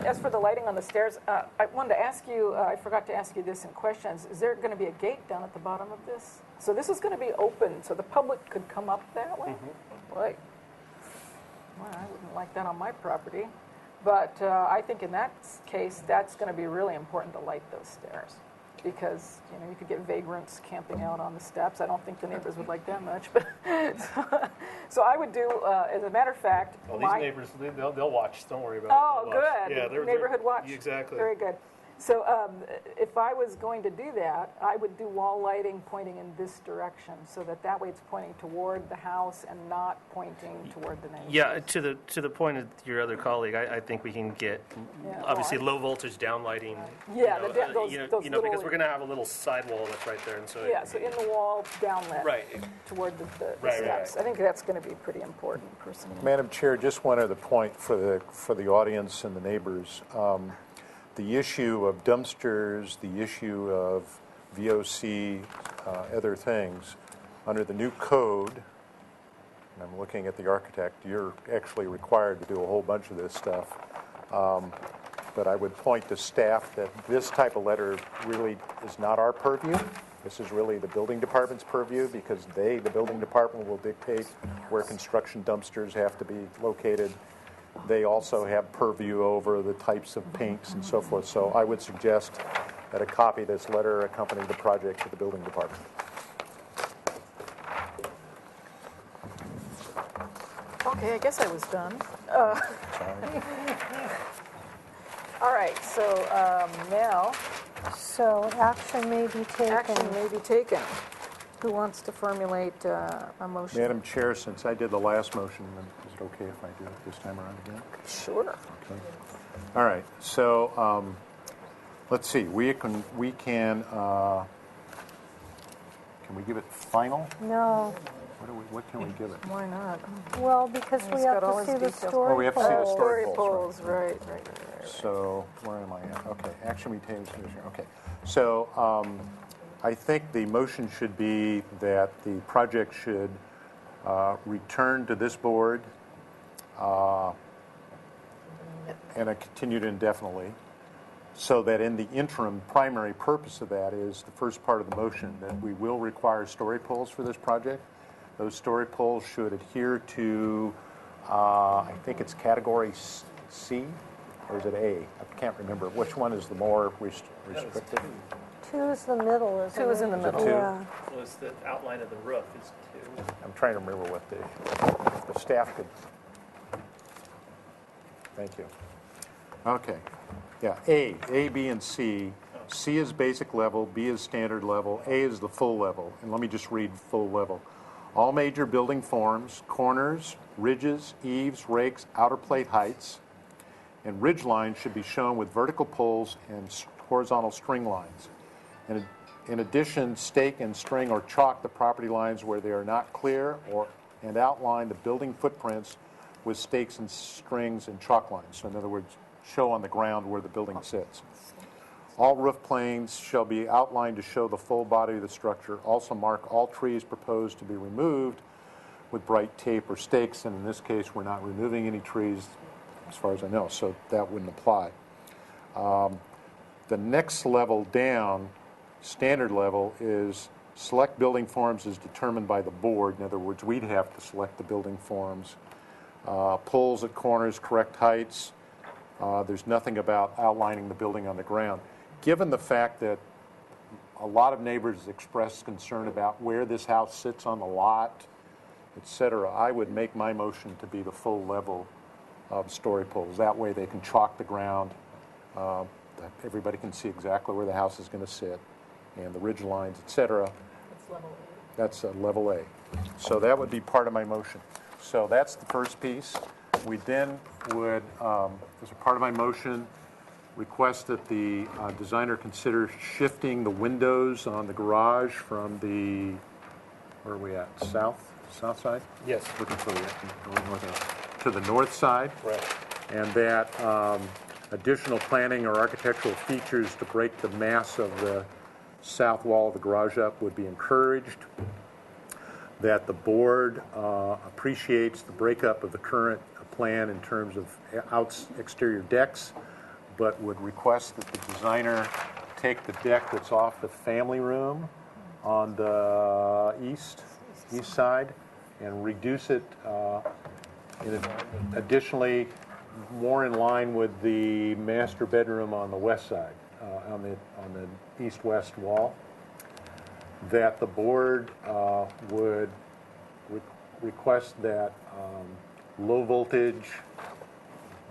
as for the lighting on the stairs, I wanted to ask you, I forgot to ask you this in questions, is there going to be a gate down at the bottom of this? So this is going to be open, so the public could come up that way? Boy, well, I wouldn't like that on my property. But I think in that case, that's going to be really important to light those stairs. Because, you could get vagrants camping out on the steps. I don't think the neighbors would like that much. But so I would do, as a matter of fact... Well, these neighbors, they'll watch. Don't worry about it. Oh, good. Yeah, Neighborhood watch. Exactly. Very good. So if I was going to do that, I would do wall lighting pointing in this direction, so that way it's pointing toward the house and not pointing toward the neighbors. Yeah, to the point of your other colleague, I think we can get obviously low voltage downlighting. Yeah, those because we're going to have a little sidewall that's right there, and so so in the wall downlit, right, toward the steps. Right. I think that's going to be pretty important, personally. Madam Chair, just one other point for the audience and the neighbors. The issue of dumpsters, the issue of VOC, other things, under the new code, and I'm looking at the architect, you're actually required to do a whole bunch of this stuff. but I would point to staff that this type of letter really is not our purview. This is really the building department's purview, because the building department, will dictate where construction dumpsters have to be located. They also have purview over the types of paints and so forth. So I would suggest that a copy of this letter accompany the project to the building department. Okay, I guess I was done. All right, so now So action may be taken. action may be taken. Who wants to formulate a motion? Madam Chair, since I did the last motion, then is it okay if I do it this time around again? Sure. Okay. All right, so let's see, can we give it final? No. What can we give it? Why not? Well, because we It's have got all to see his the details. story Oh, we have to see the poles. story Story poles, poles, right. So, where am I at? Okay, action we take, okay. So, I think the motion should be that the project should return to this board and continued indefinitely, so that in the interim, primary purpose of that is the first part of the motion, that we will require story poles for this project. Those story poles should adhere to, I think it's category C, or is it A? I can't remember. Which one is the more restricted? 2 is the middle, isn't it? 2 is in the middle. Two? Yeah. Well, it's the outline of the roof is 2. I'm trying to remember what the staff could. Thank you. Okay. Yeah, A, B, and C. C is basic level, B is standard level, A is the full level. And let me just read full level. All major building forms, corners, ridges, eaves, rakes, outer plate heights, and ridge lines should be shown with vertical poles and horizontal string lines. In addition, stake and string or chalk the property lines where they are not clear, and outline the building footprints with stakes and strings and chalk lines. So in other words, show on the ground where the building sits. All roof planes shall be outlined to show the full body of the structure. Also mark all trees proposed to be removed with bright tape or stakes, and in this case, we're not removing any trees as far as I know, so that wouldn't apply. The next level down, standard level, is select building forms as determined by the board. In other words, we'd have to select the building forms. Poles at corners, correct heights. There's nothing about outlining the building on the ground. Given the fact that a lot of neighbors expressed concern about where this house sits on the lot, et cetera, I would make my motion to be the full level of story poles. That way they can chalk the ground. Everybody can see exactly where the house is going to sit, and the ridge lines, et cetera. That's level A. That's level A. So that would be part of my motion. So that's the first piece. We then would, as a part of my motion, request that the designer consider shifting the windows on the garage from the, where are we at, south side? Yes. Looking for to the north side. Right. And that additional planning or architectural features to break the mass of the south wall of the garage up would be encouraged. That the board appreciates the breakup of the current plan in terms of exterior decks, but would request that the designer take the deck that's off the family room on the east side and reduce it additionally more in line with the master bedroom on the west side, on the east-west wall. That the board would request that low voltage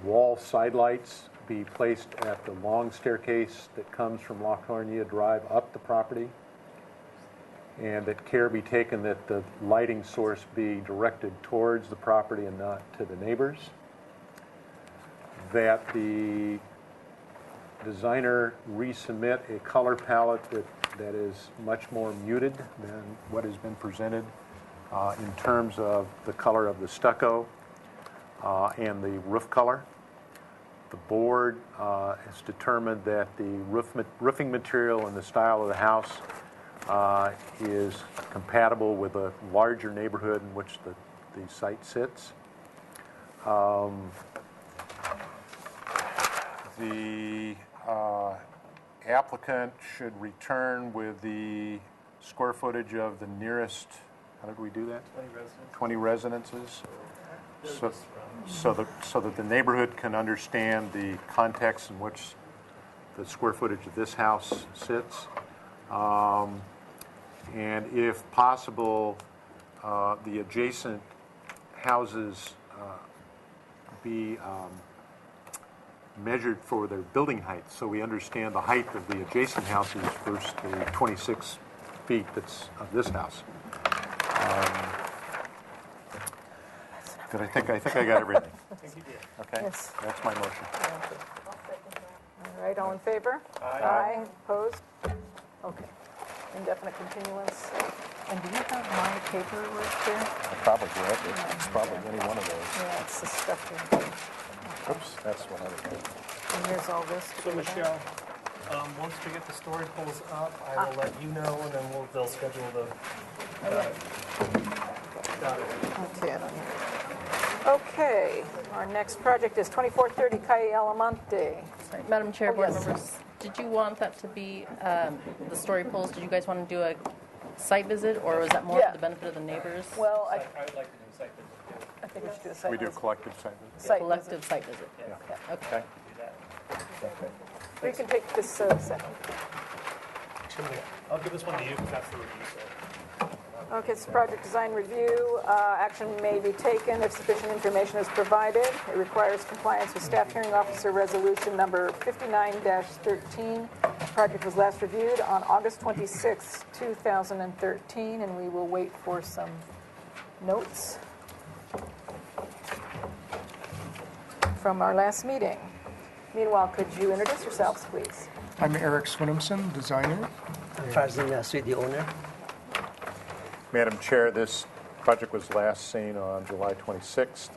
wall side lights be placed at the long staircase that comes from La Cornilla Drive up the property, and that care be taken that the lighting source be directed towards the property and not to the neighbors. That the designer resubmit a color palette that is much more muted than what has been presented in terms of the color of the stucco and the roof color. The board has determined that the roofing material and the style of the house is compatible with a larger neighborhood in which the the applicant should return with the square footage of the nearest, how did we do that? 20 residences. So that the neighborhood can understand the context in which the square footage of this house sits. And if possible, the adjacent houses be measured for their building height, so we understand the height of the adjacent houses versus the 26 feet that's of this house. But I think I got everything. Okay, Yes. that's my motion. All right, all in favor? Aye. Opposed? Okay. Indefinite continuance. And do you have my paperwork there? I probably did. It's probably any one of those. Yeah, it's the stuff here. Oops, that's what I would do. And here's all this. So Michelle, once we get the story poles up, I will let you know, and then they'll schedule the. Got it. Okay, I don't need it. Okay, our next project is 2430 Calle Alamonte. Sorry, Madam Chair, board yes. members, did you want that to be the story polls? Did you guys want to do a site visit, or was that more Yeah. for the benefit of the neighbors? Well, I would like to do a site visit too. I think we should do a site We do a visit. collective site visit. Site Collective visit. site visit. Yeah. Okay. Okay. We can take this second. Actually, I'll give this one to you because that's the review. Okay, it's project design review. Action may be taken if sufficient information is provided. It requires compliance with Staff Hearing Officer Resolution number 59-13. The project was last reviewed on August 26, 2013, and we will wait for some notes from our last meeting. Meanwhile, could you introduce yourselves, please? I'm Eric Swinemson, designer. Farzin Sweet, the owner. Madam Chair, this project was last seen on July 26th.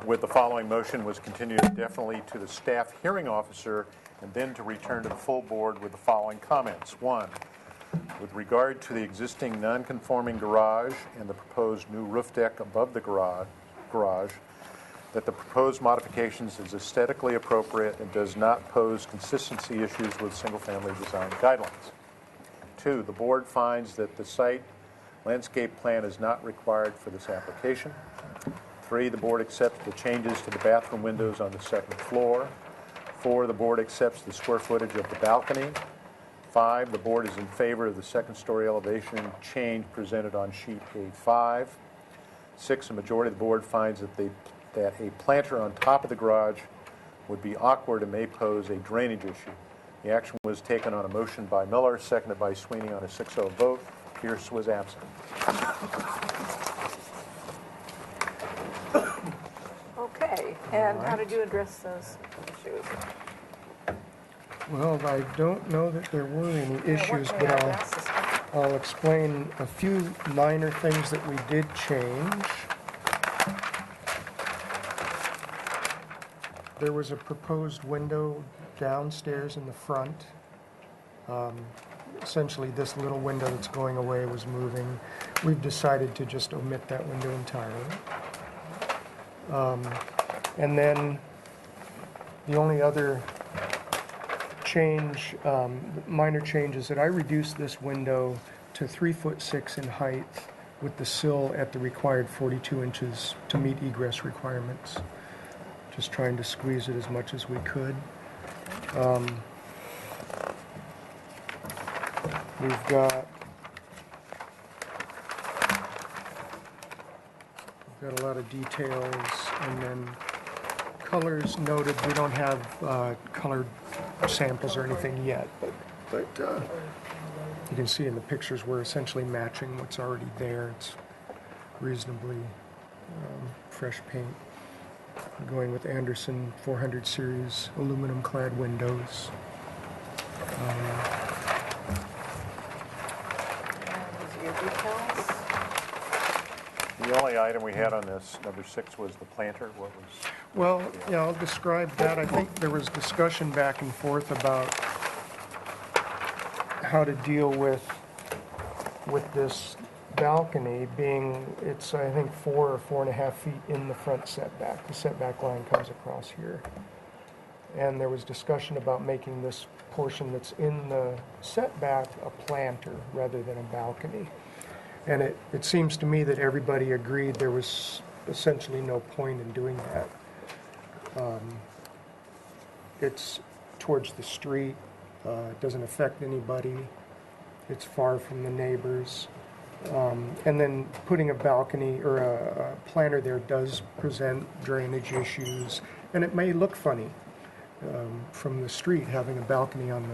With the following motion was continued indefinitely to the staff hearing officer and then to return to the full board with the following comments. One, with regard to the existing non-conforming garage and the proposed new roof deck above the garage, that the proposed modifications is aesthetically appropriate and does not pose consistency issues with single-family design guidelines. Two, the board finds that the site landscape plan is not required for this application. Three, the board accepts the changes to the bathroom windows on the second floor. Four, the board accepts the square footage of the balcony. Five, the board is in favor of the second-story elevation change presented on sheet A5. Six, a majority of the board finds that a planter on top of the garage would be awkward and may pose a drainage issue. The action was taken on a motion by Miller, seconded by Sweeney on a 6-0 vote. Pierce was absent. Okay, and how did you address those issues? Well, I don't know that there were any issues, what may I but address this one? I'll explain a few minor things that we did change. There was a proposed window downstairs in the front. Essentially, this little window that's going away was moving. We've decided to just omit that window entirely. And then the only other change, minor change, is that I reduced this window to 3'6" in height with the sill at the required 42 inches to meet egress requirements. Just trying to squeeze it as much as we could. We've got a lot of details, and then colors noted. We don't have colored samples or anything yet, but you can see in the pictures we're essentially matching what's already there. It's reasonably fresh paint. We're going with Anderson 400 series aluminum clad windows. Your details? The only item we had on this, number 6, was the planter. What was? Well, yeah, I'll describe that. I think there was discussion back and forth about how to deal with this balcony being, it's, I think, 4 or 4.5 feet in the front setback. The setback line comes across here. and there was discussion about making this portion that's in the setback a planter rather than a balcony. And it seems to me that everybody agreed there was essentially no point in doing that. It's towards the street, it doesn't affect anybody, it's far from the neighbors. And then putting a balcony or a planter there does present drainage issues, and it may look funny from the street having a balcony on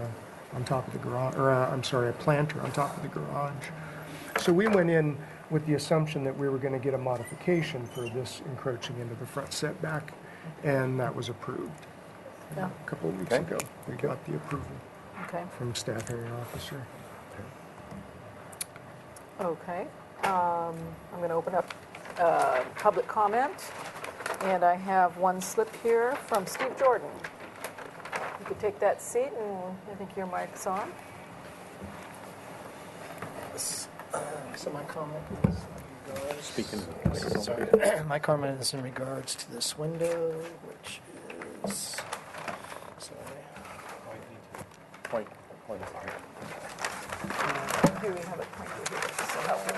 top of the garage, or a planter on top of the garage. So we went in with the assumption that we were going to get a modification for this encroaching into the front setback, and that was approved. Yeah. A couple of weeks ago, we got the approval Okay. from staff area officer. Okay. I'm going to open up public comment, and I have one slip here from Steve Jordan. You could take that seat, and I think your mic's on. So my comment is in regards... Speaking Sorry. My comment is in regards to this window, which is... Sorry. Point. Here we have it pointed here. So help me.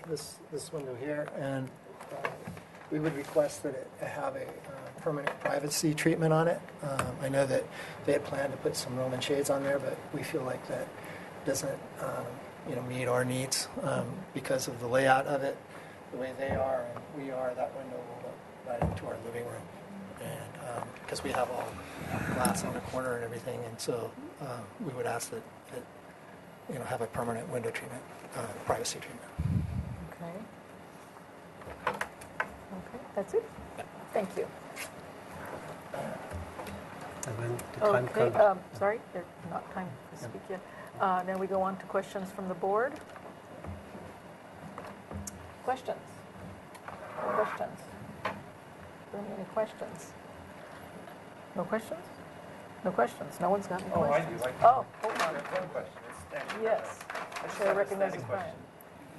Let's see, this window here, and we would request that it have a permanent privacy treatment on it. I know that they had planned to put some Roman shades on there, but we feel like that doesn't meet our needs because of the layout of it, the way they are and we are. That window will look right into our living room, and because we have all glass on the corner and everything, and so we would ask that it have a permanent window treatment, privacy treatment. Okay, that's it? Thank you. And when the time Okay, comes, sorry, there's not time to speak yet. Now we go on to questions from the board. Questions? Questions? Any questions? No questions? No questions? No one's got any questions? Oh, hold on. One question. It's Yes. Should I recognize Brian?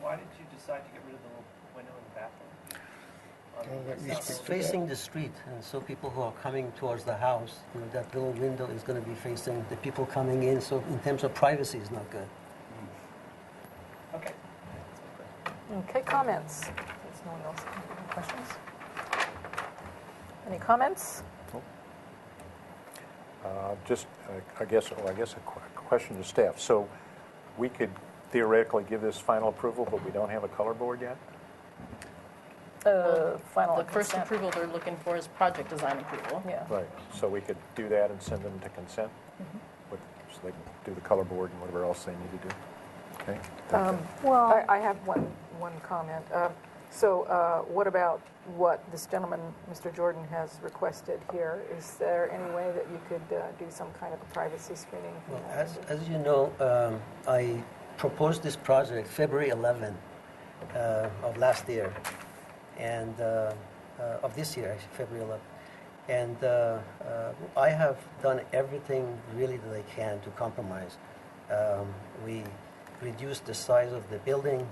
Why did you decide to get rid of the little window in the bathroom? it's facing the street, and so people who are coming towards the house, that little window is going to be facing the people coming in, so in terms of privacy, it's not good. Okay. Okay, comments? There's no one else. Any questions? Any comments? Just, I guess a question to staff. So we could theoretically give this final approval, but we don't have a color board yet? Final The first consent. approval they're looking for is project design approval. Yeah. Right. So we could do that and send them to consent? So they can do the color board and whatever else they need to do? Okay? Well, I have one comment. So what about what this gentleman, Mr. Jordan, has requested here? Is there any way that you could do some kind of a privacy screening? Well, as you know, I proposed this project February 11 of last year, and of this year, actually, February 11. And I have done everything really that I can to compromise. We reduced the size of the building.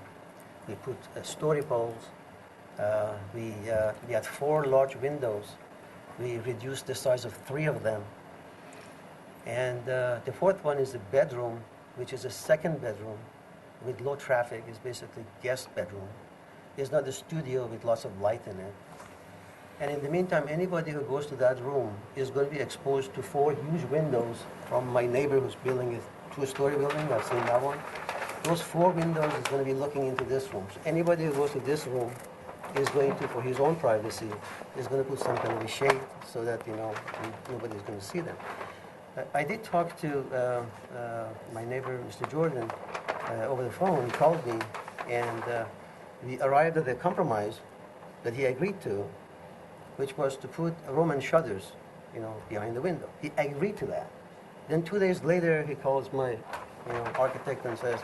We put story poles. We had 4 large windows. We reduced the size of 3 of them. And the 4th one is a bedroom, which is a second bedroom with low traffic. It's basically guest bedroom. It's not a studio with lots of light in it. And in the meantime, anybody who goes to that room is going to be exposed to 4 huge windows from my neighbor who's building a 2-story building. I've seen that one. Those 4 windows is going to be looking into this room. So anybody who goes to this room is going to, for his own privacy, is going to put some kind of a shade so that, nobody's going to see them. I did talk to my neighbor, Mr. Jordan, over the phone. He called me, and we arrived at a compromise that he agreed to, which was to put Roman shutters, behind the window. He agreed to that. Then 2 days later, he calls my, architect and says,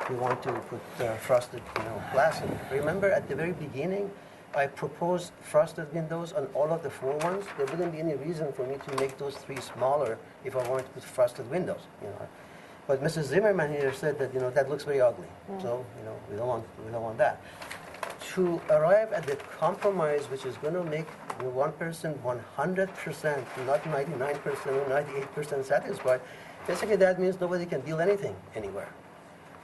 we want to put frosted, glass in it. Remember, at the very beginning, I proposed frosted windows on all of the 4 ones. There wouldn't be any reason for me to make those 3 smaller if I wanted to put frosted windows, But Mrs. Zimmerman here said that, that looks very ugly. So, we don't want that. to arrive at the compromise which is going to make one person 100%, not 99% or 98% satisfied, basically that means nobody can build anything anywhere.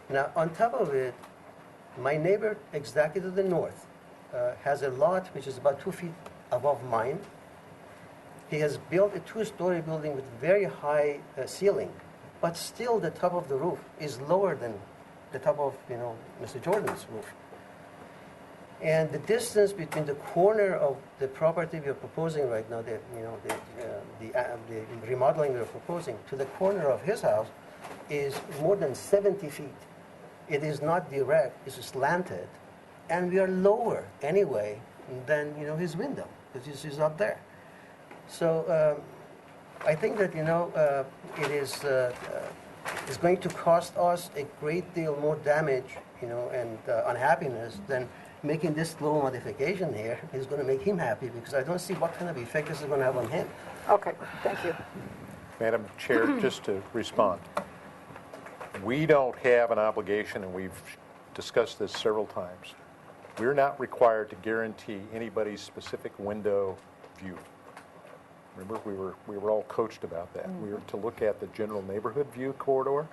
Now, on top of it, my neighbor exactly to the north has a lot which is about 2 feet above mine. He has built a 2-story building with very high ceiling, but still the top of the roof is lower than the top of, Mr. Jordan's roof. And the distance between the corner of the property we are proposing right now, the remodeling we are proposing, to the corner of his house is more than 70 feet. It is not direct, it's slanted. And we are lower anyway than, his window, because he's up there. So I think that, it is it's going to cost us a great deal more damage, and unhappiness than making this little modification here is going to make him happy, because I don't see what kind of effect this is going to have on him. Okay, thank you. Madam Chair, just to respond. We don't have an obligation, and we've discussed this several times. We're not required to guarantee anybody's specific window view. Remember, we were all coached about that. We were to look at the general neighborhood view corridor,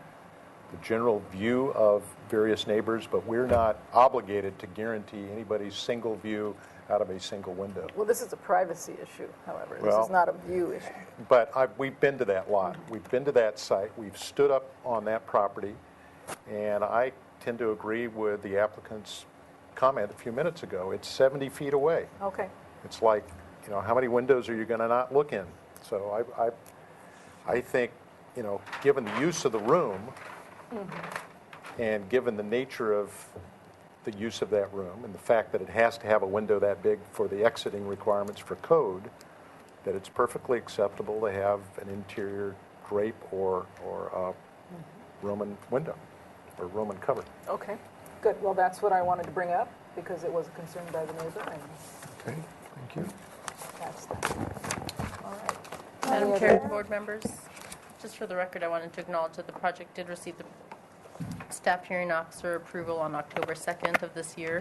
the general view of various neighbors, but we're not obligated to guarantee anybody's single view out of a single window. Well, this is a privacy issue, however. Well, this is not a view issue. But we've been to that lot. We've been to that site. We've stood up on that property, and I tend to agree with the applicant's comment a few minutes ago. It's 70 feet away. Okay. It's like, how many windows are you going to not look in? So I think, given the use of the room, and given the nature of the use of that room and the fact that it has to have a window that big for the exiting requirements for code, that it's perfectly acceptable to have an interior drape or Roman window or Roman cover. Okay, good. Well, that's what I wanted to bring up because it was a concern by the neighbor. And Okay, thank you. that's that. All right. Madam Any Chair, other- board members, just for the record, I wanted to acknowledge that the project did receive the staff hearing officer approval on October 2nd of this year.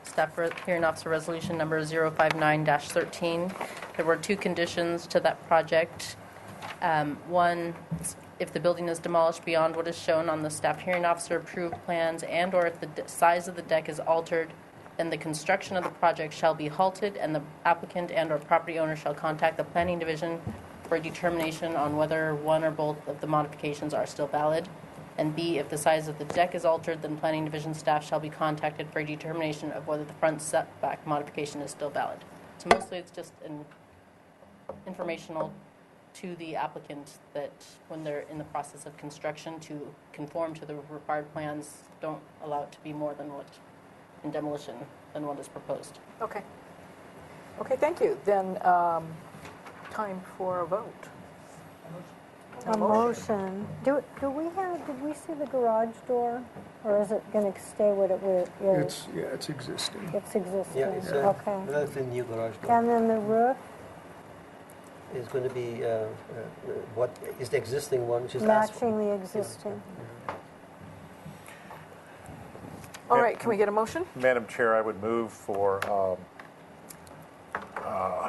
Staff hearing officer resolution number 059-13. There were 2 conditions to that project. One, if the building is demolished beyond what is shown on the staff hearing officer approved plans, and or if the size of the deck is altered, then the construction of the project shall be halted and the applicant and or property owner shall contact the planning division for a determination on whether one or both of the modifications are still valid. And B, if the size of the deck is altered, then planning division staff shall be contacted for a determination of whether the front setback modification is still valid. So mostly it's just an informational to the applicant that when they're in the process of construction to conform to the required plans, don't allow it to be more than what, in demolition, than what is proposed. Okay. Okay, thank you. Then time for a vote. A motion. Did we see the garage door, or is it going to stay what it is? It's existing. It's existing. Yeah, it's Okay. that's a new garage door. And then the roof, Is going to be what is the existing one, which is matching the existing. All right, can we get a motion? Madam Chair, I would move for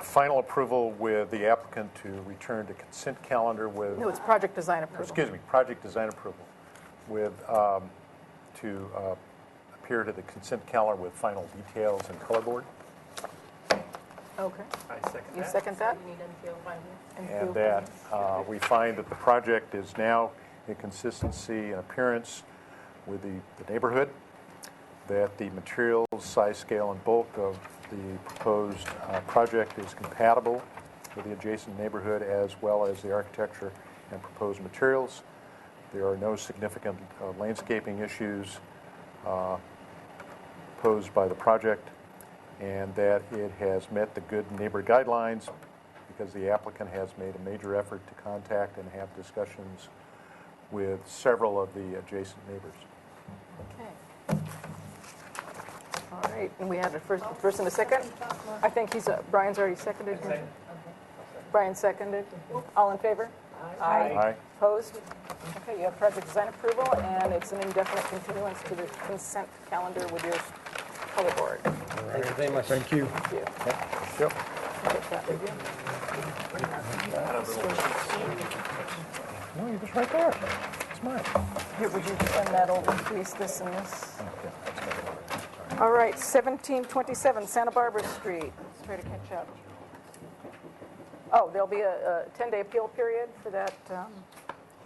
final approval with the applicant to return to consent calendar with... No, it's project design approval. Excuse me, project design approval with, to appear to the consent calendar with final details and color board. Okay. I second You that. second that? You need NPO findings? And that we find that the project is now in consistency and appearance with the neighborhood, that the materials, size, scale, and bulk of the proposed project is compatible with the adjacent neighborhood as well as the architecture and proposed materials. There are no significant landscaping issues posed by the project, and that it has met the good neighbor guidelines because the applicant has made a major effort to contact and have discussions with several of the adjacent neighbors. Okay. All right, and we had a first and a second. I think Brian's already seconded. Brian seconded. All in favor? Aye. Aye. Opposed? Okay, you have project design approval, and it's an indefinite continuance to the consent calendar with your color board. Thank you very much. Thank you. Yep. Get that with you. No, you're just right there. It's mine. Here, would you send that over, please, this and this? All right, 1727 Santa Barbara Street. Let's try to catch up. Oh, there'll be a 10-day appeal period for that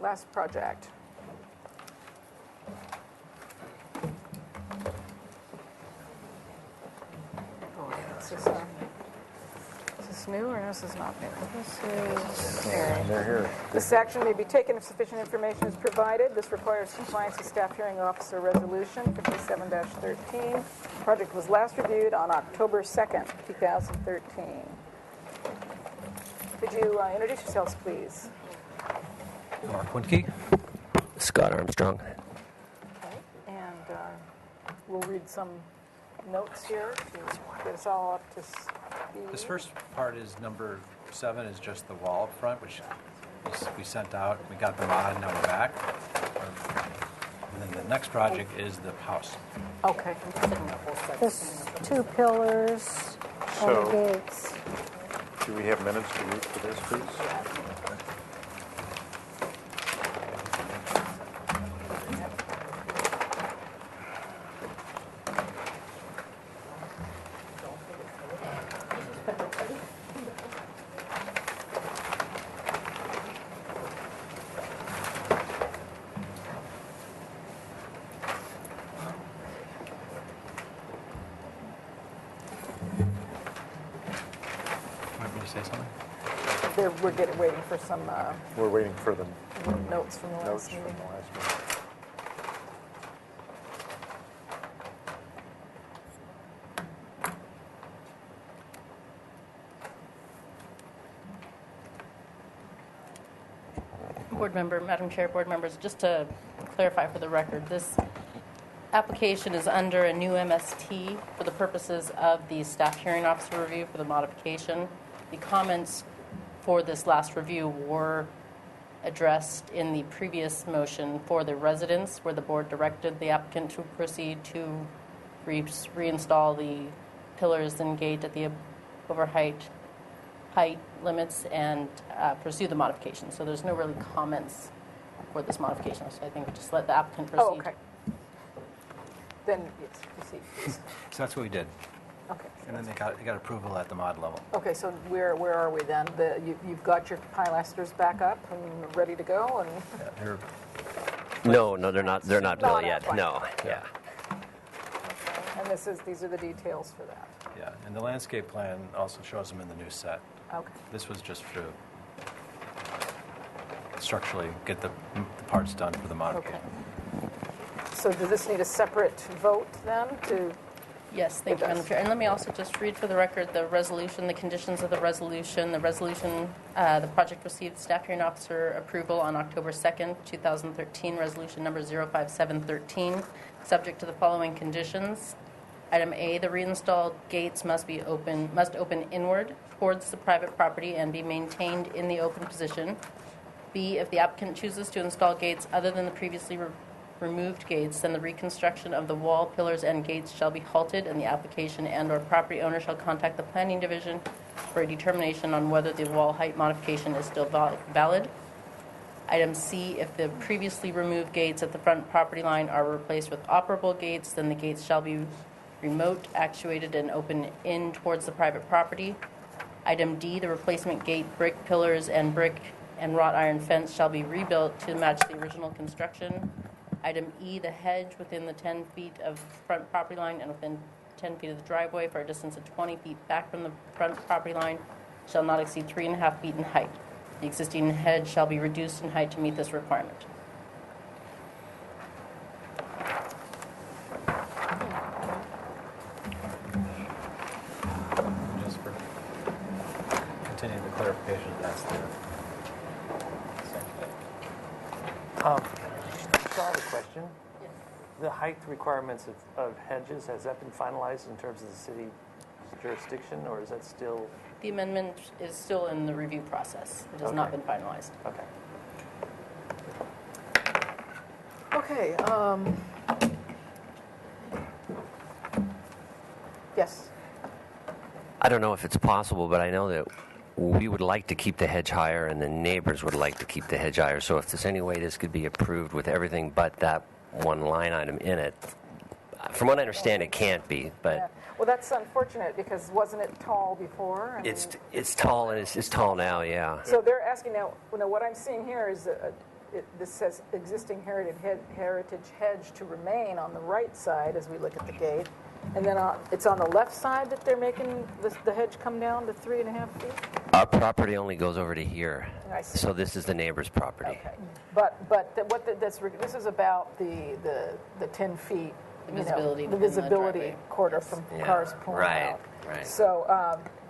last project. Oh, yeah, is this new or this is not new? This is They're here. This action may be taken if sufficient information is provided. This requires compliance with Staff Hearing Officer Resolution 57-13. The project was last reviewed on October 2nd, 2013. Could you introduce yourselves, please? Mark Winke. Scott Armstrong. Okay. And we'll read some notes here to get us all up to speed. This first part is number 7 is just the wall up front, which we sent out. We got them on, now we're back. And then the next project is the house. Okay. There's 2 pillars and So- the gates. Do we have minutes to read for this, please? Want me to say something? We're waiting for some We're waiting for the notes from the last notes from meeting. the last meeting. Madam Chair, board members, just to clarify for the record, this application is under a new MST for the purposes of the staff hearing officer review for the modification. The comments for this last review were addressed in the previous motion for the residents, where the board directed the applicant to proceed to reinstall the pillars and gate at the height limits and pursue the modification. So there's no really comments for this modification. So I think just let the applicant proceed. Oh, okay. Then, yes, proceed, please. So that's what we did. Okay. And then they got approval at the mod level. Okay, so where are we then? You've got your pilasters back up and ready to go, and No, they're not built Not yet. up, No, yeah. and these are the details for that. Yeah, and the landscape plan also shows them in the new set. Okay. This was just to structurally get the parts done for the modification. So does this need a separate vote then to? Yes, thank you, Madam Chair. And let me also just read for the record the resolution, the conditions of the resolution. The resolution, the project received staff hearing officer approval on October 2nd, 2013, resolution number 05713, subject to the following conditions. Item A, the reinstalled gates must open inward towards the private property and be maintained in the open position. B, if the applicant chooses to install gates other than the previously removed gates, then the reconstruction of the wall, pillars, and gates shall be halted, and the application and/or property owner shall contact the planning division for a determination on whether the wall height modification is still valid. Item C, if the previously removed gates at the front property line are replaced with operable gates, then the gates shall be remote, actuated, and open in towards the private property. Item D, the replacement gate, brick pillars, and brick and wrought iron fence shall be rebuilt to match the original construction. Item E, the hedge within the 10 feet of front property line and within 10 feet of the driveway for a distance of 20 feet back from the front property line shall not exceed 3.5 feet in height. The existing hedge shall be reduced in height to meet this requirement. Just for continuing the clarification, that's the So I have a question. The height requirements of hedges, has that been finalized in terms of the city jurisdiction, or is that still? The amendment is still in the review process. It has not been finalized. Okay. Okay. Yes. I don't know if it's possible, but I know that we would like to keep the hedge higher and the neighbors would like to keep the hedge higher. So if there's any way this could be approved with everything but that one line item in it, from what I understand, it can't be, but... Yeah. Well, that's unfortunate because wasn't it tall before? I mean, It's tall and it's tall now, yeah. so they're asking now, what I'm seeing here is this says existing heritage hedge to remain on the right side as we look at the gate. And then it's on the left side that they're making the hedge come down to 3.5 feet? Our property only goes over to here. I see. So this is the neighbor's property. Okay. This is about the 10 feet. Visibility the within the visibility driveway. quarter from Yeah, cars pulling right, out. right. So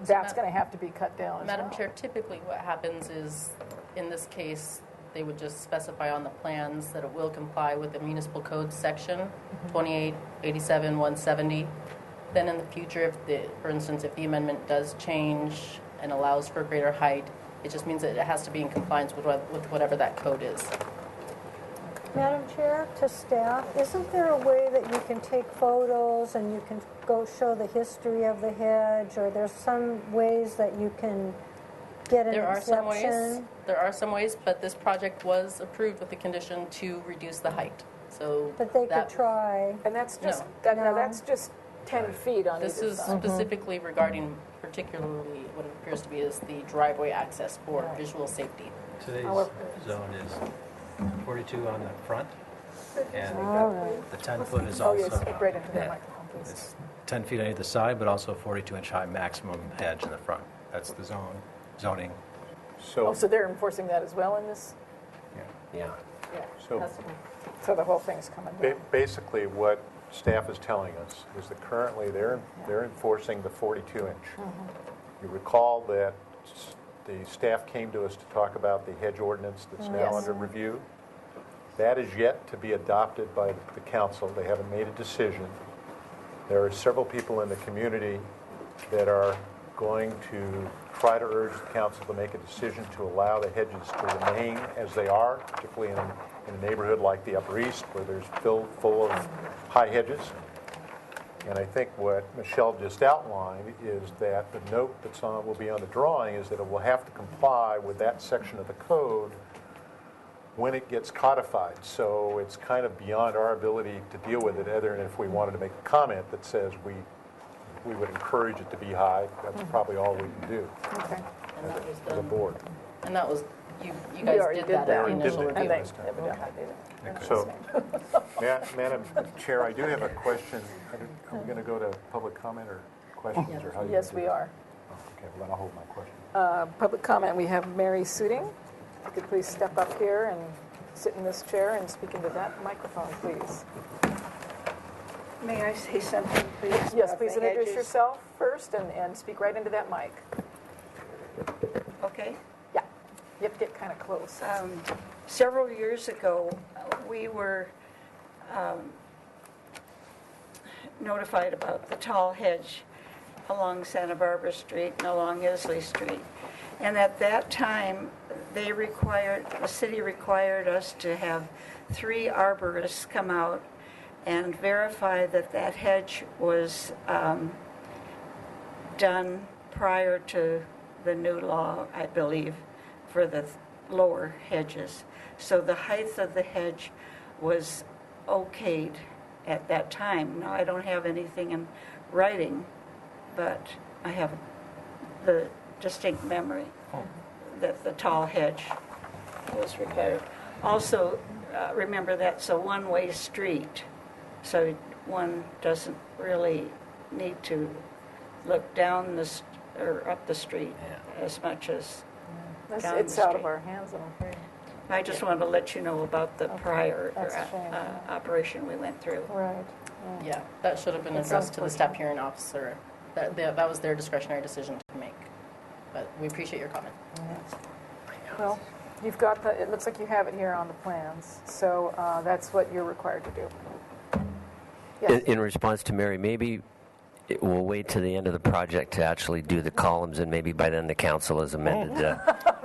that's going to have to be cut down as Madam well. Chair, typically what happens is, in this case, they would just specify on the plans that it will comply with the municipal code section 2887-170. Then in the future, for instance, if the amendment does change and allows for greater height, it just means that it has to be in compliance with whatever that code is. Madam Chair, to staff, isn't there a way that you can take photos and you can go show the history of the hedge, or there's some ways that you can get an There are some ways. exception? There are some ways, but this project was approved with the condition to reduce the height. So But they that, could try. And that's just No. that's just 10 feet on This either is side. specifically regarding particularly what it appears to be is the driveway access for visual safety. Today's However- zone is 42 on the front, and All right. the 10-foot is Oh, also, yes, speak right into the yeah, microphone, please. it's 10 feet on either side, but also 42-inch high maximum hedge in the front. That's the zoning. So, So they're enforcing that as well in this? Yeah. Yeah. So- So the whole thing's coming down. basically what staff is telling us is that currently they're enforcing the 42-inch. You recall that the staff came to us to talk about the hedge ordinance that's now Yes. under review. That is yet to be adopted by the council. They haven't made a decision. There are several people in the community that are going to try to urge the council to make a decision to allow the hedges to remain as they are, particularly in a neighborhood like the Upper East where there's full of high hedges. And I think what Michelle just outlined is that the note that's will be on the drawing is that it will have to comply with that section of the code when it gets codified. So it's kind of beyond our ability to deal with it, other than if we wanted to make a comment that says we would encourage it to be high. That's probably all we can do Okay. And that was as a done. board. And that was, you We guys already did that at the We did initial that. review. And they last time. evidently did it. So, Madam Chair, I do have a question. Are we going to go to public comment or questions, or how do you Yes, do we that? are. Okay, well, then I'll hold my question. Public comment, we have Mary Suding. If you could please step up here and sit in this chair and speak into that microphone, please. May I say something, please? Yes, about please the introduce hedges? yourself first and speak right into that mic. Okay. Yeah, you have to get kind of close. Several years ago, we were notified about the tall hedge along Santa Barbara Street and along Isley Street. And at that time, the city required us to have 3 arborists come out and verify that that hedge was done prior to the new law, I believe, for the lower hedges. So the height of the hedge was okayed at that time. Now, I don't have anything in writing, but I have the distinct memory that the tall hedge was required. Also, remember that's a one-way street, so one doesn't really need to look down or up the street as much as down It's the out street. of our hands, I'm afraid. I just wanted to let you know about the prior That's a shame. operation we went through. Right. Yeah, that should have been It's addressed to the staff hearing officer. That was their discretionary decision to make. But we appreciate your comment. Well, you've got it looks like you have it here on the plans, so that's what you're required to do. Yes. In response to Mary, maybe we'll wait to the end of the project to actually do the columns, and maybe by then the council has amended.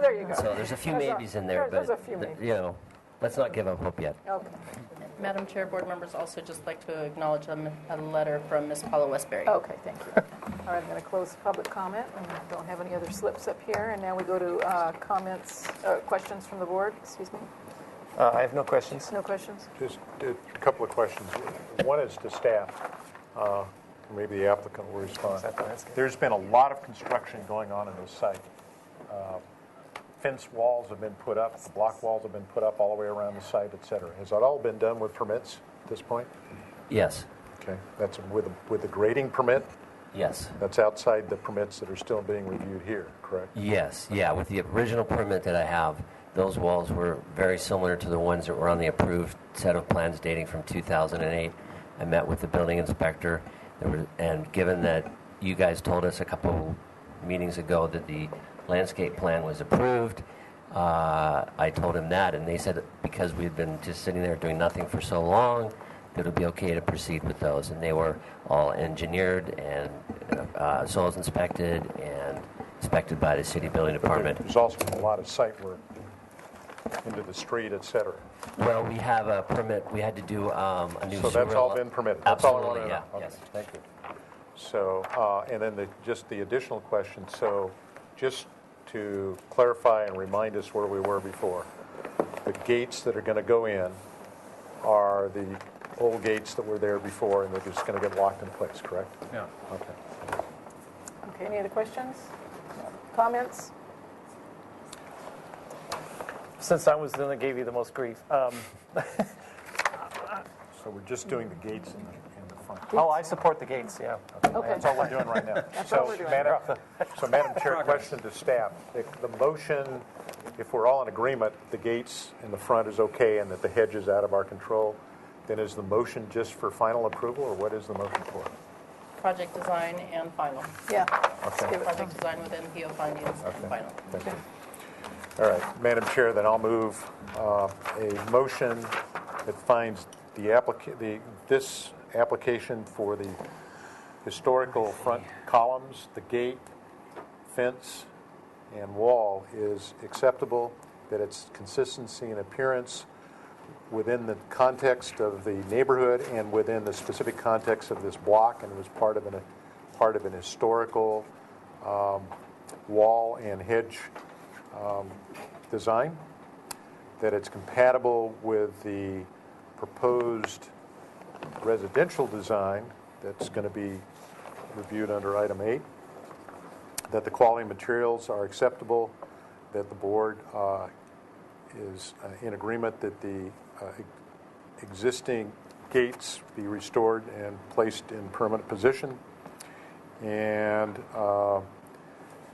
There you go. So there's a few There's maybes in there, there's but a few maybes. let's not give up hope yet. Okay. Madam Chair, board members also just like to acknowledge a letter from Ms. Paula Westbury. Okay, thank you. All right, I'm going to close public comment, and I don't have any other slips up here. And now we go to questions from the board. Excuse me. I have no questions. No questions? Just a couple of questions. One is to staff. Maybe the applicant will respond. There's been a lot of construction going on in this site. Fence walls have been put up, the block walls have been put up all the way around the site, et cetera. Has that all been done with permits at this point? Yes. Okay, that's with the grading permit? Yes. That's outside the permits that are still being reviewed here, correct? Yes, yeah. With the original permit that I have, those walls were very similar to the ones that were on the approved set of plans dating from 2008. I met with the building inspector, and given that you guys told us a couple meetings ago that the landscape plan was approved, I told him that, and they said because we had been just sitting there doing nothing for so long, that it would be okay to proceed with those. And they were all engineered and soils inspected and inspected by the city building department. There's also been a lot of site work into the street, et cetera. Well, we have a permit. We had to do a new So that's all been permitted? That's Absolutely, all I wanted to yeah. know. Okay, Yes. thank you. So, and then just the additional question, so just to clarify and remind us where we were before, the gates that are going to go in are the old gates that were there before, and they're just going to get locked in place, correct? Yeah. Okay. Okay, any other questions? Comments? Since I was the one that gave you the most grief. So we're just doing the gates in the front. Oh, I support the gates, yeah. Okay. That's all we're doing right now. That's all we're doing. Madam Chair, question to staff. If the motion, if we're all in agreement, the gates in the front is okay and that the hedge is out of our control, then is the motion just for final approval, or what is the motion for? Project design and final. Yeah. Okay. Give it Project design with NPO findings and final. Thank you. All right, Madam Chair, then I'll move a motion that finds this application for the historical front columns, the gate, fence, and wall is acceptable, that its consistency and appearance within the context of the neighborhood and within the specific context of this block, and was part of an historical wall and hedge design, that it's compatible with the proposed residential design that's going to be reviewed under item 8, that the quality materials are acceptable, that the board is in agreement that the existing gates be restored and placed in permanent position, and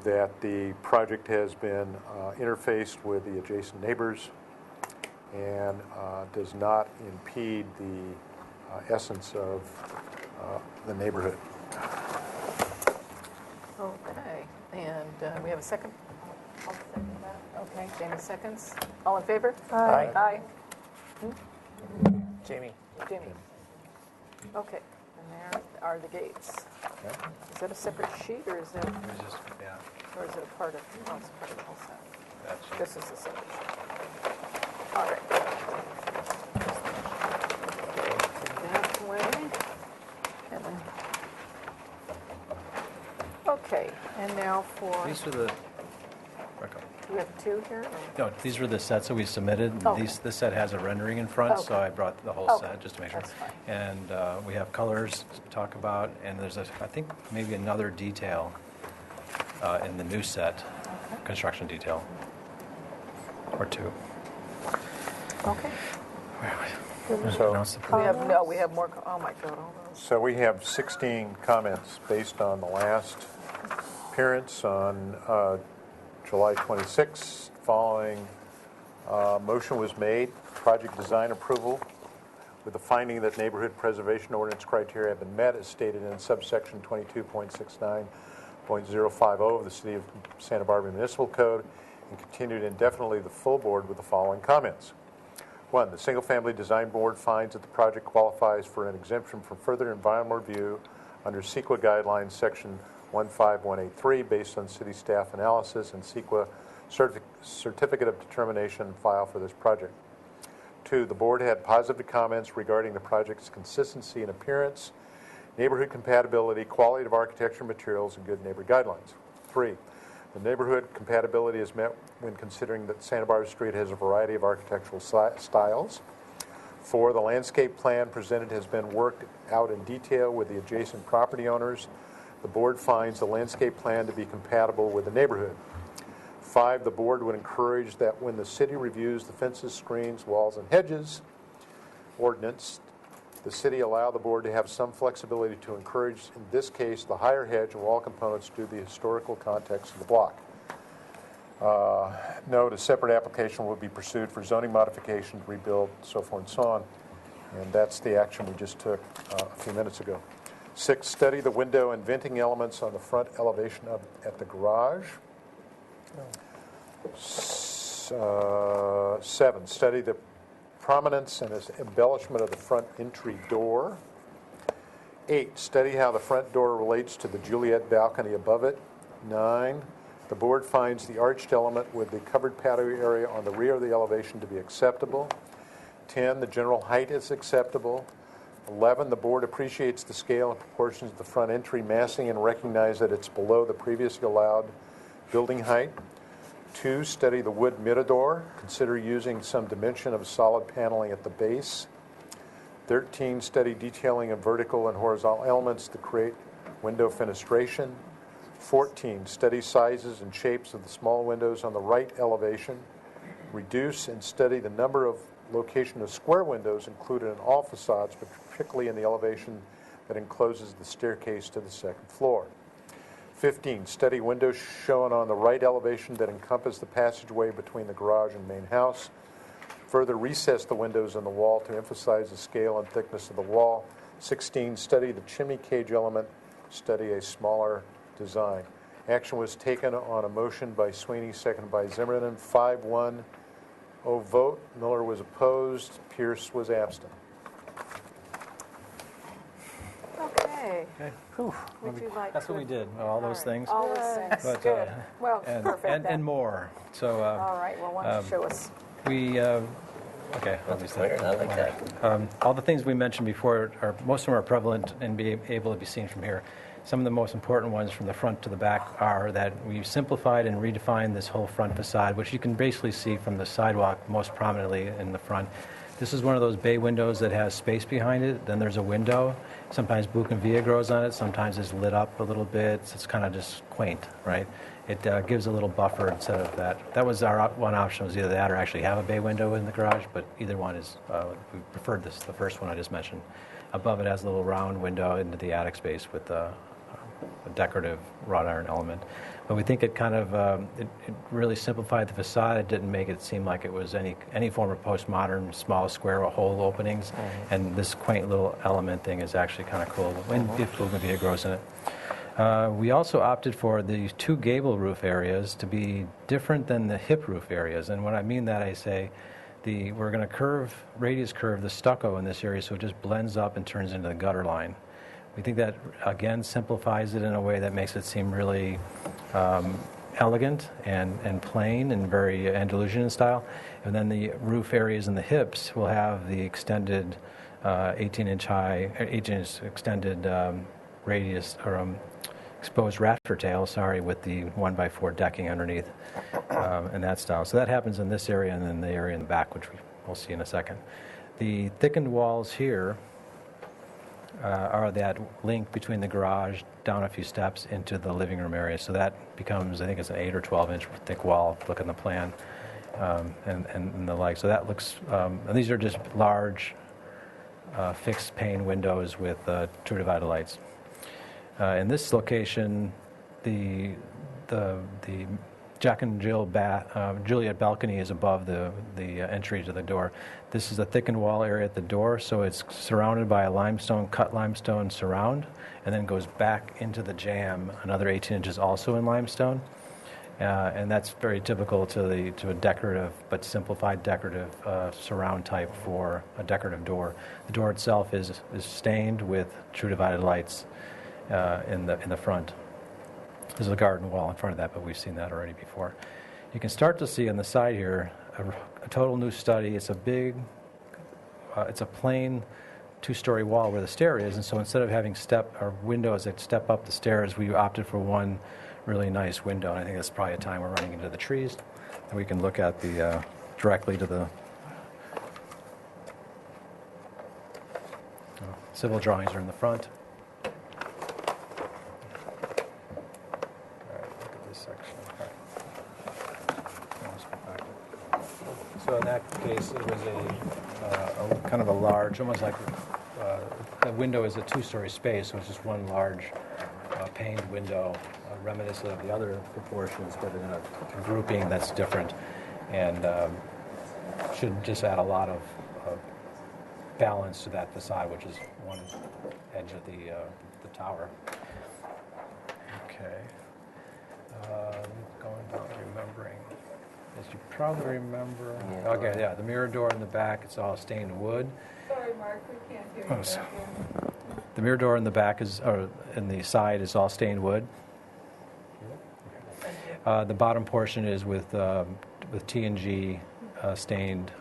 that the project has been interfaced with the adjacent neighbors and does not impede the essence of the neighborhood. Okay, and we have a second? I'll second that. Okay, Jamie seconds. All in favor? Aye. Aye. Jamie. Jamie. Okay, and there are the gates. Okay. Is that a separate sheet, or is that, Yeah. or is it a part of, no, it's part of the whole set? That's This is the separate sheet. All right. That way. And then, okay, and now for, These are the, we have two here? or- no, these were the sets that we submitted. Okay. This set has a rendering in front, so Okay. I brought the whole Okay, set just to make sure. that's fine. And we have colors to talk about, and there's, I think, maybe another detail in the new set, construction detail, or two. Okay. So, We have more, oh my God, all those. so we have 16 comments based on the last appearance on July 26th. Following motion was made, project design approval with the finding that neighborhood preservation ordinance criteria have been met as stated in subsection 22.69.050 of the City of Santa Barbara Municipal Code, and continued indefinitely the full board with the following comments. 1, the Single Family Design Board finds that the project qualifies for an exemption from further environmental review under CEQA guidelines section 15183 based on city staff analysis and CEQA certificate of determination file for this project. 2, the board had positive comments regarding the project's consistency in appearance, neighborhood compatibility, quality of architecture materials, and good neighbor guidelines. 3, the neighborhood compatibility is met when considering that Santa Barbara Street has a variety of architectural styles. 4, the landscape plan presented has been worked out in detail with the adjacent property owners. The board finds the landscape plan to be compatible with the neighborhood. 5, the board would encourage that when the city reviews the fences, screens, walls, and hedges ordinance, the city allow the board to have some flexibility to encourage, in this case, the higher hedge and wall components due to the historical context of the block. Note, a separate application will be pursued for zoning modification, rebuild, so forth and so on. And that's the action we just took a few minutes ago. 6, study the window and venting elements on the front elevation at the garage. 7, study the prominence and embellishment of the front entry door. 8, study how the front door relates to the Juliet balcony above it. 9, the board finds the arched element with the covered patio area on the rear of the elevation to be acceptable. 10, the general height is acceptable. 11, the board appreciates the scale and proportions of the front entry massing and recognize that it's below the previously allowed building height. 2, study the wood mirador. Consider using some dimension of solid paneling at the base. 13, study detailing of vertical and horizontal elements to create window fenestration. 14, study sizes and shapes of the small windows on the right elevation. Reduce and study the number of location of square windows included in all facades, but particularly in the elevation that encloses the staircase to the second floor. 15, study windows shown on the right elevation that encompass the passageway between the garage and main house. Further recess the windows in the wall to emphasize the scale and thickness of the wall. 16, study the chimney cage element. Study a smaller design. Action was taken on a motion by Sweeney, seconded by Zimmerman. 5-1 vote. Miller was opposed. Pierce was absent. Okay. Whew. Would you like That's to- what we did, all those things. All those things. But, Good. Well, perfect then. and more. So. All right. Well, why don't you show us? We. Okay. I'll do that. I like that. All the things we mentioned before are most of them are prevalent and be able to be seen from here. Some of the most important ones from the front to the back are that we've simplified and redefined this whole front facade, which you can basically see from the sidewalk most prominently in the front. This is one of those bay windows that has space behind it. Then there's a window. Sometimes bougainvillea grows on it. Sometimes it's lit up a little bit. So it's kind of just quaint, right? It gives a little buffer instead of that. That was our one option, was either that or actually have a bay window in the garage, but either one is, we preferred this, the first one I just mentioned. Above it has a little round window into the attic space with a decorative wrought iron element. But we think it kind of, it really simplified the facade. It didn't make it seem like it was any form of postmodern, small square or hole openings. Mm-hmm. And this quaint little element thing is actually kind of cool, if bougainvillea grows in it. We also opted for the two gable roof areas to be different than the hip roof areas. And when I mean that, I say we're going to radius curve the stucco in this area so it just blends up and turns into the gutter line. We think that, again, simplifies it in a way that makes it seem really elegant and plain and very Andalusian style. And then the roof areas and the hips will have the extended 18-inch extended radius, or exposed rafter tail, with the 1x4 decking underneath and that style. So that happens in this area and then the area in the back, which we'll see in a second. The thickened walls here are that link between the garage down a few steps into the living room area. So that becomes, I think it's an 8 or 12-inch thick wall, look in the plan, and the like. So that looks, and these are just large fixed pane windows with true divided lights. In this location, the Jack and Jill Juliet balcony is above the entry to the door. This is a thickened wall area at the door, so it's surrounded by a cut limestone surround, and then goes back into the jamb, another 18 inches also in limestone. And that's very typical to a decorative, but simplified decorative surround type for a decorative door. The door itself is stained with true divided lights in the front. There's a garden wall in front of that, but we've seen that already before. You can start to see on the side here a total new study. It's a big it's a plain two-story wall where the stair is, and so instead of having windows that step up the stairs, we opted for one really nice window. And I think that's probably a time we're running into the trees, and we can look at the directly to the civil drawings are in the front. All right, look at this section. All right. So in that case, it was a kind of a large, almost like the window is a two-story space, so it's just one large paned window, reminiscent of the other proportions, but in a grouping that's different, and should just add a lot of balance to that facade, which is one edge of the tower. Okay. Going down, remembering. As you probably remember. Okay, yeah, the mirror door in the back, it's all stained wood. Sorry, Mark, we can't hear you. The mirror door in the back in the side is all stained wood. The bottom portion is with T&G stained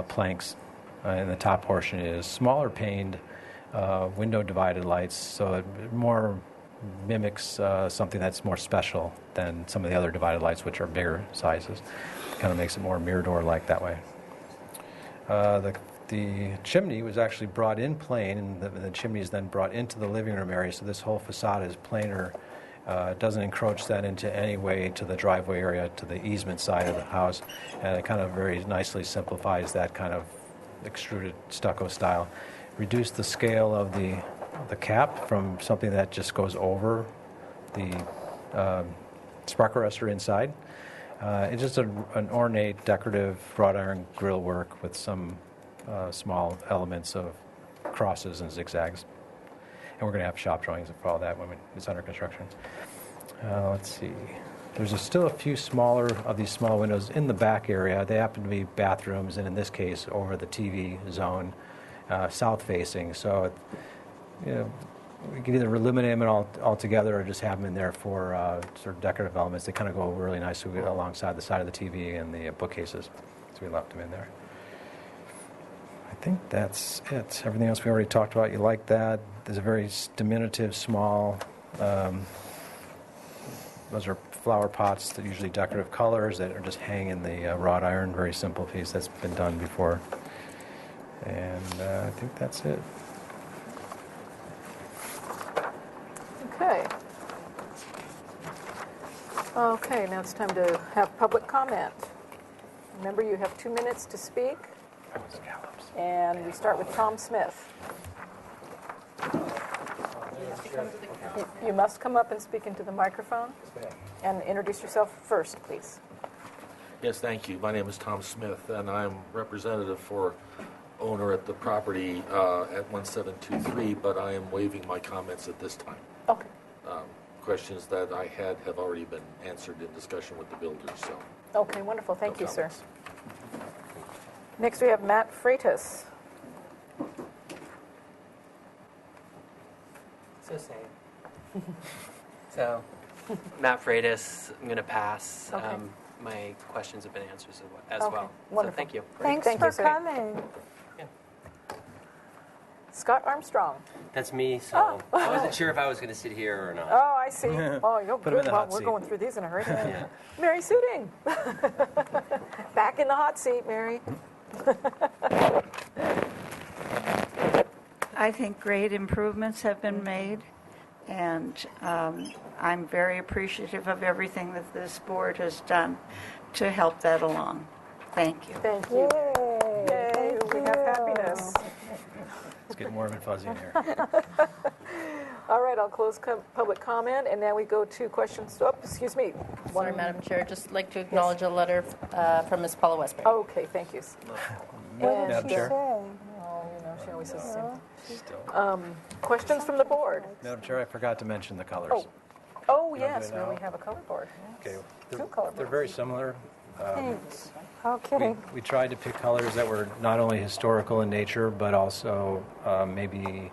planks, and the top portion is smaller paned window divided lights, so it more mimics something that's more special than some of the other divided lights, which are bigger sizes. Kind of makes it more mirror door like that way. The chimney was actually brought in plain, and the chimney is then brought into the living room area, so this whole facade is plainer. It doesn't encroach that into any way to the driveway area, to the easement side of the house, and it kind of very nicely simplifies that kind of extruded stucco style. Reduce the scale of the cap from something that just goes over the sprocket arrestor inside. It's just an ornate, decorative wrought iron grill work with some small elements of crosses and zigzags. And we're going to have shop drawings for all that when it's under construction. Let's see. There's still a few smaller of these small windows in the back area. They happen to be bathrooms, and in this case, over the TV zone, south-facing. So, we can either eliminate them altogether or just have them in there for sort of decorative elements. They kind of go really nicely alongside the side of the TV and the bookcases. So we left them in there. I think that's it. Everything else we already talked about. You like that. There's a very diminutive, small, those are flower pots that are usually decorative colors that are just hang in the wrought iron. Very simple piece that's been done before. And I think that's it. Okay. Okay, now it's time to have public comment. Remember, you have 2 minutes to speak. And we start with Tom Smith. You must come up and speak into the microphone and introduce yourself first, please. Yes, thank you. My name is Tom Smith, and I'm representative for owner at the property at 1723, but I am waiving my comments at this time. Okay. Questions that I had have already been answered in discussion with the builders, so. Okay, wonderful. Thank you, sir. Next, we have Matt Freitas. It's the same. So, Matt Freitas, I'm going to pass. Okay. My questions have been answered as Okay, well. wonderful. So thank you. Thanks Thank for you, sir. coming. Scott Armstrong. That's me, so I wasn't sure if I was going to sit here or not. Oh, I see. Oh, you're Put him in good. the Well, hot we're seat. going through these in a hurry. Yeah. Mary Suding. Back in the hot seat, Mary. I think great improvements have been made, and I'm very appreciative of everything that this board has done to help that along. Thank you. Thank you. Yay. We have happiness. It's getting warm and fuzzy in here. All right, I'll close public comment, and now we go to questions. Oh, excuse me. Sorry, Madam Chair, just like to acknowledge a letter from Ms. Paula Westbury. Okay, thank you. What did she Chair? say? Oh, she always says the same thing. Questions from the board? Madam Chair, I forgot to mention the colors. Oh, You wanna yes, do it we now? have a color board. Okay, Two color they're boards. very similar. Thanks. Okay. We tried to pick colors that were not only historical in nature, but also maybe,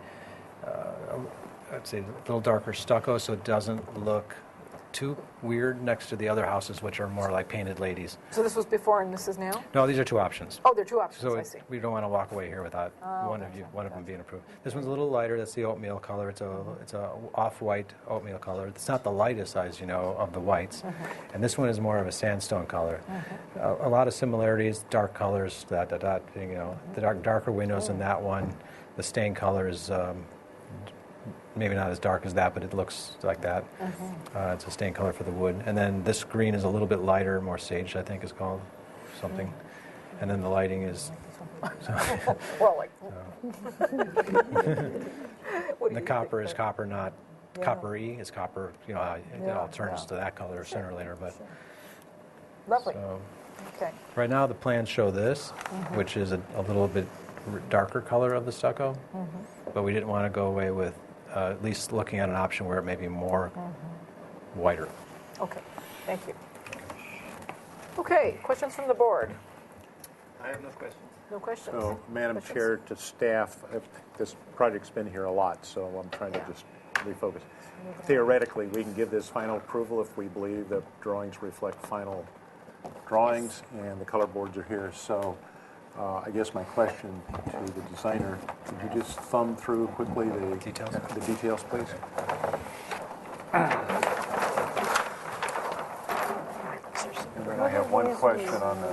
I'd say, a little darker stucco, so it doesn't look too weird next to the other houses, which are more like painted ladies. So this was before and this is now? No, these are two options. Oh, there are two options, So I see. we don't want to walk away here without one of them being approved. This one's a little lighter. That's the oatmeal color. It's a off-white oatmeal color. It's not the lightest size, of the whites. And this one is more of a sandstone color. A lot of similarities, dark colors, the darker windows in that one. The stain color is maybe not as dark as that, but it looks like that. It's a stain color for the wood. And then this green is a little bit lighter, more sage, I think is called something. And then the lighting is... Well, like... The copper is copper, not coppery. It's copper, it all turns to that color sooner or later. But Lovely. So, Okay. right now the plans show this, which is a little bit darker color of the stucco. But we didn't want to go away with at least looking at an option where it may be more whiter. Okay, thank you. Okay, questions from the board? I have no questions. No questions? So, Madam Questions? Chair, to staff, this project's been here a lot, so I'm trying to just refocus. Theoretically, we can give this final approval if we believe the drawings reflect final drawings and the color boards are here. So I guess my question to the designer, could you just thumb through quickly the details, please? And then I have one question on the...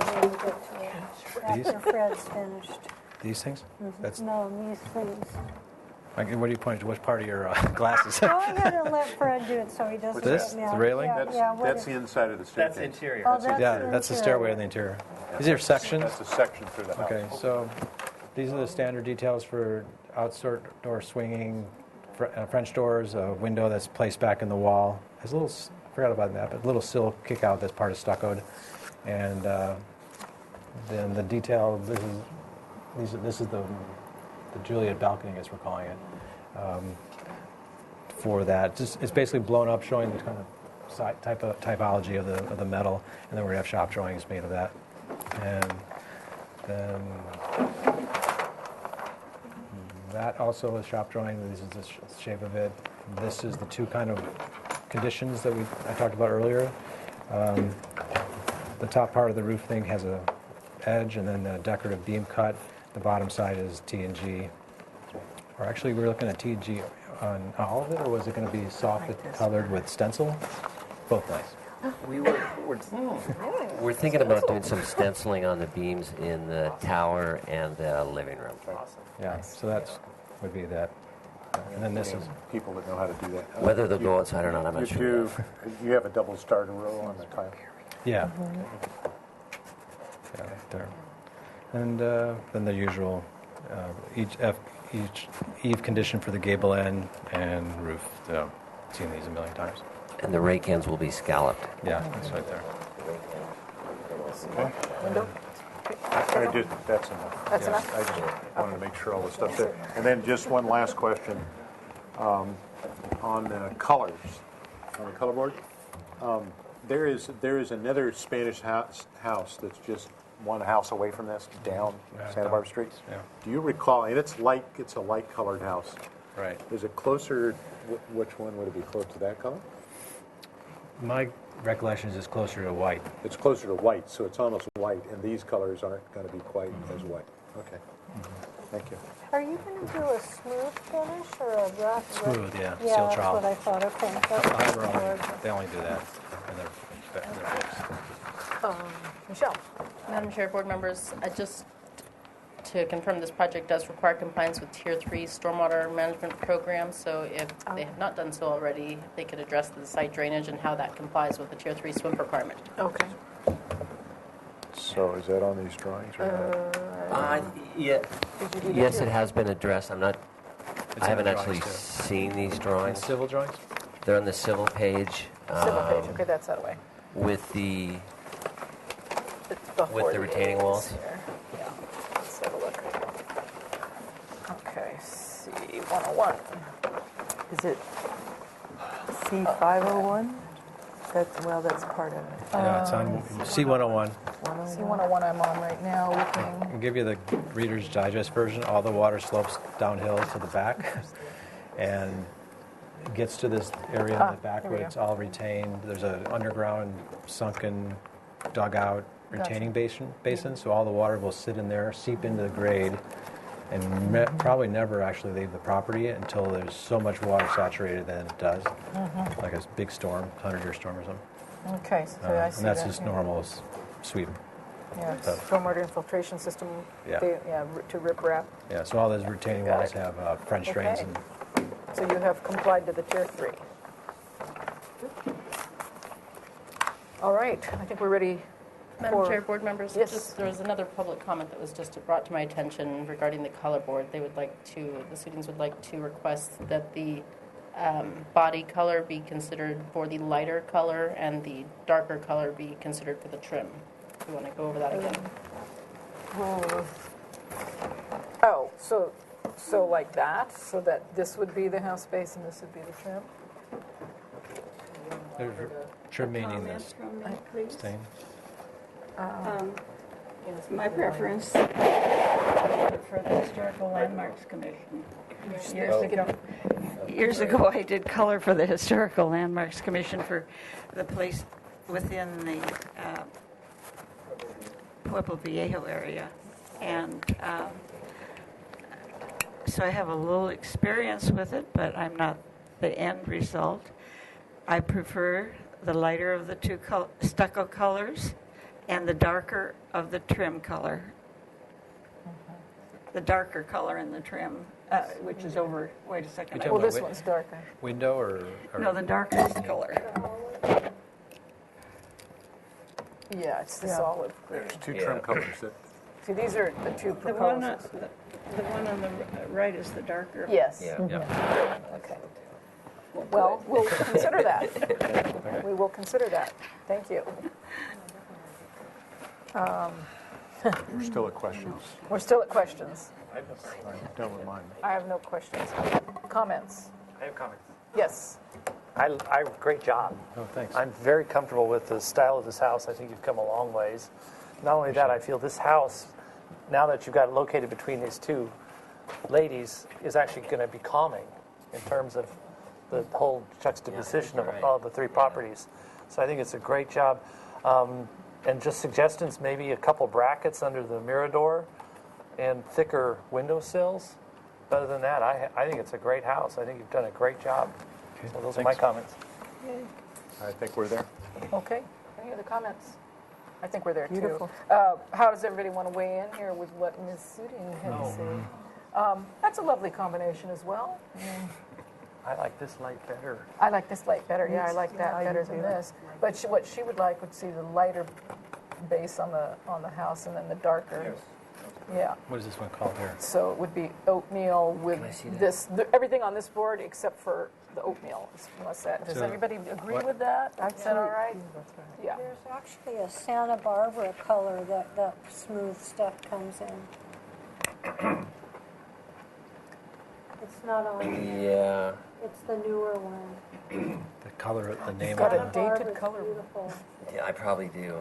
After Fred's finished. These things? That's, No, these things. what are you pointing to? Which part of your glasses? Go ahead and let Fred do it so he doesn't This? get mad. The railing? That's the inside of the staircase. That's interior. Oh, that's Yeah, the that's the interior. stairway in the interior. These are sections. That's a section through the house. Okay, so these are the standard details for outdoor door swinging, French doors, a window that's placed back in the wall. There's a little, I forgot about that, but a little sill kick out that's part of stuccoed. And then the detail, this is the Juliet balcony, I guess we're calling it, for that. It's basically blown up, showing the kind of typology of the metal, and then we're going to have shop drawings made of that. And then that also is shop drawing. This is the shape of it. This is the two kind of conditions that I talked about earlier. The top part of the roof thing has a edge and then a decorative beam cut. The bottom side is T&G. Or actually, we're looking at T&G on all of it, or was it going to be soft colored with stencil? Both nice. We're thinking about doing some stenciling on the beams in the tower and the living room. Awesome. Yeah, so that would be that. And then this is... People that know how to do that. Whether they'll go outside or not, I'm not sure. You have a double starter row on the tile? Yeah. Yeah, there. And then the usual, each eave condition for the gable end and roof. Seen these a million times. And the rake ends will be scalloped. Yeah, that's right there. Window? That's enough. That's Yeah, enough? I just wanted to make sure all the stuff's there. And then just one last question on the colors, on the color board. There is another Spanish house that's just one house away from this, down Santa Barbara Street. Yeah. Do you recall? And it's a light colored house. Right. Is it closer? Which one would it be close to that color? My recollection is it's closer to white. It's closer to white, so it's almost white, and these colors aren't going to be quite as white. Okay. Thank you. Are you going to do a smooth finish or a rough? Smooth, yeah. Yeah, Steel that's trowel. what I thought. Okay. That's They only do that in their books. Michelle? Madam Chair, board members, just to confirm, this project does require compliance with Tier 3 stormwater management program, so if they have not done so already, they could address the site drainage and how that complies with the Tier 3 swim requirement. Okay. So is that on these drawings or not? Yes, it has been addressed. I in haven't the actually drawings, seen these drawings. Civil drawings? They're on the civil page. Civil page, okay, that's that way. With the It's before With the retaining A's walls? here. Yeah, let's have a look. Okay, C101. Is it C501? That's part of it. Yeah, it's on C101. C101 I'm on right now, looking. I'll give you the Reader's Digest version. All the water slopes downhill to the back. And gets to this area in the back here where we it's go. all retained. There's an underground sunken dugout retaining basin, so all the water will sit in there, seep into the grade, and probably never actually leave the property until there's so much water saturated that it does, like a big storm, 100-year storm or something. Okay, so I see And that's that just here. normal as Sweden. Yeah, stuff. stormwater infiltration system, Yeah. to riprap. Yeah, so all those retaining Got walls it. have French drains Okay. and So you have complied to the tier 3. All right, I think we're ready Madam for... Chair, board members, Yes. there was another public comment that was just brought to my attention regarding the color board. The students would like to request that the body color be considered for the lighter color and the darker color be considered for the trim. Do you want to go over that again? Oh, so like that, so that this would be the house base and this would be the trim? there's trim meaning this stain. My preference for the Historical Landmarks Commission. Years ago, I did color for the Historical Landmarks Commission for the place within the Pueblo Viejo area. And so I have a little experience with it, but I'm not the end result. I prefer the lighter of the two stucco colors and the darker of the trim color. The darker color in the trim, which is over, wait a second. You're talking Well, about this one's darker. Window or No, the darkest color. Yeah, it's the solid clear. There's two trim colors that See, these are the two The one, proposals. the one on the right is the darker. Yes. Yeah. Okay. Well, we'll consider that. We will consider that. Thank you. we're still at questions. We're still at questions. I'm done with mine. I have no questions. Comments? I have comments. Yes. Great job. Oh, thanks. I'm very comfortable with the style of this house. I think you've come a long ways. Not only that, I feel this house, now that you've got it located between these two ladies, is actually going to be calming in terms of the whole juxtaposition of all the three properties. So I think it's a great job. And just suggestions, maybe a couple brackets under the mirador and thicker window sills. Other than that, I think it's a great house. I think you've done a great job. So those are my comments. I think we're there. Okay. Any other comments? I think we're there too. Beautiful. How does everybody want to weigh in here with what Ms. Suding had to say? That's a lovely combination as well. I like this light better. I like this light better. Yeah, I like that better than this. But what she would like would see the lighter base on the house and then the darker. Yeah. What is this one called here? So it would be oatmeal with this, everything on this board except for the oatmeal. Unless that, does So everybody agree with that? Is that all right? Yeah. There's actually a Santa Barbara color that the smooth stuff comes in. It's not on here. Yeah. It's the newer one. The color, the name got of a it. dated Barbara's color. Beautiful. Yeah, I probably do.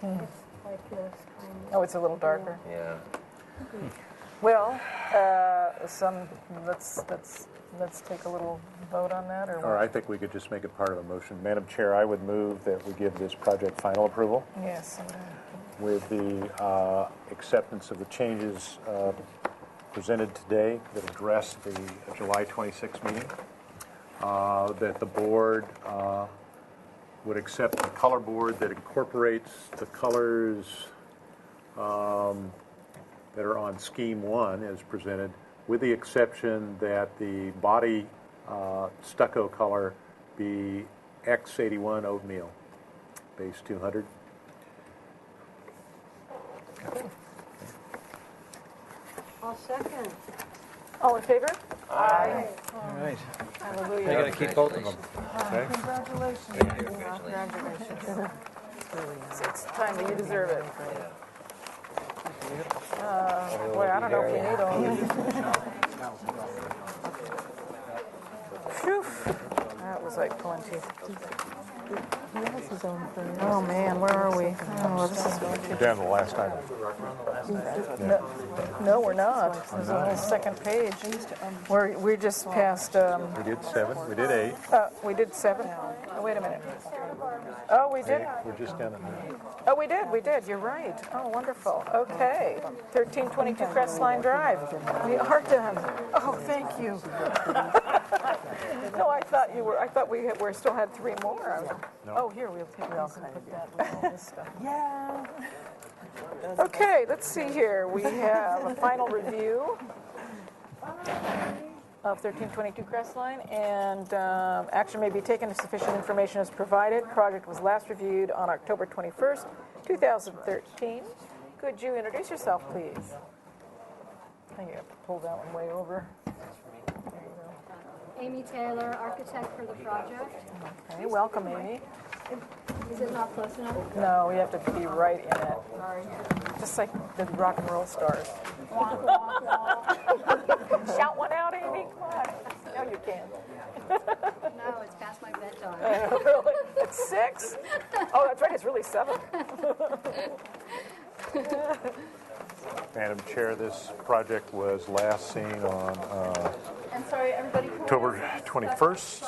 It's like this kind of. Oh, it's a little darker. Yeah. Well, let's take a little vote on that, or Or I think we could just make it part of a motion. Madam Chair, I would move that we give this project final approval Yes. with the acceptance of the changes presented today that address the July 26 meeting, that the board would accept the color board that incorporates the colors that are on Scheme 1 as presented, with the exception that the body stucco color be X81 oatmeal, base 200. I'll second. All in favor? Aye. All right. Hallelujah. You're going to keep both of them. Okay. Congratulations. It's timely, you deserve it. Boy, I don't know if we need all of these. Phew. That was like plenty. Oh, man, where are we? Oh, this is... We're down to the last item. No, we're not. There's a whole second page. We just passed... We did 7, we did 8. We did 7? Oh, wait a minute. Oh, we did? We're just down at 9. Oh, we did. You're right. Oh, wonderful. Okay. 1322 Crestline Drive. We are done. Oh, thank you. No, I thought we still had 3 more. No. Oh, here, we'll take these and put that with all this stuff. Yeah. Okay, let's see here. We have a final review of 1322 Crestline, and action may be taken if sufficient information is provided. Project was last reviewed on October 21st, 2013. Could you introduce yourself, please? I think you have to pull that one way over. Amy Taylor, architect for the project. Okay, welcome, Amy. Is it not close enough? No, we have to be right in it. Sorry. Just like the rock and roll stars. Shout one out, Amy. Come on. No, you can't. No, it's past my bedtime. Really? It's 6? Oh, that's right. It's really 7. Madam Chair, this project was last seen on I'm sorry, everybody. October 21st.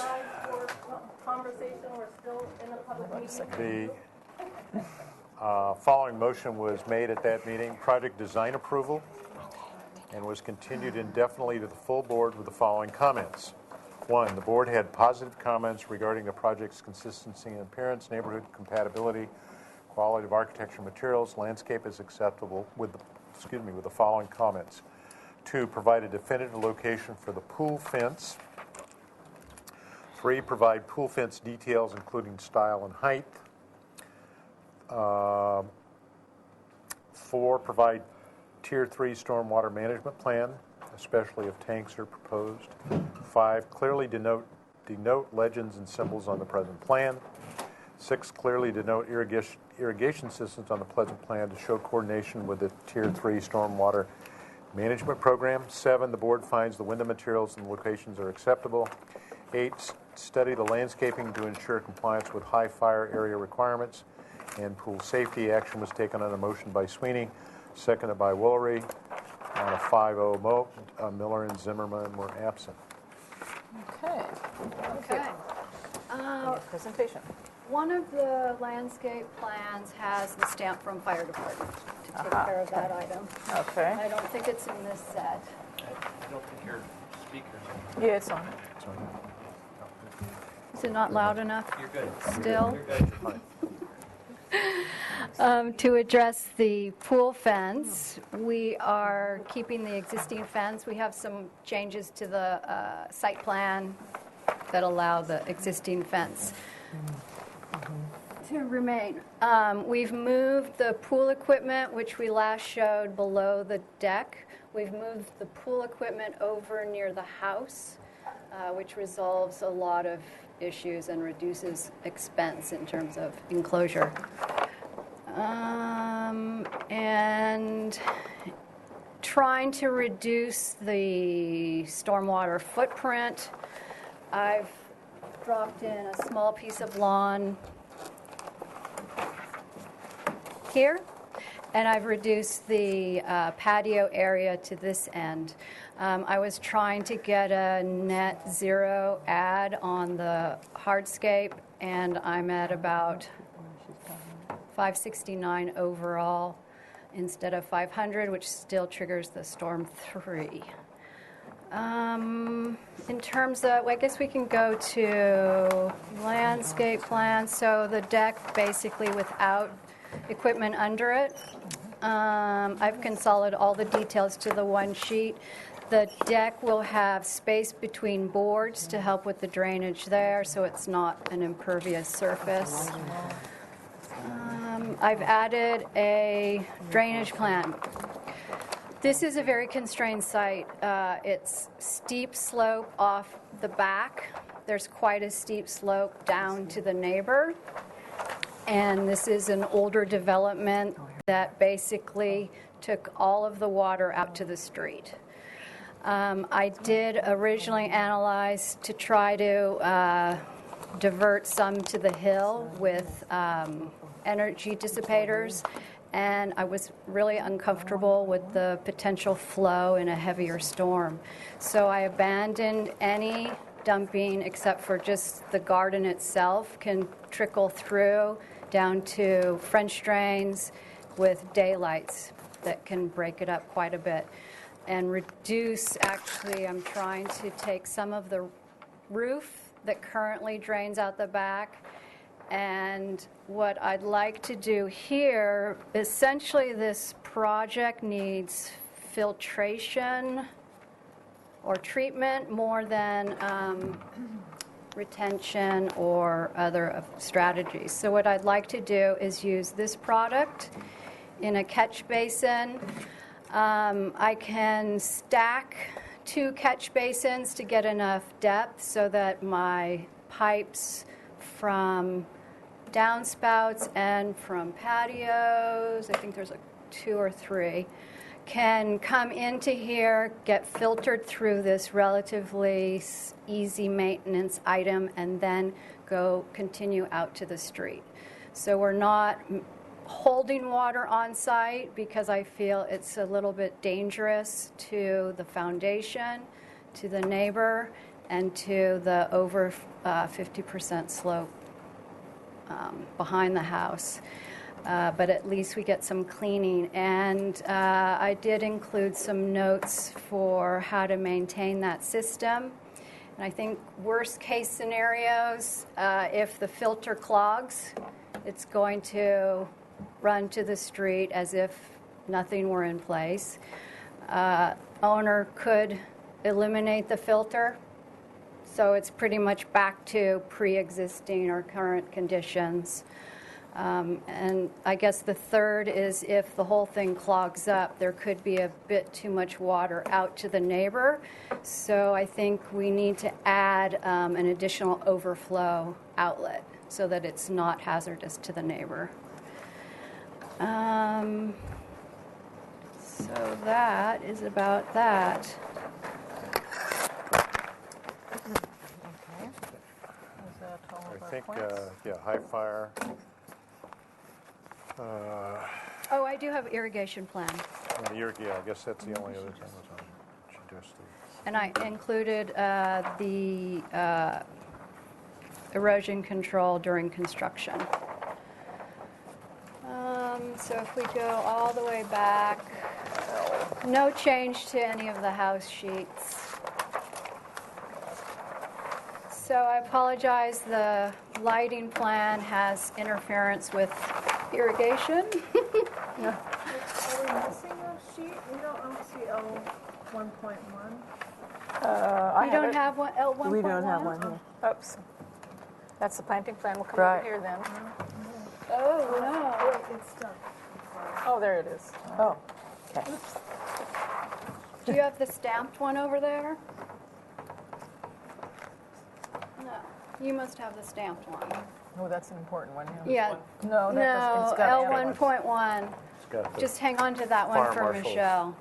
Conversation, we're still in the public meeting. The following motion was made at that meeting: project design approval, and was continued indefinitely to the full board with the following comments. 1, the board had positive comments regarding the project's consistency in appearance, neighborhood compatibility, quality of architecture materials, landscape is acceptable with the following comments. 2, provide a definitive location for the pool fence. 3, provide pool fence details including style and height. 4, provide Tier 3 stormwater management plan, especially if tanks are proposed. 5, clearly denote legends and symbols on the present plan. 6, clearly denote irrigation systems on the present plan to show coordination with the Tier 3 stormwater management program. 7, the board finds the window materials and locations are acceptable. 8, study the landscaping to ensure compliance with high fire area requirements and pool safety. Action was taken on a motion by Sweeney, seconded by Woolery. On a 5-0 vote, Miller and Zimmerman were absent. Okay. Okay. Presentation. One of the landscape plans has the stamp from fire department to take care of that item. Okay. I don't think it's in this set. I don't think your speakers are. Yeah, it's on. Is it not loud enough? You're good. Still? You're good. To address the pool fence, we are keeping the existing fence. We have some changes to the site plan that allow the existing fence to remain. We've moved the pool equipment, which we last showed below the deck. We've moved the pool equipment over near the house, which resolves a lot of issues and reduces expense in terms of enclosure. And trying to reduce the stormwater footprint, I've dropped in a small piece of lawn here, and I've reduced the patio area to this end. I was trying to get a net zero add on the hardscape, and I'm at about 569 overall instead of 500, which still triggers the Storm 3. In terms of, I guess we can go to landscape plan. So the deck basically without equipment under it. I've consolidated all the details to the one sheet. The deck will have space between boards to help with the drainage there, so it's not an impervious surface. I've added a drainage plan. This is a very constrained site. It's steep slope off the back. There's quite a steep slope down to the neighbor. And this is an older development that basically took all of the water out to the street. I did originally analyze to try to divert some to the hill with energy dissipators, and I was really uncomfortable with the potential flow in a heavier storm. So I abandoned any dumping except for just the garden itself can trickle through down to French drains with daylights that can break it up quite a bit and reduce. Actually, I'm trying to take some of the roof that currently drains out the back, and what I'd like to do here, essentially this project needs filtration or treatment more than retention or other strategies. So what I'd like to do is use this product in a catch basin. I can stack 2 catch basins to get enough depth so that my pipes from downspouts and from patios, I think there's like 2 or 3, can come into here, get filtered through this relatively easy maintenance item, and then continue out to the street. So we're not holding water on site because I feel it's a little bit dangerous to the foundation, to the neighbor, and to the over 50% slope behind the house. But at least we get some cleaning. And I did include some notes for how to maintain that system. And I think worst case scenarios, if the filter clogs, it's going to run to the street as if nothing were in place. Owner could eliminate the filter, so it's pretty much back to pre-existing or current conditions. And I guess the third is if the whole thing clogs up, there could be a bit too much water out to the neighbor. So I think we need to add an additional overflow outlet so that it's not hazardous to the neighbor. So that is about that. I think, high fire. Oh, I do have irrigation plan. And I guess that's the only other thing I suggested. And I included the erosion control during construction. So if we go all the way back, no change to any of the house sheets. So I apologize, the lighting plan has interference with irrigation. Are we missing a sheet? We don't see L1.1. We don't have one, L1.1? We don't have one here. Oops. That's the planting plan. We'll come Right. over here then. Oh, no. Wait, it's stuck. Oh, there it is. Oh, okay. Do you have the stamped one over there? No. You must have the stamped one. Oh, that's an important one. Yeah. No, that doesn't. It's got L1.1. It's got the Just hang on to that one Fire for marshals. Michelle.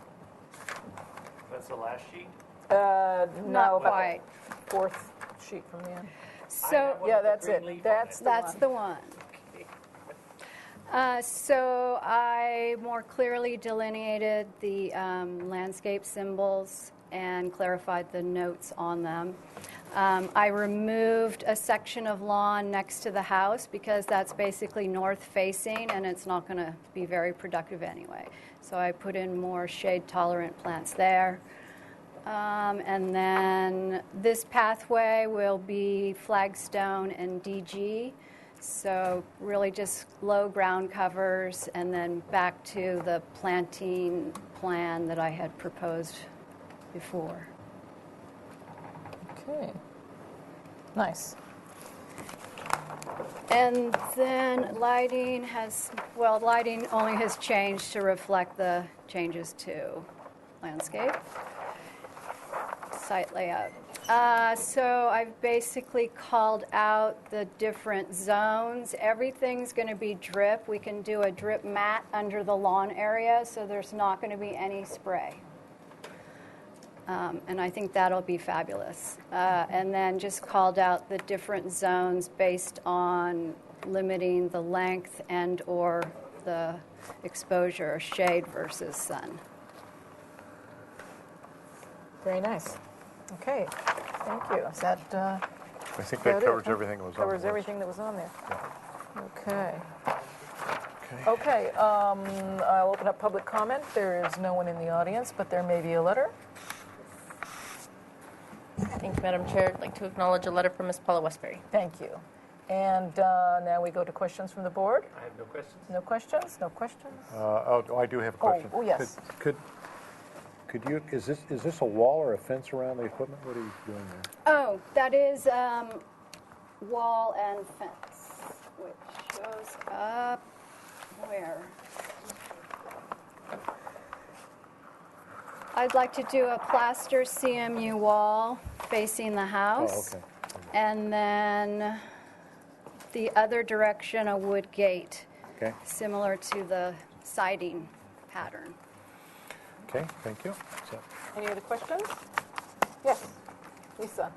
That's the last sheet? No, Not about quite. the 4th sheet from the end. So Yeah, that's it. That's the one. So I more clearly delineated the landscape symbols and clarified the notes on them. I removed a section of lawn next to the house because that's basically north-facing and it's not going to be very productive anyway. So I put in more shade-tolerant plants there. And then this pathway will be flagstone and DG. So really just low ground covers and then back to the planting plan that I had proposed before. Okay. Nice. And then lighting only has changed to reflect the changes to landscape, site layout. So I've basically called out the different zones. Everything's going to be drip. We can do a drip mat under the lawn area, so there's not going to be any spray. And I think that'll be fabulous. And then just called out the different zones based on limiting the length and or the exposure, shade versus sun. Very nice. Okay, thank you. Is that, I think that covers everything that was on the covers list. everything that was on there? Okay. Okay, I'll open up public comment. There is no one in the audience, but there may be a letter. Thank you, Madam Chair. I'd like to acknowledge a letter from Ms. Paula Westbury. Thank you. And now we go to questions from the board. I have no questions. No questions? No questions? I do have a question. Oh, yes. Could you, is this a wall or a fence around the equipment? What are you doing there? Oh, that is wall and fence, which shows up where? I'd like to do a plaster CMU wall facing the house. Oh, okay. And then the other direction, a wood gate. Okay. Similar to the siding pattern. Okay, thank you. So, Any other questions? Yes, Lisa.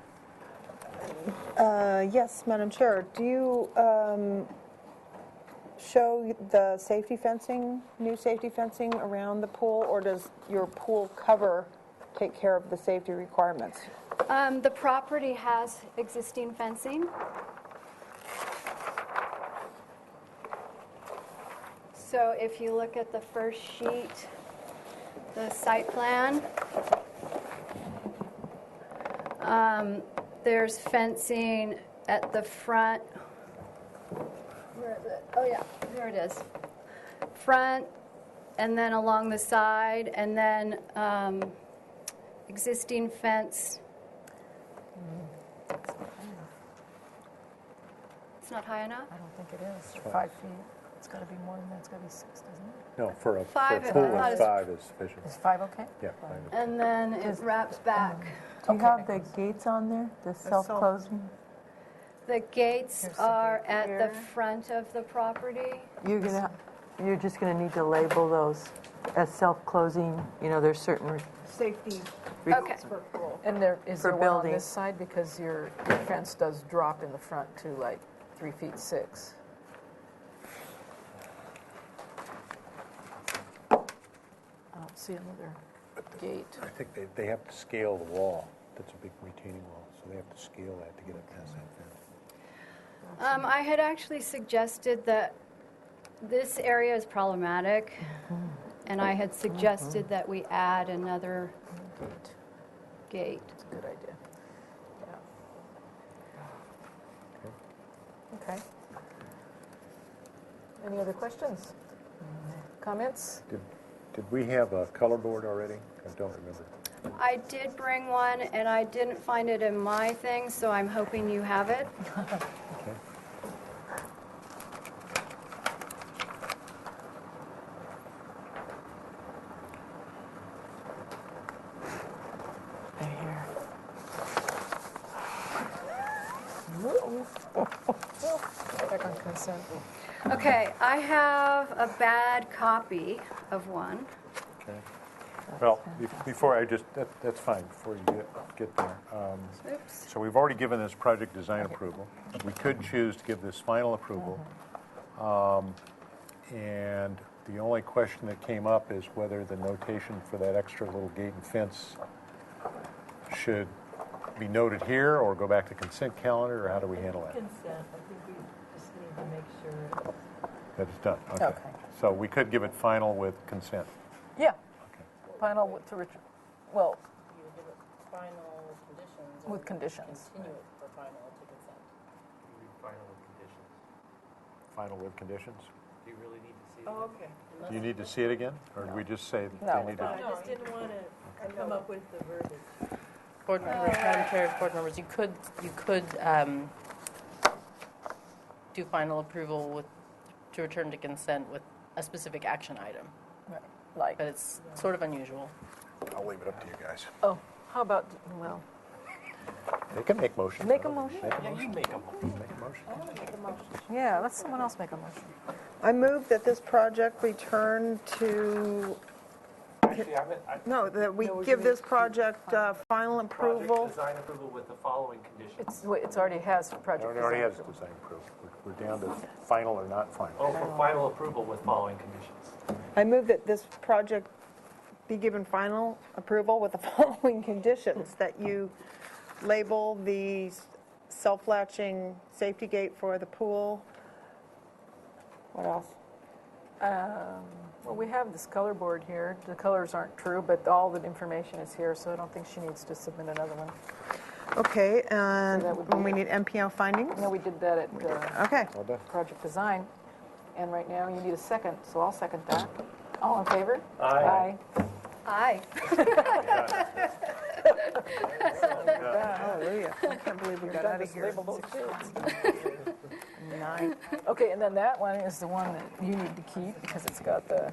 Yes, Madam Chair. Do you show the safety fencing, new safety fencing around the pool, or does your pool cover take care of the safety requirements? The property has existing fencing. So if you look at the first sheet, the site plan, there's fencing at the front. Where is it? Oh yeah, there it is. Front, and then along the side, and then existing fence. It's not high enough? I don't think it is. 5 feet. It's got to be more than that. It's got to be 6, doesn't it? no, for a Five, pool I thought of it's- 5 is sufficient. Is 5 okay? Yeah, 5 is. And then it wraps back. Do you have the gates on there, the self-closing? The gates are at the front of the property. You're just gonna need to label those as self-closing, you know, there's certain Safety. Okay. And is For there one on building. this side? Because your fence does drop in the front to like 3 feet 6. I don't see another gate. I think they have to scale the wall. That's a big retaining wall, so they have to scale that to get it past that fence. I had actually suggested that this area is problematic, and I had suggested that we add another gate. It's a good idea. Yeah. Okay. Any other questions? Comments? Did we have a color board already? I don't remember. I did bring one, and I didn't find it in my thing, so I'm hoping you have it. Okay. Back on consent. Okay, I have a bad copy of one. Okay. Well, before I just, that's fine, before you get there. Oops. So we've already given this project design approval. We could choose to give this final approval. And the only question that came up is whether the notation for that extra little gate and fence should be noted here or go back to consent calendar, or how do we handle that? Consent, I think we just need to make sure. That it's done, okay. Okay. So we could give it final with consent. Yeah. Final to Richard. Well, You give it final conditions. with conditions. Continue it for final to consent. Final with conditions. Final with conditions? Do you really need to see it? Oh, okay. Do you need to see it again, or do we just say No, they need No, to? I just didn't want to come up with the verbiage. Board members, Madam Chair, board members, you could do final approval with, to return to consent with a specific action item, Right. Like, but it's sort of unusual. I'll leave it up to you guys. oh, how about, well, They can make motions. make a motion? You make them. Make a motion. Yeah, let someone else make a motion. I move that this project return to Actually, No, that we give this project final approval. Project design approval with the following conditions. It's already has It project already design. has design approval. We're down to final or not final. Oh, for final approval with following conditions. I move that this project be given final approval with the following conditions, that you label the self-latching safety gate for the pool. What else? Well, we have this color board here. The colors aren't true, but all the information is here, so I don't think she needs to submit another one. Okay, and So that would be we it. need MPO findings? No, we did that at Okay. project design. And right now, you need a second, so I'll second that. All in favor? Aye. Aye. Hallelujah. I can't believe we got out of here. Label those kids. 9. Okay, and then that one is the one that you need to keep because it's got the...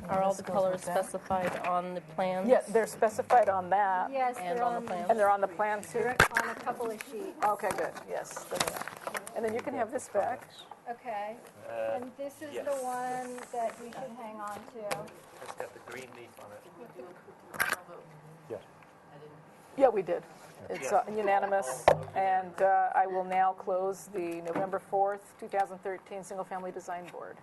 Are all the This goes colors with that. specified on the plans? Yeah, they're specified on that. Yes, And they're on the on, plan? And they're on the plan too? they're on a couple of sheets. Okay, good, yes. Then we know. And then you can have this back. Okay. And this is the one that you should hang on to. It's got the green leaf on it. Yes. Yeah, we did. It's unanimous. And I will now close the November 4th, 2013 Single Family Design Board.